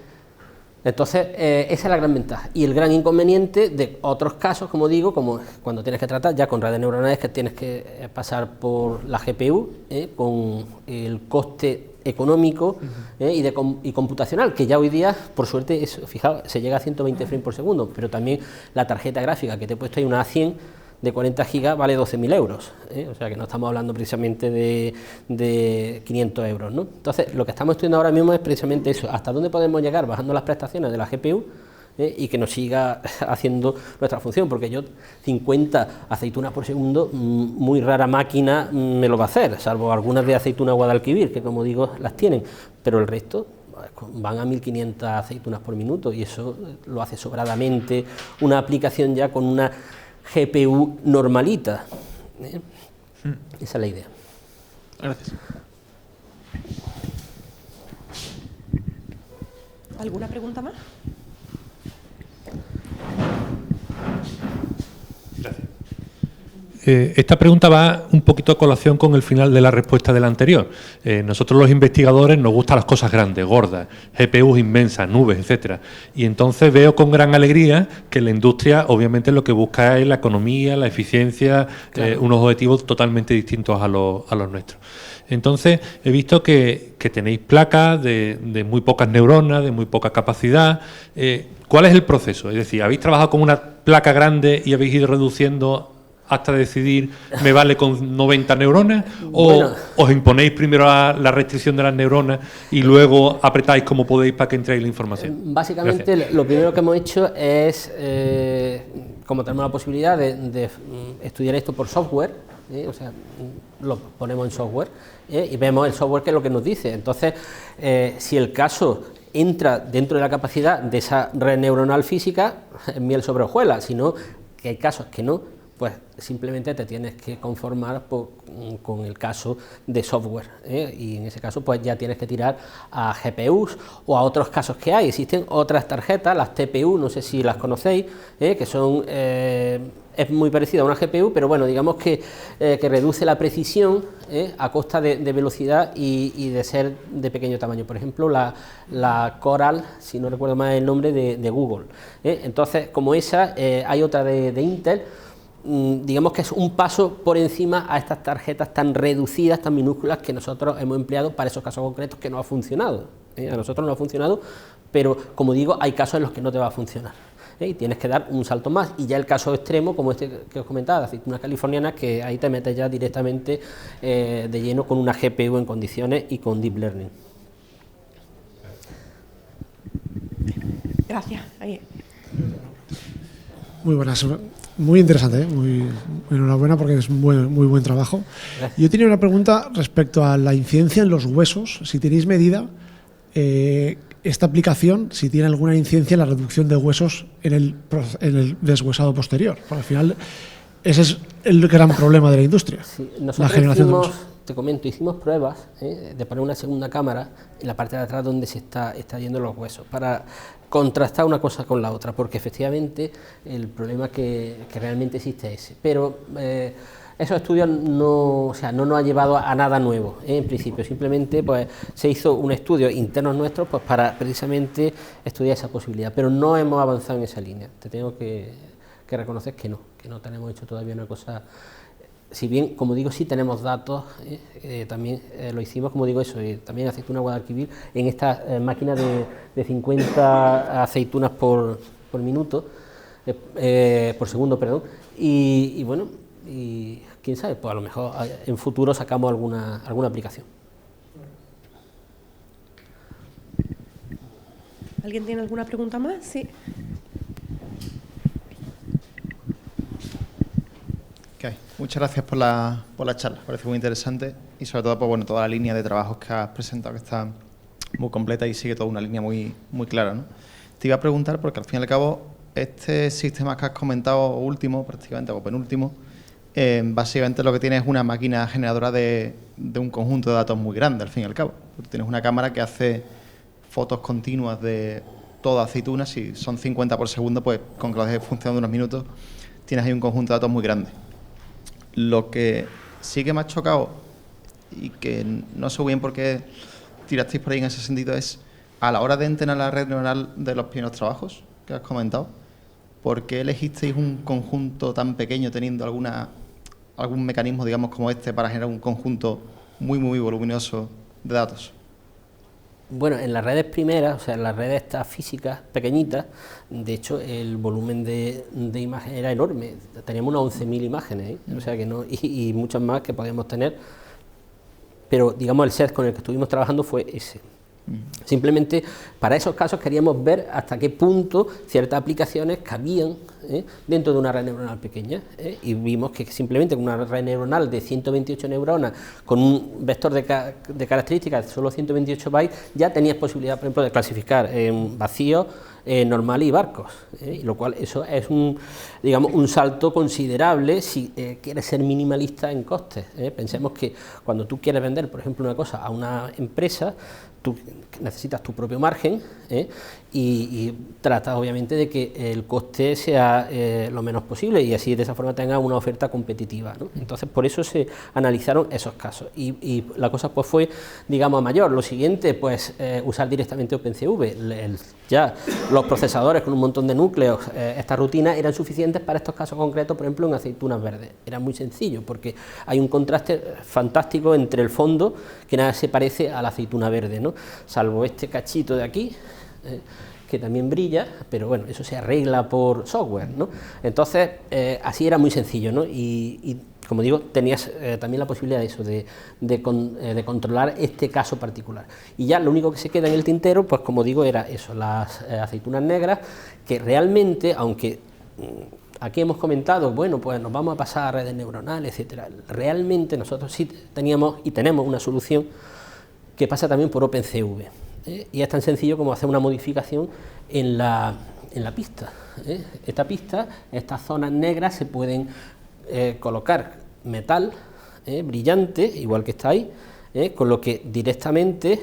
Entonces, esa es la gran ventaja, y el gran inconveniente de otros casos, como digo, como cuando tienes que tratar ya con redes neuronales, que tienes que pasar por la GPU, con el coste económico y computacional, que ya hoy día, por suerte, fijaos, se llega a 120 frames por segundo, pero también la tarjeta gráfica que te he puesto ahí, una A100 de 40 gigas, vale 12.000 euros, o sea que no estamos hablando precisamente de 500 euros, ¿no? Entonces, lo que estamos estudiando ahora mismo es precisamente eso, hasta dónde podemos llegar bajando las prestaciones de la GPU, y que nos siga haciendo nuestra función, porque yo 50 aceitunas por segundo, muy rara máquina me lo va a hacer, salvo algunas de aceituna Guadalquivir, que como digo las tienen, pero el resto van a 1500 aceitunas por minuto, y eso lo hace sobradamente una aplicación ya con una GPU normalita, ¿eh? Esa es la idea. Gracias. ¿Alguna pregunta más? Gracias. Esta pregunta va un poquito a colación con el final de la respuesta de la anterior. Nosotros los investigadores nos gustan las cosas grandes, gordas, GPUs inmensas, nubes, etcétera. Y entonces veo con gran alegría que la industria obviamente lo que busca es la economía, la eficiencia, claro, unos objetivos totalmente distintos a los nuestros. Entonces he visto que tenéis placas de muy pocas neuronas, de muy poca capacidad. ¿Cuál es el proceso? Es decir, ¿habéis trabajado con una placa grande y habéis ido reduciendo hasta decidir, me vale con 90 neuronas? ¿O bueno, os imponéis primero la restricción de las neuronas y luego apretáis como podéis para que entréis la información? Básicamente, gracias, lo primero que hemos hecho es, como tenemos la posibilidad de estudiar esto por software, o sea, lo ponemos en software, y vemos el software que es lo que nos dice. Entonces, si el caso entra dentro de la capacidad de esa red neuronal física, es miel sobre hojuelas, sino que hay casos que no, pues simplemente te tienes que conformar con el caso de software, y en ese caso pues ya tienes que tirar a GPUs o a otros casos que hay. Existen otras tarjetas, las TPU, no sé si las conocéis, que son, es muy parecida a una GPU, pero bueno, digamos que reduce la precisión a costa de velocidad y de ser de pequeño tamaño. Por ejemplo, la Coral, si no recuerdo mal el nombre, de Google. Entonces, como esa, hay otra de Intel. Digamos que es un paso por encima a estas tarjetas tan reducidas, tan minúsculas, que nosotros hemos empleado para esos casos concretos que no ha funcionado. A nosotros no ha funcionado, pero como digo, hay casos en los que no te va a funcionar, y tienes que dar un salto más. Y ya el caso extremo, como este que os comentaba, de aceitunas californianas, que ahí te metes ya directamente de lleno con una GPU en condiciones y con Deep Learning. Gracias. Ahí. Muy buenas. Muy interesante, muy enhorabuena porque es muy buen trabajo. Gracias. Yo tenía una pregunta respecto a la incidencia en los huesos. Si tenéis medida esta aplicación, si tiene alguna incidencia en la reducción de huesos en el deshuesado posterior. Porque al final ese es el gran problema de la industria, sí, la generación de huesos. te comento, hicimos pruebas de poner una segunda cámara en la parte de atrás donde se está yendo los huesos, para contrastar una cosa con la otra, porque efectivamente el problema que realmente existe es ese. Pero esos estudios no nos han llevado a nada nuevo, en principio, simplemente pues se hizo un estudio interno nuestro pues para precisamente estudiar esa posibilidad, pero no hemos avanzado en esa línea. Te tengo que reconocer que no tenemos hecho todavía una cosa. Si bien, como digo, sí tenemos datos, también lo hicimos, como digo, eso, también aceituna Guadalquivir en esta máquina de 50 aceitunas por minuto, por segundo, perdón, y bueno, y quién sabe, pues a lo mejor en futuro sacamos alguna aplicación. ¿Alguien tiene alguna pregunta más? Sí. Muchas gracias por la charla, parece muy interesante y sobre todo por toda la línea de trabajos que has presentado, que está muy completa y sigue toda una línea muy claro, ¿no? Te iba a preguntar, porque al fin y al cabo, este sistema que has comentado último, prácticamente, o penúltimo, básicamente lo que tiene es una máquina generadora de un conjunto de datos muy grande, al fin y al cabo. Tienes una cámara que hace fotos continuas de toda aceituna, si son 50 por segundo, pues con que lo dejes funcionando unos minutos, tienes ahí un conjunto de datos muy grande. Lo que sí que me ha chocado y que no sé bien por qué tirasteis por ahí en ese sentido es, a la hora de entrenar la red neuronal de los primeros trabajos que has comentado, ¿por qué elegisteis un conjunto tan pequeño teniendo algún mecanismo, digamos, como este para generar un conjunto muy voluminoso de datos? Bueno, en las redes primeras, o sea, en las redes estas físicas pequeñitas, de hecho el volumen de imágenes era enorme, teníamos unas 11.000 imágenes, o sea que no, y muchas más que podíamos tener, pero digamos el set con el que estuvimos trabajando fue ese. Simplemente para esos casos queríamos ver hasta qué punto ciertas aplicaciones cabían dentro de una red neuronal pequeña, y vimos que simplemente con una red neuronal de 128 neuronas con un vector de características de solo 128 bytes ya tenías posibilidad, por ejemplo, de clasificar en vacíos, normales y barcos, y lo cual eso es un salto considerable si quieres ser minimalista en costes. Pensemos que cuando tú quieres vender, por ejemplo, una cosa a una empresa, tú necesitas tu propio margen, y tratas obviamente de que el coste sea lo menos posible y así de esa forma tengas una oferta competitiva, ¿no? Entonces por eso se analizaron esos casos y la cosa pues fue, digamos, a mayor. Lo siguiente, pues usar directamente OpenCV. Ya los procesadores con un montón de núcleos, estas rutinas eran suficientes para estos casos concretos, por ejemplo en aceitunas verdes. Era muy sencillo porque hay un contraste fantástico entre el fondo, que nada se parece a la aceituna verde, ¿no? Salvo este cachito de aquí, que también brilla, pero bueno, eso se arregla por software, ¿no? Entonces, así era muy sencillo, ¿no? Y como digo, tenías también la posibilidad de eso, de controlar este caso particular. Y ya lo único que se queda en el tintero, pues como digo, era eso, las aceitunas negras, que realmente, aunque aquí hemos comentado, bueno, pues nos vamos a pasar a redes neuronales, etcétera, realmente nosotros sí teníamos y tenemos una solución que pasa también por OpenCV. Y es tan sencillo como hacer una modificación en la pista. Esta pista, estas zonas negras se pueden colocar metal brillante, igual que está ahí, con lo que directamente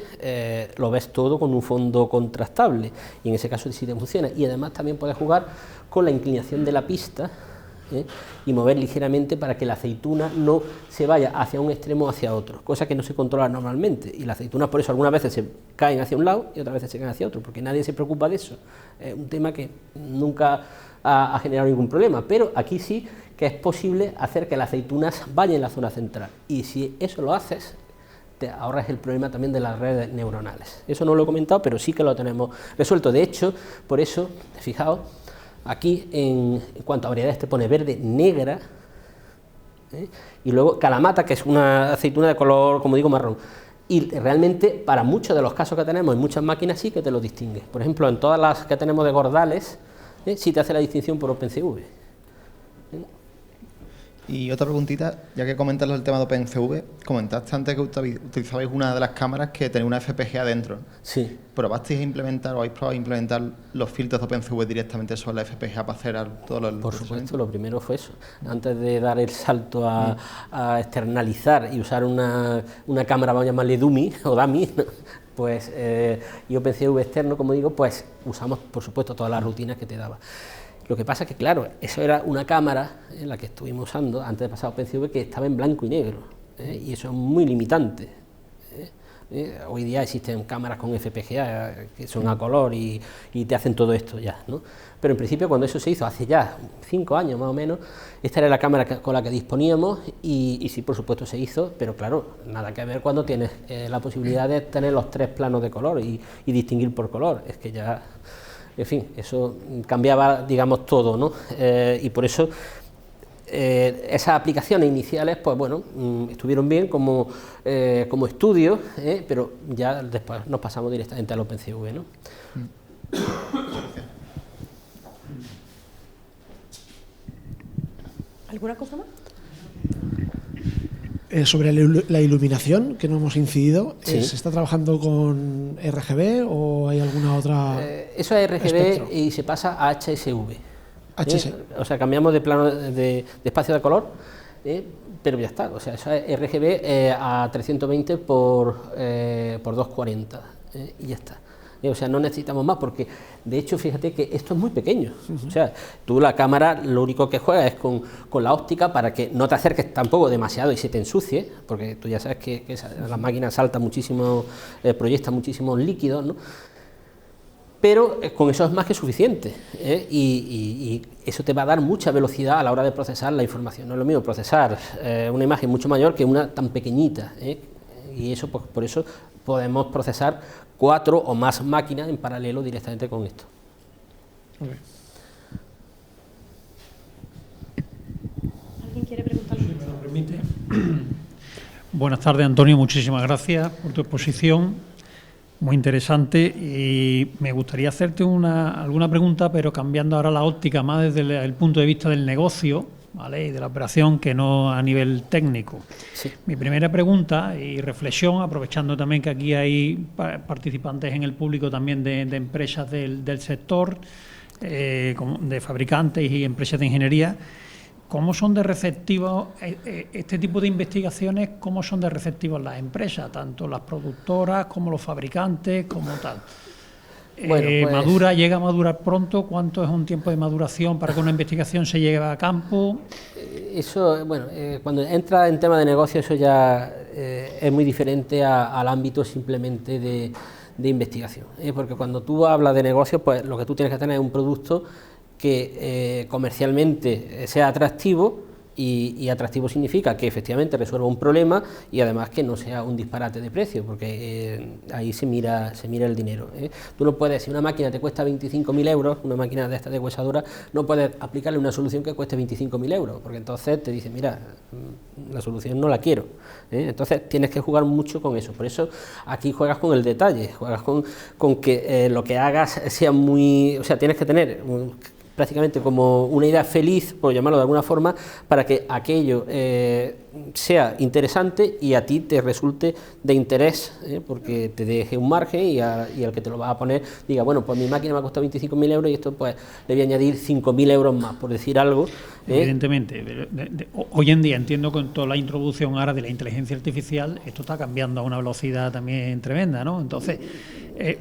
lo ves todo con un fondo contrastable, y en ese caso sí te funciona. Y además también puedes jugar con la inclinación de la pista, y mover ligeramente para que la aceituna no se vaya hacia un extremo o hacia otro, cosa que no se controla normalmente, y las aceitunas por eso algunas veces se caen hacia un lado y otras veces se caen hacia otro, porque nadie se preocupa de eso. Es un tema que nunca ha generado ningún problema, pero aquí sí que es posible hacer que las aceitunas vayan en la zona central, y si eso lo haces, te ahorras el problema también de las redes neuronales. Eso no lo he comentado, pero sí que lo tenemos resuelto. De hecho, por eso, fijaos, aquí en cuanto a variedades te pone verde, negra, y luego calamata, que es una aceituna de color, como digo, marrón. Y realmente para muchos de los casos que tenemos en muchas máquinas sí que te lo distingue. Por ejemplo, en todas las que tenemos de gordales, sí te hace la distinción por OpenCV. Y otra preguntita, ya que comentas el tema de OpenCV, comentaste antes que utilizabais una de las cámaras que tenía una FPGA dentro. Sí. ¿Probasteis a implementar o habéis probado a implementar los filtros de OpenCV directamente sobre la FPGA para hacer todo el Por supuesto, lo primero fue eso. Antes de dar el salto a externalizar y usar una cámara, vamos a llamarle dummy o dummy, pues, y OpenCV externo, como digo, pues usamos, por supuesto, todas las rutinas que te daba. Lo que pasa es que, claro, eso era una cámara en la que estuvimos usando antes de pasar a OpenCV que estaba en blanco y negro, y eso es muy limitante. Hoy día existen cámaras con FPGA que son a color y te hacen todo esto ya, ¿no? Pero en principio, cuando eso se hizo hace ya 5 años más o menos, esta era la cámara con la que disponíamos y sí, por supuesto, se hizo, pero claro, nada que ver cuando tienes la posibilidad de tener los 3 planos de color y distinguir por color. Es que ya, en fin, eso cambiaba, digamos, todo, ¿no? Y por eso esas aplicaciones iniciales, pues bueno, estuvieron bien como estudio, pero ya después nos pasamos directamente al OpenCV, ¿no? ¿Alguna cosa más? Sobre la iluminación, que no hemos incidido, Sí. ¿se está trabajando con RGB o hay alguna otra? Eso es RGB espectro? y se pasa a HSV. HS. O sea, cambiamos de plano de espacio de color, pero ya está. O sea, eso es RGB a 320 por 240 y ya está. O sea, no necesitamos más porque, de hecho, fíjate que esto es muy pequeño. O sea, tú la cámara lo único que juegas es con la óptica para que no te acerques tampoco demasiado y se te ensucie, porque tú ya sabes que las máquinas saltan muchísimo, proyectan muchísimos líquidos, ¿no? Pero con eso es más que suficiente, y eso te va a dar mucha velocidad a la hora de procesar la información. No es lo mismo procesar una imagen mucho mayor que una tan pequeñita, y eso, pues, por eso podemos procesar 4 o más máquinas en paralelo directamente con esto. Okay. ¿Alguien quiere preguntar algo? Si me lo permite. Buenas tardes, Antonio, muchísimas gracias por tu exposición, muy interesante, y me gustaría hacerte alguna pregunta, pero cambiando ahora la óptica más desde el punto de vista del negocio, ¿vale?, y de la operación, que no a nivel técnico. Sí. Mi primera pregunta y reflexión, aprovechando también que aquí hay participantes en el público también de empresas del sector, de fabricantes y empresas de ingeniería, ¿cómo son de receptivos este tipo de investigaciones? ¿Cómo son de receptivos las empresas, tanto las productoras como los fabricantes, como tal? Bueno, pues, ¿Llega a madurar pronto? ¿Cuánto es un tiempo de maduración para que una investigación se lleve a campo? Eso, bueno, cuando entra en tema de negocio, eso ya es muy diferente al ámbito simplemente de investigación, porque cuando tú hablas de negocio, pues lo que tú tienes que tener es un producto que comercialmente sea atractivo, y atractivo significa que efectivamente resuelva un problema y además que no sea un disparate de precio, porque ahí se mira el dinero. Tú no puedes, si una máquina te cuesta 25.000 euros, una máquina de esta de huesadura, no puedes aplicarle una solución que cueste 25.000 euros, porque entonces te dicen, mira, la solución no la quiero. Entonces tienes que jugar mucho con eso, por eso aquí juegas con el detalle, juegas con que lo que hagas sea muy, o sea, tienes que tener prácticamente como una idea feliz, por llamarlo de alguna forma, para que aquello sea interesante y a ti te resulte de interés, porque te deje un margen y al que te lo vas a poner diga, bueno, pues mi máquina me ha costado 25.000 euros y esto pues le voy a añadir 5.000 euros más, por decir algo. Evidentemente, hoy en día entiendo con toda la introducción ahora de la inteligencia artificial, esto está cambiando a una velocidad también tremenda, ¿no? Entonces,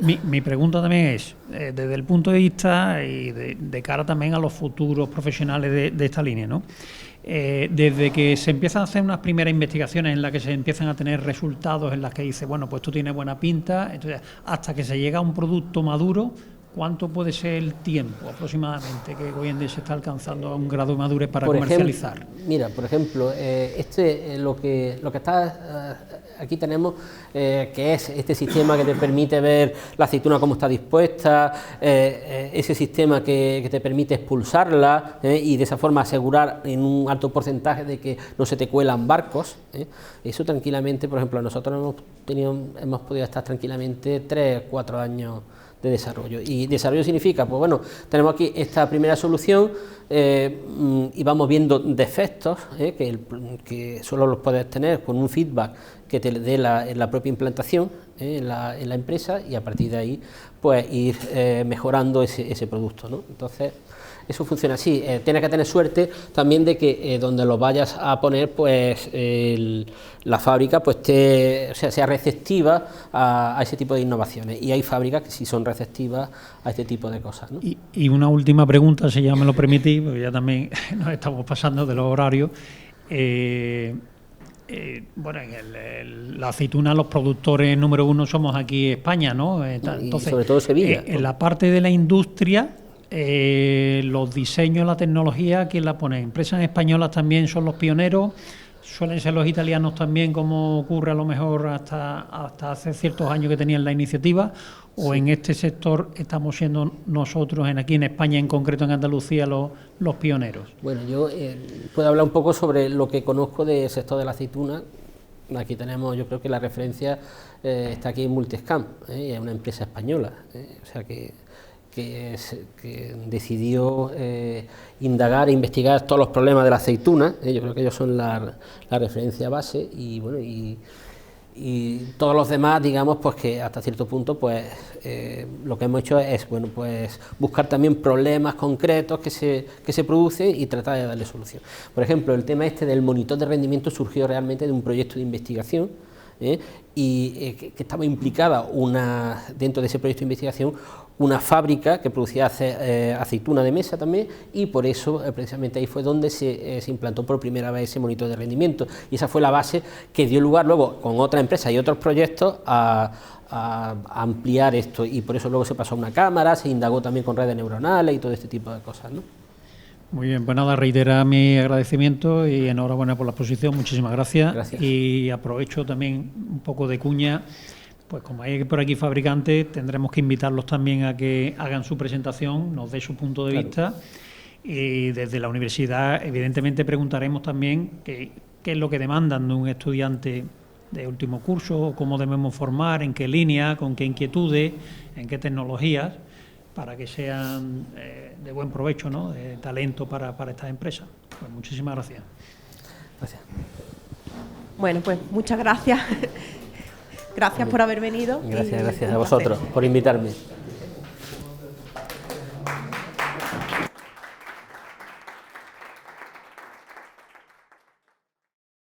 mi pregunta también es, desde el punto de vista y de cara también a los futuros profesionales de esta línea, ¿no? Desde que se empiezan a hacer unas primeras investigaciones en las que se empiezan a tener resultados en las que dice, bueno, pues tú tienes buena pinta, entonces hasta que se llega a un producto maduro, ¿cuánto puede ser el tiempo aproximadamente que hoy en día se está alcanzando a un grado de madurez para comercializar? Mira, por ejemplo, lo que está aquí tenemos, que es este sistema que te permite ver la aceituna cómo está dispuesta, ese sistema que te permite expulsarla y de esa forma asegurar en un alto porcentaje de que no se te cuelan barcos. Eso tranquilamente, por ejemplo, nosotros hemos podido estar tranquilamente 3-4 años desarrollo. Y desarrollo significa, pues bueno, tenemos aquí esta primera solución y vamos viendo defectos que solo los puedes tener con un feedback que te dé la propia implantación en la empresa, y a partir de ahí pues ir mejorando ese producto, ¿no? Entonces, eso funciona así. Tienes que tener suerte también de que donde lo vayas a poner, pues la fábrica pues sea receptiva a ese tipo de innovaciones, y hay fábricas que sí son receptivas a este tipo de cosas, ¿no? Y una última pregunta, si ya me lo permitís, porque ya también nos estamos pasando de los horarios. Bueno, la aceituna, los productores número 1 somos aquí España, ¿no? Entonces, y sobre todo Sevilla. En la parte de la industria, los diseños, la tecnología, ¿quién la pone? ¿Empresas españolas también son los pioneros? ¿Suelen ser los italianos también, como ocurre a lo mejor hasta hace ciertos años que tenían la iniciativa? ¿O en este sector estamos siendo nosotros, aquí en España, en concreto en Andalucía, los pioneros? Bueno, yo puedo hablar un poco sobre lo que conozco del sector de la aceituna. Aquí tenemos, yo creo que la referencia está aquí en Multescam, es una empresa española, o sea que decidió indagar e investigar todos los problemas de la aceituna. Yo creo que ellos son la referencia base, y bueno, y todos los demás, digamos, pues que hasta cierto punto, pues lo que hemos hecho es, bueno, pues buscar también problemas concretos que se producen y tratar de darle solución. Por ejemplo, el tema este del monitor de rendimiento surgió realmente de un proyecto de investigación, y que estaba implicada dentro de ese proyecto de investigación una fábrica que producía aceituna de mesa también, y por eso precisamente ahí fue donde se implantó por primera vez ese monitor de rendimiento, y esa fue la base que dio lugar luego con otra empresa y otros proyectos a ampliar esto, y por eso luego se pasó a una cámara, se indagó también con redes neuronales y todo este tipo de cosas, ¿no? Muy bien, pues nada, reitera mi agradecimiento y enhorabuena por la exposición, muchísimas gracias. Gracias. Y aprovecho también un poco de cuña, pues como hay por aquí fabricantes, tendremos que invitarlos también a que hagan su presentación, nos dé su punto de vista, y desde la universidad evidentemente preguntaremos también qué es lo que demandan de un estudiante de último curso, cómo debemos formar, en qué línea, con qué inquietudes, en qué tecnologías, para que sean de buen provecho, ¿no?, de talento para estas empresas. Pues muchísimas gracias. Gracias. Bueno, pues muchas gracias. Gracias por haber venido. Gracias a vosotros por invitarme.